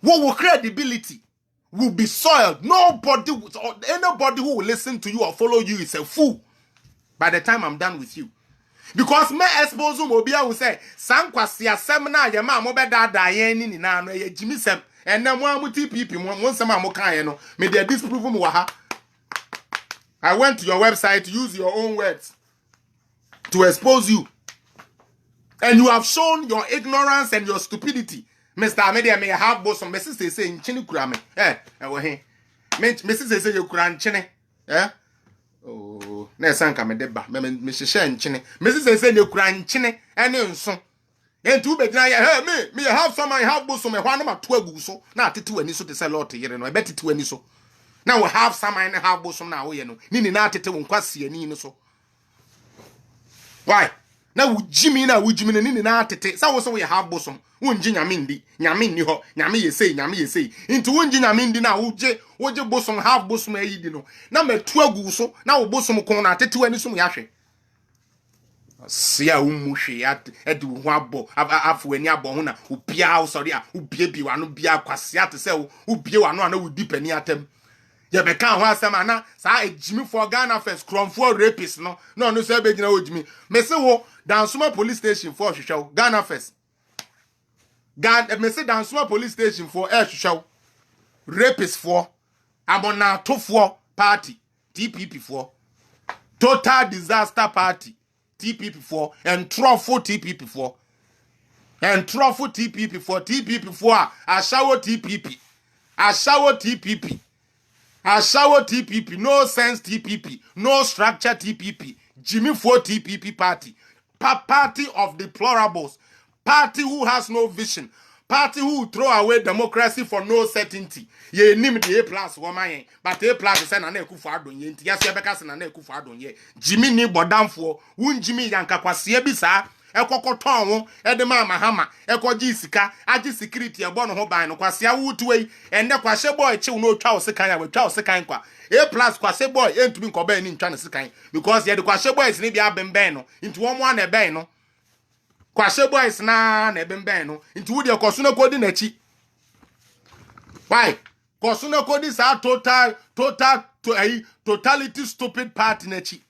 What credibility will be soiled. Nobody, or anybody who will listen to you or follow you is a fool. By the time I'm done with you. Because me expose Mobia will say, Sankwasia Semina, Yama, Mobeda, Diane, Nina, Jimmy Sem, and then one with TPP, one some Mokayano, may they disprove Mwaha. I went to your website to use your own words to expose you. And you have shown your ignorance and your stupidity. Mr. Amedia may have bosom, Mrs. say in Chinikurame. Mrs. say you cran chine. Oh, Nessanka Medeba, Mrs. Shen Chine. Mrs. say you cran chine, and so. And two bedry, me have some, I have bosom, and one of my 12 so, not to 2 and so to sell lot here, and I bet it 2 and so. Now we have some, and have bosom now, you know, Nini not to Quasi and so. Why? Now would Jimmy Nini not to so we have bosom. Unji Yamindi, Yamini ho, Yami say, into Unji Yamindi now, Uje bosom, half bosom, no. Now me 12 so, now bosom corner, 2 and some yashi. See a umushi at Wabo, Afuenia Bona, who Pia, sorry, who baby one, Bia Quasia to sell, who Pia one, who deep any at them. You become one samana, say Jimmy for Ghana first, crom for rapists, no, say, begging old me. Messi down Suma police station for show, Ghana first. Me down Suma police station for air show, rapists for, I'm on now 2-4 party, TPP for, total disaster party. TPP for and truffle TPP for and truffle TPP for a shower TPP no sense TPP no structure TPP Jimmy for TPP party party of deplorables, party who has no vision, party who throw away democracy for no certainty. Ye nim the A+ woman, but A+ is an ekufu adon ye. Yes, ye beka se na ekufu adon ye. Jimmy ni bodamfo, wun Jimmy yanka kwasie bi sa, ekokoton wo, edema mahama, ekoji sika, aji security e bo no ho ban no kwasia wutuwe, ende kwahye boy chiw no twa osekan ya, twa osekan kwa. A+ kwase boy entumi nkoba ni ntwa ne sekan because ye de kwahye boys ni bia bemben no, into one one e ben no. Kwashe boys na ebemben no nti wo de koso na kodi na chi why koso na kodi sa totality stupid party na chi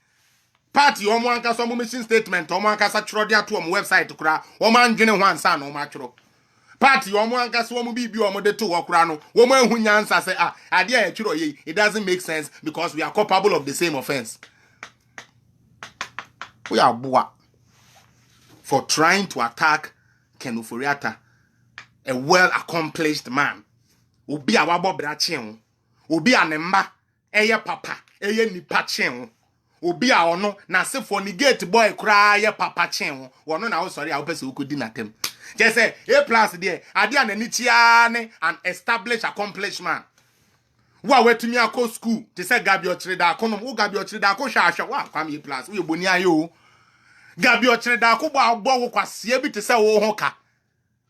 party omo anka so mo mission statement omo anka sa chiro de ato omo website kura omo andwene ho ansa na omo achiro party omo anka so omo bibi omo de to kura no omo ahu nyansa say ade a chiro ye it doesn't make sense because we are culpable of the same offense. We are boa for trying to attack Ken Ofori-Atta, a well-accomplished man. Obi a wabo brachen, obi a nemba, eye papa, eye nipa chen. Obi a ono na se for negate boy cry ye papa chen. Wono na sorry a opese ukudi na tem. Just say A+ there, ade an anitia an established accomplished man. Wa wetumi akọ school, te say Gabi Ochireda akonom, wo Gabi Ochireda akọ hwa wa Kwame A+, we boni ayo. Gabi Ochireda akọ agbo wo kwase bi te say wo ho ka.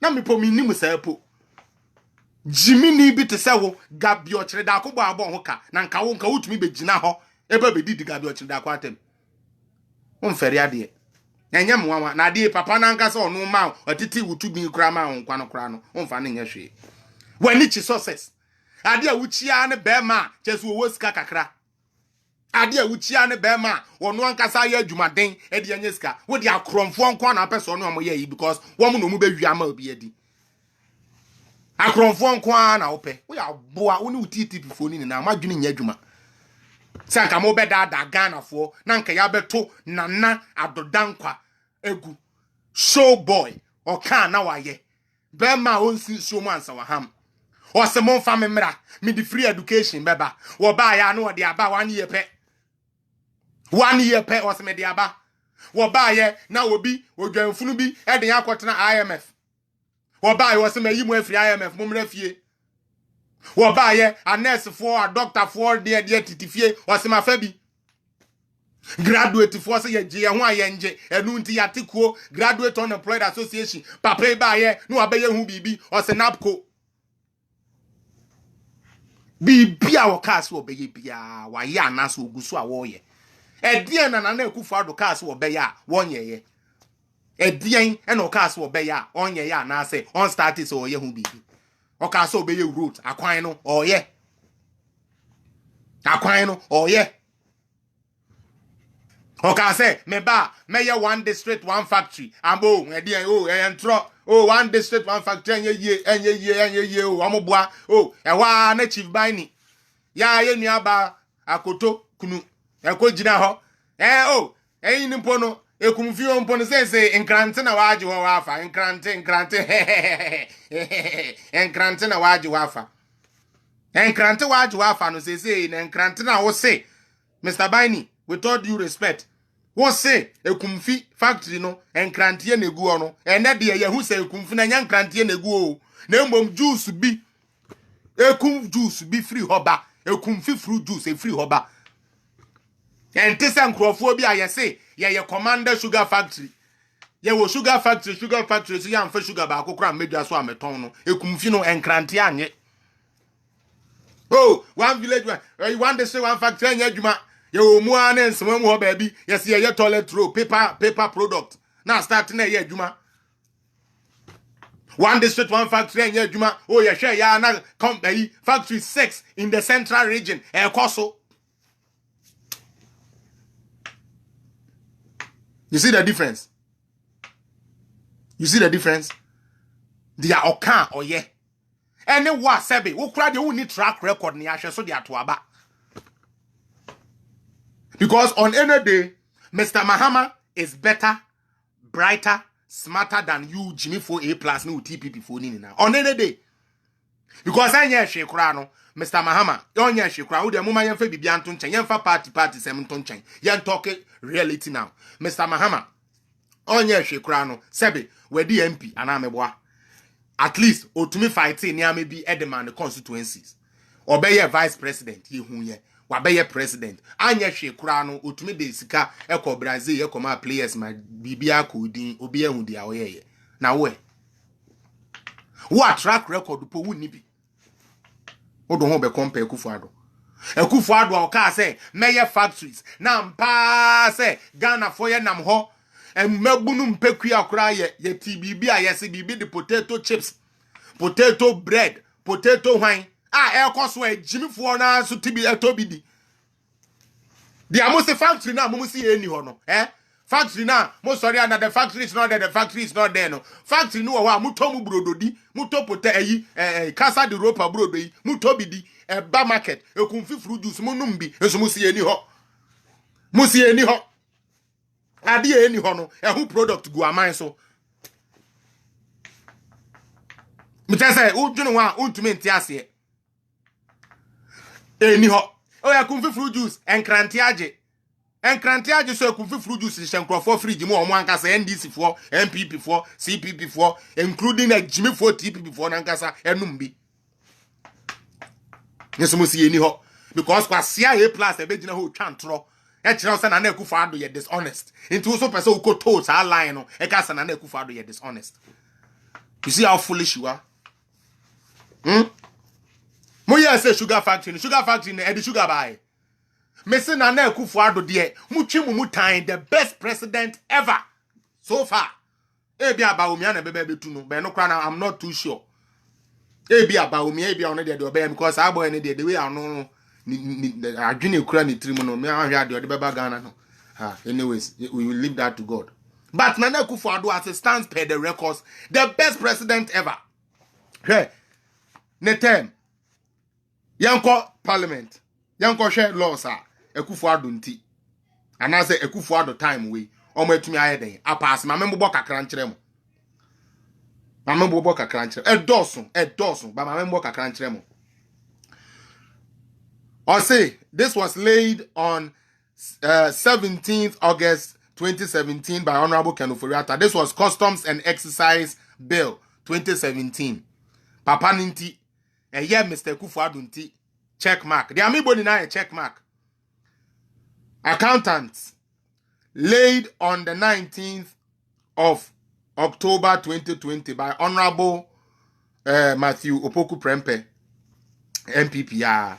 Na me po minim say po. Jimmy ni bi te say wo Gabi Ochireda akọ agbo ho ka. Na nka wo nka wutumi begina ho. Ebe be di Gabi Ochireda akọ atem. Won fere ade. Enye mwa na ade papa na nka say onu ma otiti wutu bi kura ma nkwa no kura no. Won fa ne nya hwe. Wani exp0ses. Ade a wuchia ne be ma chesu wo sika kakra. Ade a wuchia ne be ma wonu ankasa ye adwumaden e de anya sika. Wo de akromfo nko na person no ye yi because wo mo no mu be wi ama obi adi. Akromfo nko na wo pe. Wo ya boa wo ne utiti pifo ni na madwene nya adwuma. Sanka mo be da Ghana fo na nka ya beto nana adodankwa egu. Show boy o kan na waye. Be ma onsi so mo ansa wa ham. Ose mon fa me mra me di free education beba wo ba ya no de aba 1 year pe 1 year pe ose me de aba wo ba ye na obi odwanfunu bi e de yakotena IMF wo ba ye ose me yi mo afri IMF mo mra fie wo ba ye a nurse for a doctor for de titifie ose ma fa bi graduate for say ye je ho aye nje enu nti yatekuo graduate unemployed association papa ba ye no abaye hu bibi ose napco Bibia o kasi obeye bia wa ya anaso ogusu a wo ye Edian and Nana Akufo-Addo cars will be ya 1 year. Edian and no cars will be ya 1 year. Now say on status or ye who be. O castle be your route, Aquino or ye. Aquino or ye. Okay, say, me ya 1 district, 1 factory. Ambo, one district, 1 factory, and ye, amobwa, a chief bini. Ya, ye niaba, akoto, kunu, akojina ho. Nimpono, kumfio mpono say, enkrantena waju wafa, enkrantena waju wafa. Enkrante waju wafa, no say, enkrantena wo say, Mr. Bini. With all due respect, what say a kumfi factory no and crantier negu no, and that dear who say kumfina young crantier negu, name juice be a kum juice be free hoba, a kumfi fruit juice a free hoba. And Tessan Crophobia, I say, ya commander sugar factory. Ye will sugar factory, so young for sugar back, cram made us one metono, a kumfino and crantian. Oh, 1 village, one day, 1 factory, and yet. Yo muane nsemo mo baby yes ye toilet roll paper product now starting na ye adwuma 1 district 1 factory and ye adwuma oh ye share ya na company factory 6 in the central region ekoso. You see the difference? They are okan or ye any what sebe wo kra de wo ni track record ni ahwe so de atoaba. Because on any day, Mr. Mahama is better, brighter, smarter than you, Jimmy for A+, no TPP for Nina. On any day. Because I know Shekrano, Mr. Mahama, on your Shekra, the moment you feel Bianton Chen, Yanfa party, Sementon Chen, Yan talk reality now. Mr. Mahama, on your Shekrano, Sebi, where the MP, and I'm a boy. At least, or to me fighting, near maybe Edman the constituencies. Or be a vice president, he who ye. Wabeye president anya hwe kura no otumi de sika ekọ Brazil ekọ players ma bibia ko din obi ehun dia oyeye na wo track record po wuni bi odo ho be compare Akufo-Addo o ka say meye factories na mpa say Ghana for ye nam ho mabunu mpekui akura ye TBB a yesi bibi the potato chips potato bread potato wine ekoso Jimmy for na so tibi etobidi. The almost factory now mo see any ho no factory now mo sorry and the factory is not there, the factory is not there no factory no wa muto mu brododi muto pote casa de ropa brodo yi muto bidi ba market ekunfi fruit juice mo numbi enso mo see any ho ade any ho no who product go aman so me tell say u dwunu wa untumi ntiase eni ho oya kumfi fruit juice enkrantiage so kumfi fruit juice shenkrofo fridge mu omo ankasa NDC for MPP for CPP for including a Jimmy for TPP for ankasa enumbi yeso si eni ho because kwa CIA plus e be gina ho twantro e kire say na Akufo-Addo ye dishonest into so person who ko to sa line no e ka say na Akufo-Addo ye dishonest. You see how foolish you are? Mo ya say sugar factory na e di sugar buy. Me say na Akufo-Addo de mutwi mu tan the best president ever so far. E bi aba omi na bebe betu no be no kra na I'm not too sure. E bi aba omi e bi on de obey because I boy the way I know ni adwene kura ni trimu no me ahwe ade de beba Ghana no. Anyways, we will leave that to God. But Nana Akufo-Addo as it stands per the records, the best president ever. Hey, netem. Yanko parliament. Yanko share laws are Akufo-Addo nti. And I say Akufo-Addo time we. Omo etumi aye den. Apas ma membo kakra nkyere mo. Ma membo kakra nkyere. Edosun, but ma membo kakra nkyere mo. I say this was laid on 17th August 2017 by Honorable Ken Ofori-Atta. This was Customs and Excise Bill 2017. Papa Ninti, a year Mr. Akufo-Addo nti, check mark. The Amibo na a check mark. Accountants laid on the 19th of October 2020 by Honorable Matthew Opoku Prempeh, MPP.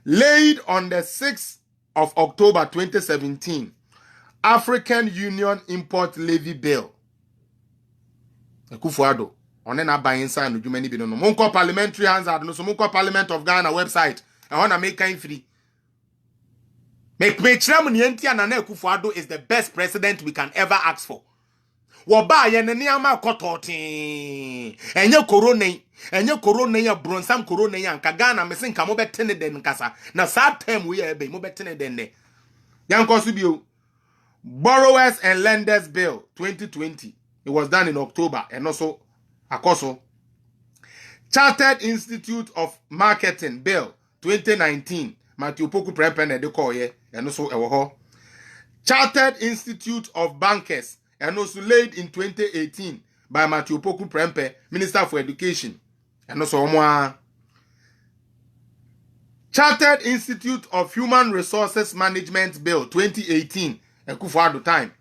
Laid on the 6th of October 2017, African Union Import Levy Bill. Akufo-Addo, on na buy inside no jumani bi no. Monko parliamentary hazard no so monko Parliament of Ghana website. I want to make kind free. Make chram ni enti na Akufo-Addo is the best president we can ever ask for. Woba ye ne niama kototi. Enye corona ya bronsam corona ya nka Ghana mesin ka mo betene den nkasa. Na sad time we ebe mo betene den ne. Yanko su bio. Borrowers and Lenders Bill 2020. It was done in October and also Akoso. Chartered Institute of Marketing Bill 2019. Matthew Poku Prempene de Koye and also Ewoho. Chartered Institute of Bankers and also laid in 2018 by Matthew Poku Prempe, Minister for Education. And also Omwa. Chartered Institute of Human Resources Management Bill 2018. Akufo-Addo time.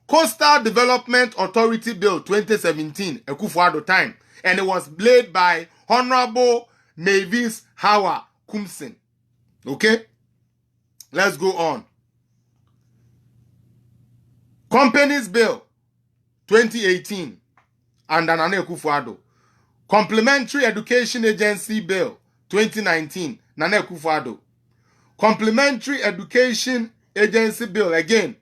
Coastal Development Authority Bill 2017. Akufo-Addo time. And it was laid by Honorable Mavis Hawa Kumsin. Okay? Let's go on. Companies Bill 2018 under Nana Akufo-Addo. Complementary Education Agency Bill 2019 Nana Akufo-Addo. Complementary Education Agency Bill again.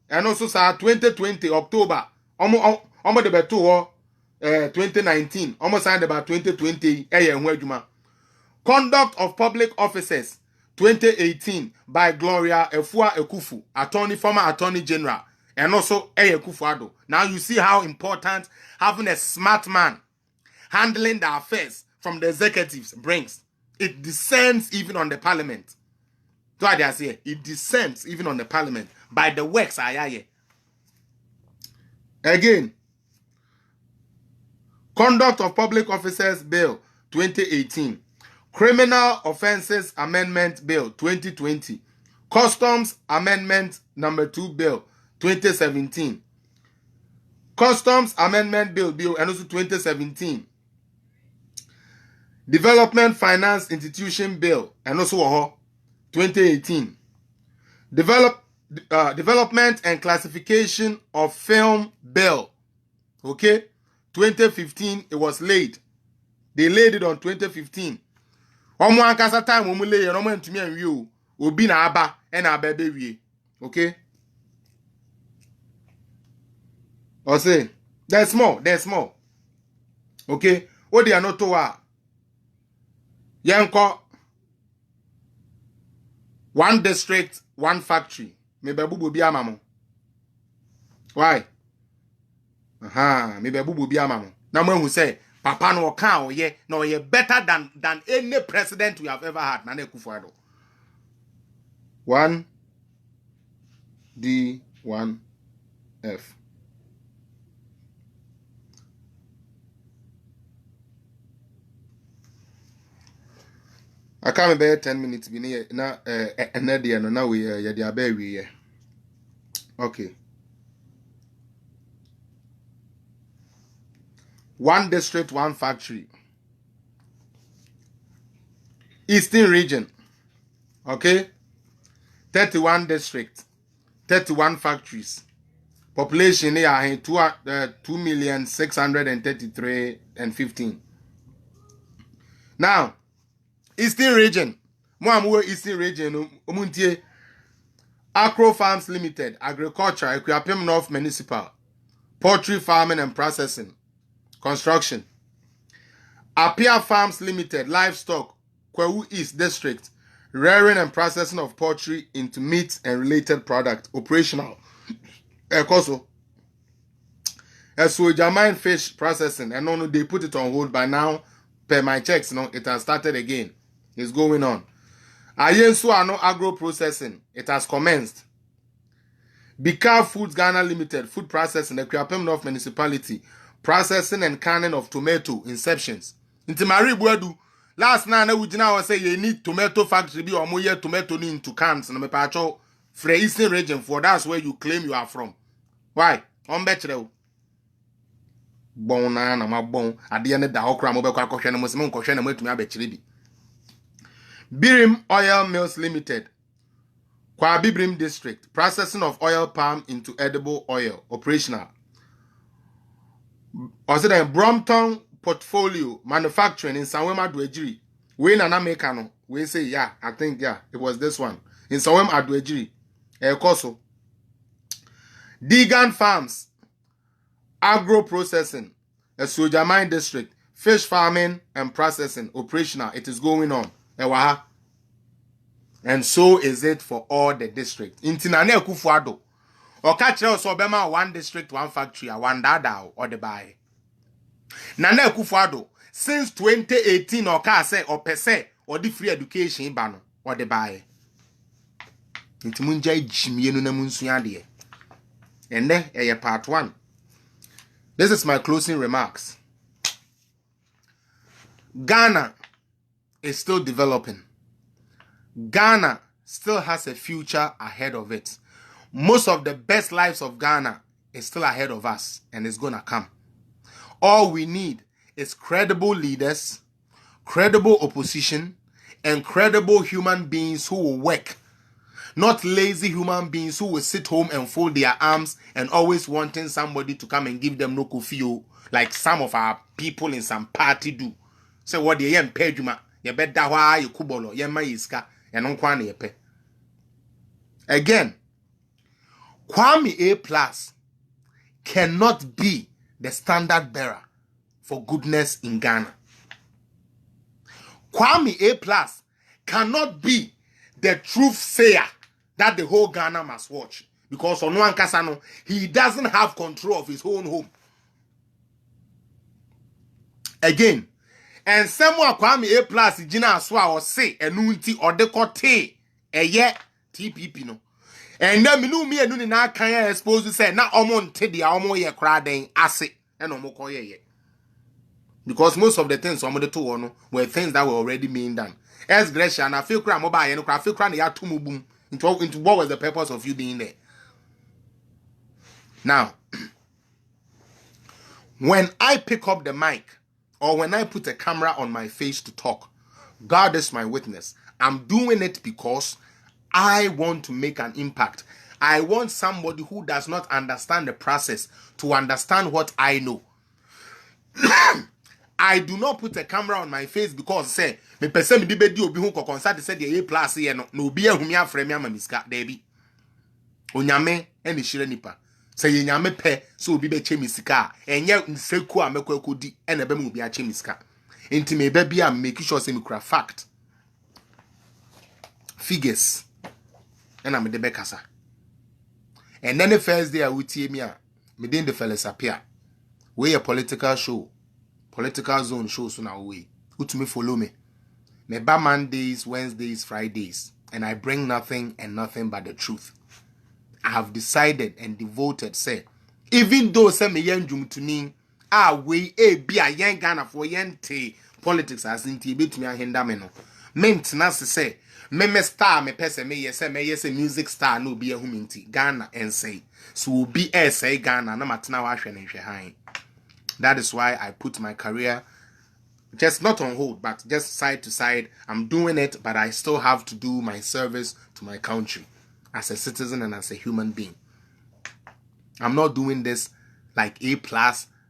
And also 2020 October. Almost the better 2019. Almost signed about 2020. Conduct of Public Officers 2018 by Gloria Efua-Ekufu, former Attorney General. And also Akufo-Addo. Now you see how important having a smart man handling the affairs from the executives brings. It descends even on the parliament. So I say it descends even on the parliament by the works ayaye. Again, Conduct of Public Officers Bill 2018, Criminal Offences Amendment Bill 2020, Customs Amendment Number 2 Bill 2017, Customs Amendment Bill and also 2017, Development Finance Institution Bill and also 2018, Development and Classification of Film Bill, okay, 2015 it was laid. They laid it on 2015. Omo ankasa time omo lay no man to me and you obi na aba and abebe wie, okay. Or say there's more. Okay, what they are not to wa yanko one district, one factory. Maybe bubu bi amamo. Why? Maybe bubu bi amamo. Na mo who say papa no kan oye na oye better than any president we have ever had. Na Akufo-Addo. 1D 1F. I can't bear 10 minutes be near now and now we are very okay. One district, one factory. Eastern region. Okay? 31 districts, 31 factories. Population here 2,633,015. Now, Eastern region. Mo Eastern region omuntie Agro Farms Limited, Agriculture, Equiapem North Municipal, Poultry Farming and Processing, Construction. Appiah Farms Limited, Livestock, Kwewu East District, Rearing and Processing of Poultry into Meat and Related Product, Operational. Ekoso. So Jamaican Fish Processing, and no, they put it on hold by now. Per my checks, no, it has started again. It's going on. Ayensu Ano Agro Processing, it has commenced. Bika Foods Ghana Limited, Food Processing, the Equiapem North Municipality, Processing and Canning of Tomato, Inceptions. Into Marie Buedu, last night I would now say you need tomato factory be or more tomato into cans and a pacho for Eastern region, for that's where you claim you are from. Why? On better. Bon na ma bon at the end of the okra mobile question and Muslim question and wait to me a Birim Oil Mills Limited, Kwabibrim District, processing of oil palm into edible oil, operational. Also then Brompton Portfolio Manufacturing in Sawema Adwejiri. We na Mekano. We say yeah, I think yeah, it was this one. In Sawema Adwejiri. Koso. Deegan Farms, agro processing, a Soja Mine District, fish farming and processing, operational. It is going on. Ewaha. And so is it for all the districts. Intinane Kufuado. Or catch us Obama one district, one factory, one dada or the buy. Nane Kufuado, since 2018 or Kase or Pese or the free education bano or the buy. Intimunja Jimmy Munsuadi. And then part 1. This is my closing remarks. Ghana is still developing. Ghana still has a future ahead of it. Most of the best lives of Ghana is still ahead of us and it's gonna come. All we need is credible leaders, credible opposition, and credible human beings who will work. Not lazy human beings who will sit home and fold their arms and always wanting somebody to come and give them no kufio like some of our people in some party do. So what they yem pejuma, ye bet dawa you kubolo, ye maiska, and unkwane ye pe. Again, Kwame A+ cannot be the standard bearer for goodness in Ghana. Kwame A+ cannot be the truth sayer that the whole Ghana must watch. Because on one Kasano, he doesn't have control of his own home. Again, and someone Kwame A+ Jina Aswa or say enunti or decote a ye TPP no. And then me and na can exp0ses say na omon te dia omo ye kra den ase and omo koye ye. Because most of the things omo de to no were things that were already being done. As Gresha and I feel cry mobile and I feel cry ya tumu boom into what was the purpose of you being there. Now, when I pick up the mic or when I put a camera on my face to talk, God is my witness. I'm doing it because I want to make an impact. I want somebody who does not understand the process to understand what I know. I do not put a camera on my face because say me pese me di bedi obi hu kokonsat say the A+ ye no obi ahumi afre me amamiska debi. Onyame eni hire nipa. Say ye nyame pe so obi be che misika enye nseku amekwa kodi ene be me obi a che misika. Enti me be bia make sure say me kura fact. Figures. And I'm the bekasa. And then the first day I would see me didn't the Felix Appiah. We a political show. Political zone shows on our way. Who to me follow me. Me ba Mondays, Wednesdays, Fridays. And I bring nothing and nothing but the truth. I have decided and devoted, say, even though say me yen jum tuning, we be a young Ghana for yente politics as in bit me a hindameno. Maintenance say, me star me pese me yes music star no be a huminti Ghana and say so be say Ghana na matna wa hwe ne hwe. That is why I put my career just not on hold but just side to side. I'm doing it, but I still have to do my service to my country as a citizen and as a human being. I'm not doing this like A+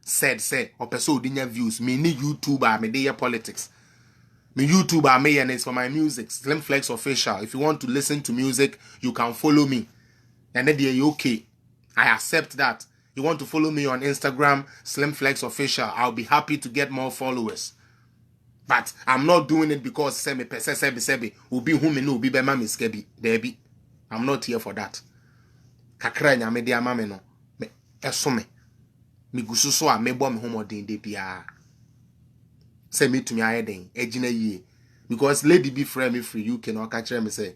said or person dinya views me ni YouTuber me dey politics. My YouTuber me and it's for my music, Slim Flex Official. If you want to listen to music, you can follow me. And then you're okay. I accept that. You want to follow me on Instagram, Slim Flex Official. I'll be happy to get more followers. But I'm not doing it because sebi ubi humi no ubi be mami skebi debi. I'm not here for that. Kakra nya me dia mame no. Me esome. Me gususo a me bo me homo den de bia. Say me to me ayeden ejina ye because lady be frame me free you can catch me say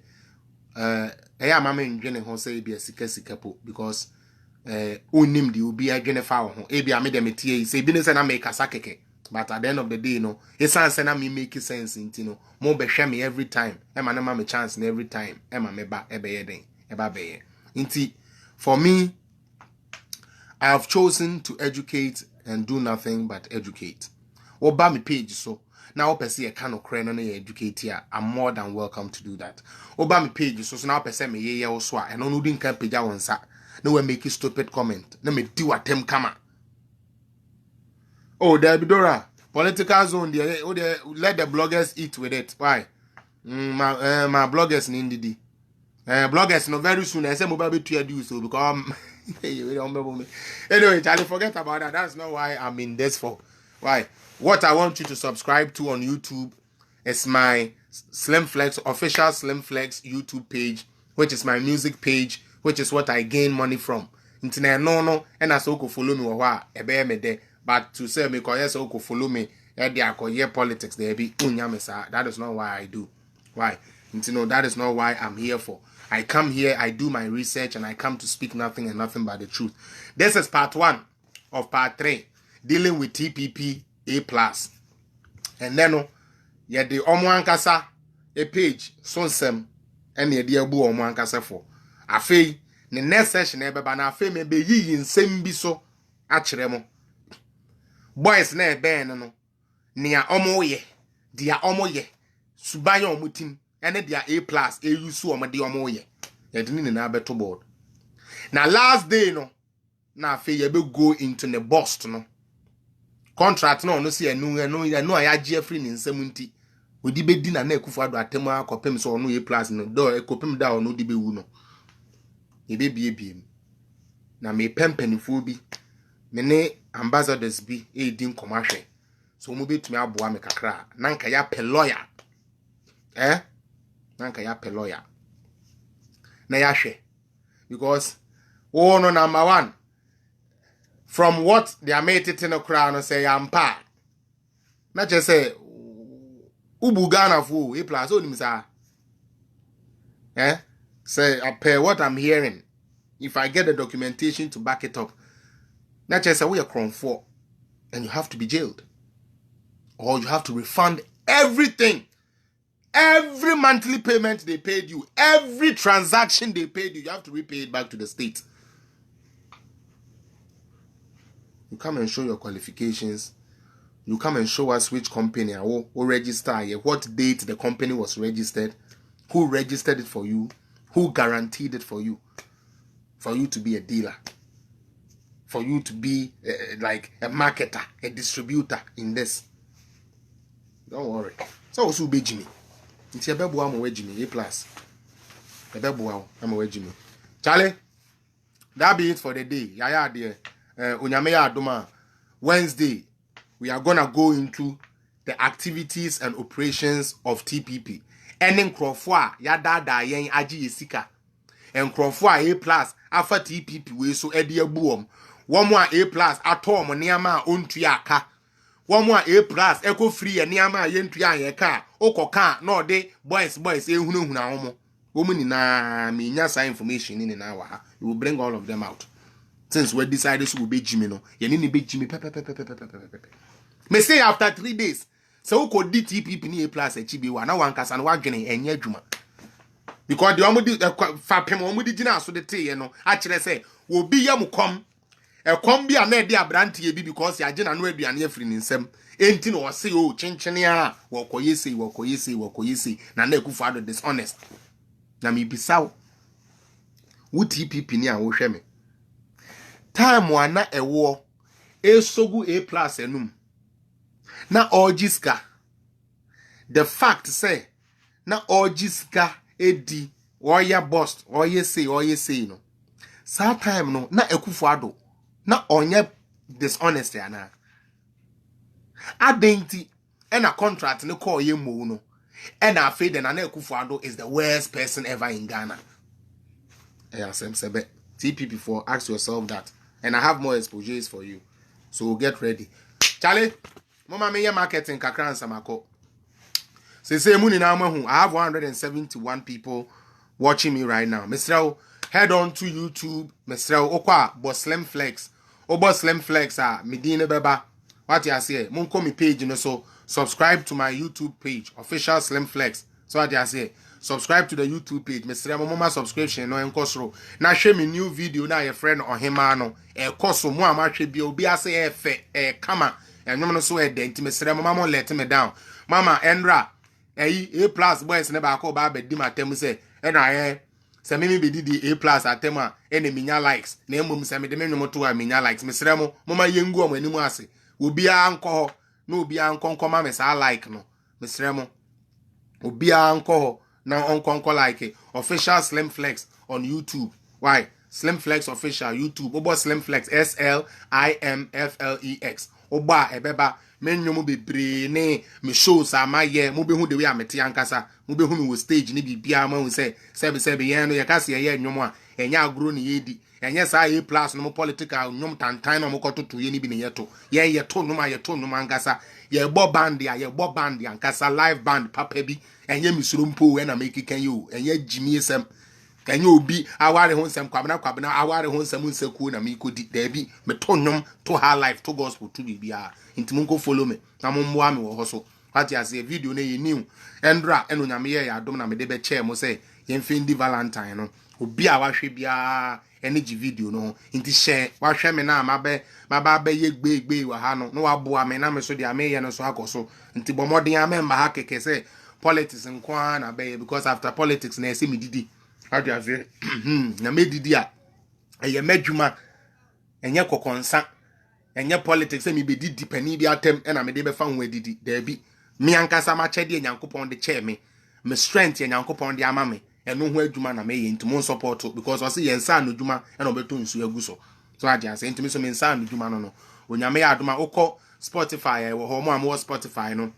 eya mama ndwene ho say be sika po because onim di obi adwene fa ho e bia me dem tie say bi ne say na make kasa keke but at the end of the day no e say na me make sense nti no mo be hwe me every time e ma na ma me chance na every time e ma me ba e be yeden e ba be ye nti for me I have chosen to educate and do nothing but educate. Oba me page so Now person can no credit no educate here. I'm more than welcome to do that. Oba me page so now person me ye also and no din can page one sa. No we make stupid comment. No me do attempt kama. Oh, there be Dora. Political zone there. Oh, there, let the bloggers eat with it. Why? My bloggers in Indy. Bloggers no very soon. I say mobile be to do so because anyway, Charlie, forget about that. That's not why I'm in this for. Why? What I want you to subscribe to on YouTube is my Slim Flex official Slim Flex YouTube page, which is my music page, which is what I gain money from. Internet no, and as you follow me or me there. But to say me cause so follow me, politics there be that is not why I do. Why? That is not why I'm here for. I come here, I do my research, and I come to speak nothing and nothing but the truth. This is part 1 of part 3, dealing with TPP A+. And then, the Omoankasa a page, Sonsem, and the dear Boo Omoankasa for. I feel the next session, but I feel maybe ye in same biso, actually. Boys, ne ben no, near Omoye, dear Omoye, Subayo Mutim. And they are A+, A use or my dear moye. You didn't in a better board. Now, last day, no, now, you will go into the Boston. No contract, no, see, I know I had Jeffrey in 70. We debate dinner, neck for the Atema, copem so no A+, no door, a copem down, no debate uno. He may be a beam. Now, may penny phobia. Many ambassadors be a dim commercial. So, move to me, I'll boa make a cry. Nanka ya peloya. Nanka ya peloya. Na yashe. Because no number 1. From what they are made it in a crown say ampa. Not just say Ubu Ghana fu A+ only misa. Say Appiah what I'm hearing. If I get the documentation to back it up. Not just say we are crown for and you have to be jailed. Or you have to refund everything. Every monthly payment they paid you, every transaction they paid you, you have to repay it back to the state. You come and show your qualifications. You come and show us which company or register here, what date the company was registered, who registered it for you, who guaranteed it for you to be a dealer, for you to be like a marketer, a distributor in this. Don't worry. So also be Jimmy. It's a babu am away Jimmy A+. A babu am away Jimmy. Charlie, that be it for the day. Yaya dear. Unyameya Adoma. Wednesday, we are gonna go into the activities and operations of TPP. Ending Crawford, yada da yen aji yesika. And Crawford A+ after TPP we so edi buom. One more A+ atom niama ontuaka. One more A+ eco free and niama yentuya yeka. Okoka no de boys ehunu huna homo. Woman na me nyasa information in our. We will bring all of them out. Since we decided to be Jimmy no. You need to be Jimmy Me say after 3 days. So could DTP ni A+ HB1 na wanka san wadwene enye adwuma. Because the omudi fapem omudi gina so de te no a kire say wo bi yam kom e kom bia na de abrante bi because ya gina no aduane afiri ni nsem enti no say o chenchene a wo koyese na na ekufu ado dishonest na me bisaw wo TPP ni a wo hwe me time wana ewo esogu A+ enum na ojiska the fact say na ojiska edi oya boss oye say no sa time no na ekufu ado na onye dishonest ya na adenti and a contract no call ye mo no and I feel na ekufu ado is the worst person ever in Ghana. TPP for ask yourself that, and I have more exposures for you, so get ready. Charlie, mama me marketing kakran samako. Say muni na mahu. I have 171 people watching me right now. Mr. Head on to YouTube. Mr. Okwa Slim Flex. Slim Flex Medina Beba. What you say? Munko mi page you know, so subscribe to my YouTube page, official Slim Flex. So what you say? Subscribe to the YouTube page. Mr. Mama subscription no enkosro. Na share me new video na your friend on him ano. Koso mo ama hwe bi obi ase e kama. And no so e dent Mr. Mama let me down. mama Endra A+ boys ne ba ko ba be di matem say e na se me be di A+ atem a e na minya likes na emom se me de me nwom to a minya likes mesrɛ mo mama yengu o manimu ase obi a nkɔ ho na obi a nkɔnkɔ me sa like no mesrɛ mo obi a nkɔ ho na onkɔnkɔ like official Slim Flex on YouTube. Why? Slim Flex official YouTube. Obo Slim Flex SLIMFLEX. Oba ebeba menyo be bre ne me shows ama ye mo be hu the way amete ankasa mo be hu me wo stage ni bibia ma hu say sebe yen no ye ka se ye nyomo a enya agro ne yedi enye sa A+ no mo political nyom tantan no mo kototo ye ni bi ne yeto ye to no ma ye to no ankasa ye bo band ankasa live band papa bi enye misuro mpo we na make kan yo enye jimi esem enye obi aware ho nsem kwabena aware ho nsem nseku na me kodi da bi me to nyom to her life to gospel to bibia intimo ko follow me na mo mboa me wo ho so what you say video na ye new endra eno nyame ye adom na me de be che mo say ye mfendi valentine no obi a wahwe bia energy video no inti share wahwe me na maba ye gbe wa ha no waboa me na me so dia me ye no so akoso inti bomoden amemba ha keke say politics nkwa na be because after politics na ese me didi how do you say na me didi a eye madwuma enye kokonsa enye politics me be didi pani bi atem na me de be fa ho didi da bi me ankasa ma chede nyankopon de che me strength nyankopon de ama me eno ho adwuma na me ye ntimo support because o se ye nsa no dwuma na obeto nsu agu so adia say ntimo so me nsa no dwuma no onyame ya adoma ukọ Spotify wo ho mo am Spotify no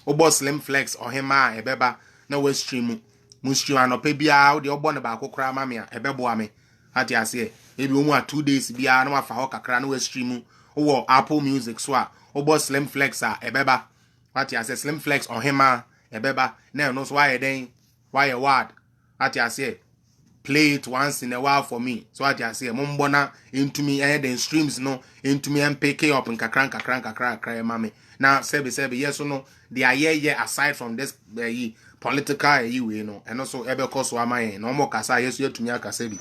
obo Slim Flex ohema ebeba na we stream mu stream anope bia wo de obo ne ba kokora ma me a ebebo ame adia say ebi omu a 2 days bia na wafa ho kakra na we stream wo Apple Music so a obo Slim Flex a ebeba adia say Slim Flex ohema ebeba na no so why den why a word adia say play it once in a while for me. So I just say, Mumbona into me and then streams no into me and pick up and kakran mommy. Now sebi yes or no. The aye aside from this political you know, and also ebe koso amaye no more kasa yes you to me akasebi.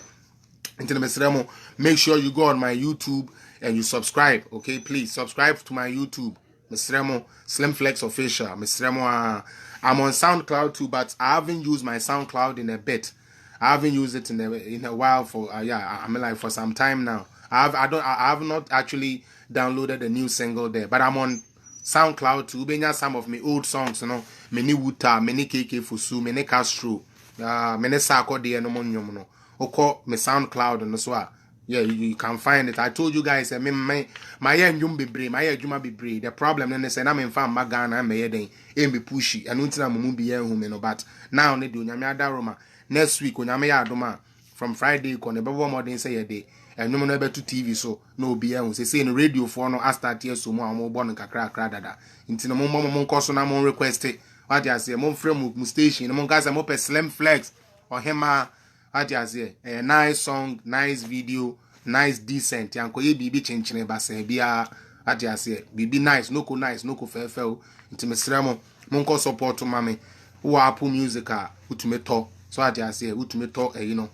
Into the make sure you go on my YouTube and you subscribe. Okay, please subscribe to my YouTube. Mr. Slim Flex official. Mr. I'm on SoundCloud too, but I haven't used my SoundCloud in a bit. I haven't used it in a while for I mean like for some time now. I have not actually downloaded a new single there, but I'm on SoundCloud too. Benya some of my old songs, you know, many Wuta, many KK Fusu, many Castro, many Sako de no monyomo. Oko me SoundCloud and so yeah, you can find it. I told you guys, I mean my enjum be brave, my ejuma be brave. The problem then they say I'm in farm magana and me den be pushy. And until I'm be home, but now they do nyame adaroma. Next week when I'm adoma from Friday kon ebe more than say a day and no no be to TV so no be ehun say in radio for no start here so mo am born kakra dada nti no mo nkoso na mo request what you say mo frame mu station mo nka say mo pe Slim Flex or hema what you say a nice song, nice video, nice decent yanko ye bibi chenchene ba say bia what you say bibi nice no ko fe nti mesrɛ mo nko support mame wo Apple Music a utumeto. So I just say, you know,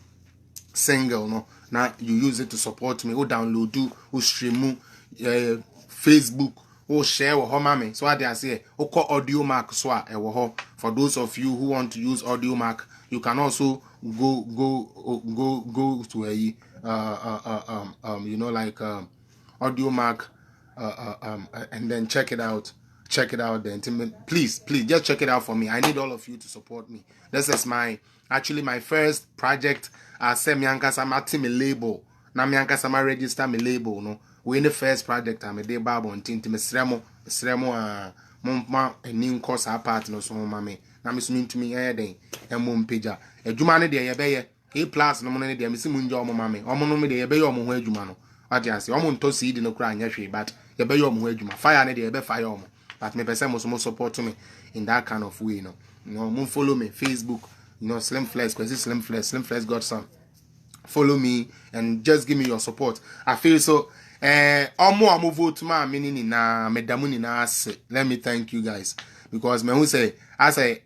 single, no. Now you use it to support me. Or download, or stream, Facebook, or share with her mommy. So I just say, call Audio Mac. So for those of you who want to use Audio Mac, you can also go to a you know, like Audio Mac, and then check it out. Check it out then. Please just check it out for me. I need all of you to support me. This is my first project. I say mianka sama team label. Na mianka sama register me label no. We in the first project I'm a day babo ntinti mesremo momma enin course apart no so mama na me so ntumi den emom pagea adwuma ne de ye beye A+ no mo ne de me simu nje omo mama omo no me de ye beye omo ho adwuma no. What you say omo nto seed no kura anya hwe but ye beye omo ho adwuma fire ne de ye be fire omo. But me person must support me in that kind of way, you know. Follow me Facebook, you know, Slim Flex, because it's Slim Flex Godson. Follow me and just give me your support. I feel so. Omo vote ma meaning na medamuni na ase. Let me thank you guys because me who say I say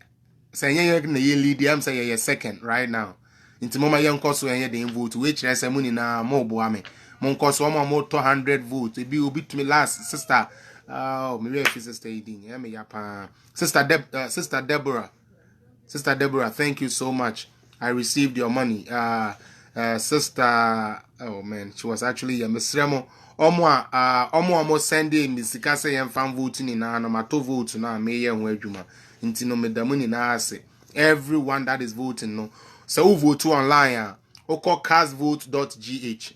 na ye lead. I'm say ye second right now. Inti mama ye nkoso ye dey vote which I say money na mo boa me. Mo nkoso mo 200 votes. E bi obi to me last sister. Oh, me real sister Edin. Yeah, me yapa. Sister Deborah, thank you so much. I received your money. Sister, oh man, she was actually a Miss Remo. Omo sending me sika say yem fan voting in na mato vote na me ye ho adwuma. Nti no me damu ni na ase. Everyone that is voting no. So who vote online o call castvote.gh.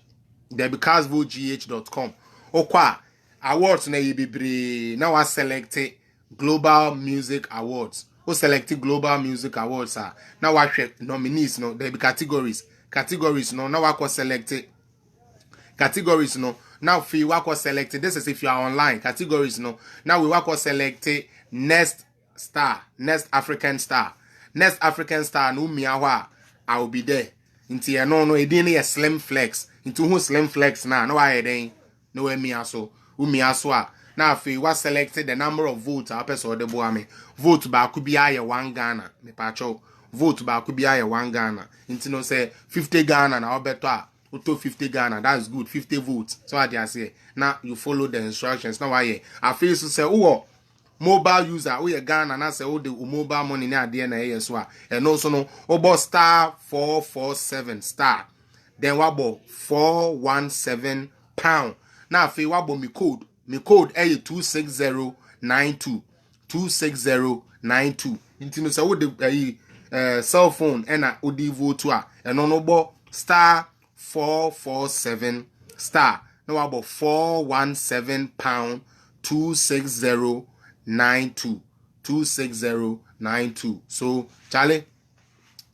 There be castvotegh.com. Okwa awards na ye bebre. Now I selected Global Music Awards. Who selected Global Music Awards are now I check nominees no there be categories no now I was selected categories no now if you work was selected this is if you are online categories no now we work was selected next African star no miawa I will be there into no it didn't a slim flex into who slim flex now no I then no me also now if you was selected the number of votes our person the boy vote ba could be aye 1 Ghana me pacho vote ba could be aye 1 Ghana into no say 50 Ghana na obeto auto 50 Ghana that's good 50 votes so I say now you follow the instructions now I feel so say oh mobile user oh yeah Ghana na say oh the mobile money na there na here so and also no obo star 447 star then wabo 417 pound now if you wabo me code a 26092 26092 into no say wo the cell phone and a odi vote and no bo star 447 star no about 417 pound 26092 26092. So Charlie,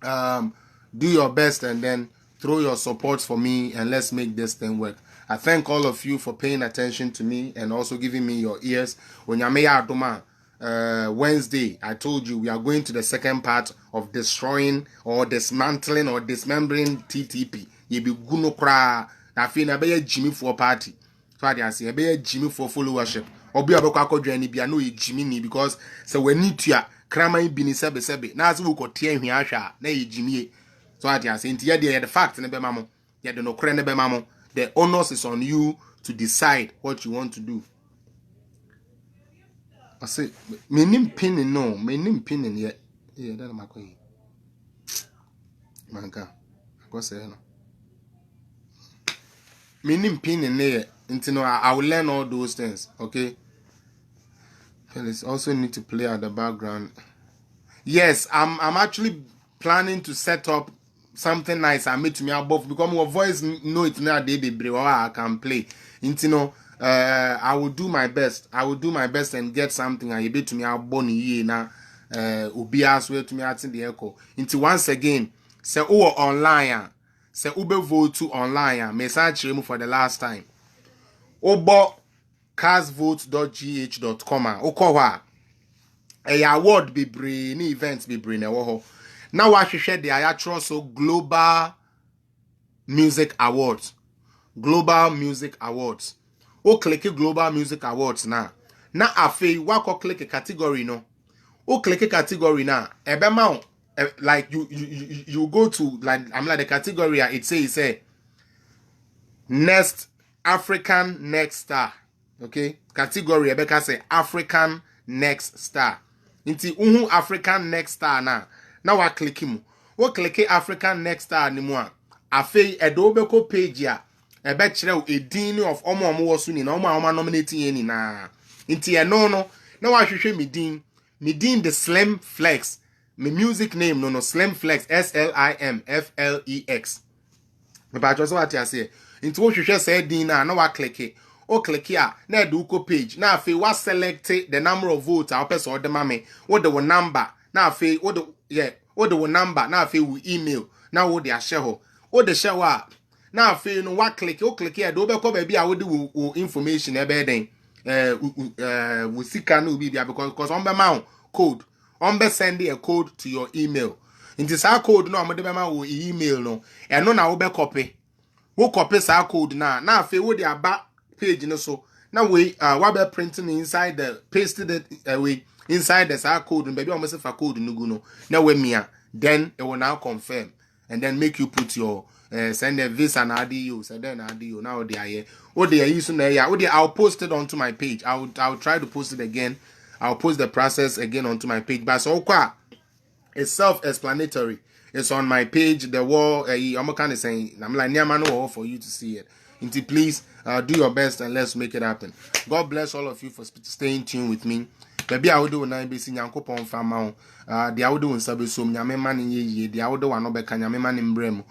do your best and then throw your support for me and let's make this thing work. I thank all of you for paying attention to me and also giving me your ears. When you Wednesday, I told you we are going to the second part of destroying or dismantling or dismembering TTP. You be guno kra. I feel na be Jimmy for party. So I say be Jimmy for followership. Obi abekwa kodwa ni bia no ye Jimmy ni because so we need to kraman bi ni sebe. Na aso we ko tie hwe ahwa na ye Jimmy. So I say ntia de the fact ne be mamo. Ye de no kra ne be mamo. The onus is on you to decide what you want to do. I say, me nim pinning no, me nim pinning yet. Yeah, that's my queen. Man, I go say no. Me nim pinning there. Until no, I will learn all those things. Okay. Felix also need to play at the background. Yes, I'm actually planning to set up something nice I made to me above because my voice know it now I can play. Into no. I will do my best. And get something I be to me out boni na ubi as well to me at the echo. Into once again, say online, say ube vote to online, message remove for the last time. Obo castvote.gh.com. Okowa a award be brain events be brain now I should share the actual so Global Music Awards. O click Global Music Awards now. Na afe wako click a category no. O click a category now. Ebe ma like you go to like I'm like the category it say next African next star. Okay? Category Rebecca say African next star. Inti uhu African next star na. Now I click him. O click African next star ni mo. Afe edobeko page ya. Ebe chere a din of omo wosu ni na omo nominating ye ni na nti no na wa hwehwe me din the Slim Flex me music name no Slim Flex SLIMFLEX me ba jo so what ya say nti wo hwehwe say din na wa click it o click ya na e do ko page na afi wa select the number of votes a person order mame what the number na afi what the number na afi we email na wo de share ho o de share wa now feel no what click here do be ko baby I would do information ebe den we see can be because on be ma code on be send a code to your email into sa code no am de be ma wo email no e no na wo be copy sa code na feel wo the aba page no so now we what be printing inside the pasted it we inside the sa code baby almost if a code no go no now we mia then it will now confirm and then make you put your send a visa and RDU, send an RDU. Now they are here. Oh, they are using there. Yeah, I'll post it onto my page. I'll try to post it again. I'll post the process again onto my page. But so it's self-explanatory. It's on my page. The wall. I'm kind of saying. I'm like near manual for you to see it. Until please do your best and let's make it happen. God bless all of you for staying tuned with me. Baby, I will do na be sin yankopon fama the I will do nsabe so nyame man ye the I will do one obeka nyame man mbrem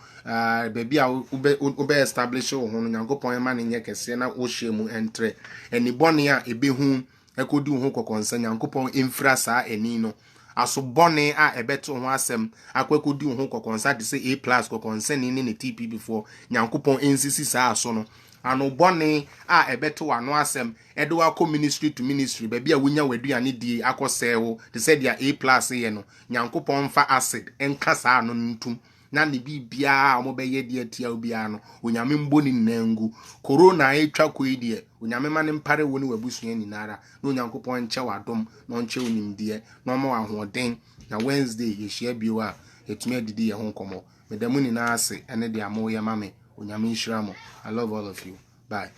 baby I will establish ho yankopon man nye kese na wo hyemu entre eni bone a ebe hu ekodu ho kokonsa yankopon emfra saa eni no aso bone a ebeto ho asem akwakodu ho kokonsa de say A+ kokonsa ni ne TP before yankopon ensisi saa aso no ano bone a ebeto ano asem edo akọ ministry to ministry baby a wonya waduane die akọsẹ wo they said dia A+ ye no nyankopon fa acid enka saa no ntum na ne bibia omo beye die tia obia no onyame mboni nangu corona etwa koi die onyame mane mpare wo ne wabusua ni nara na onyankopon nche wadom na onche onimdie na omo ahoden na Wednesday ye share bio a etumi adidi ye ho komo medamu ni na ase ene de amo ye mame onyame nhyira mo. I love all of you. Bye.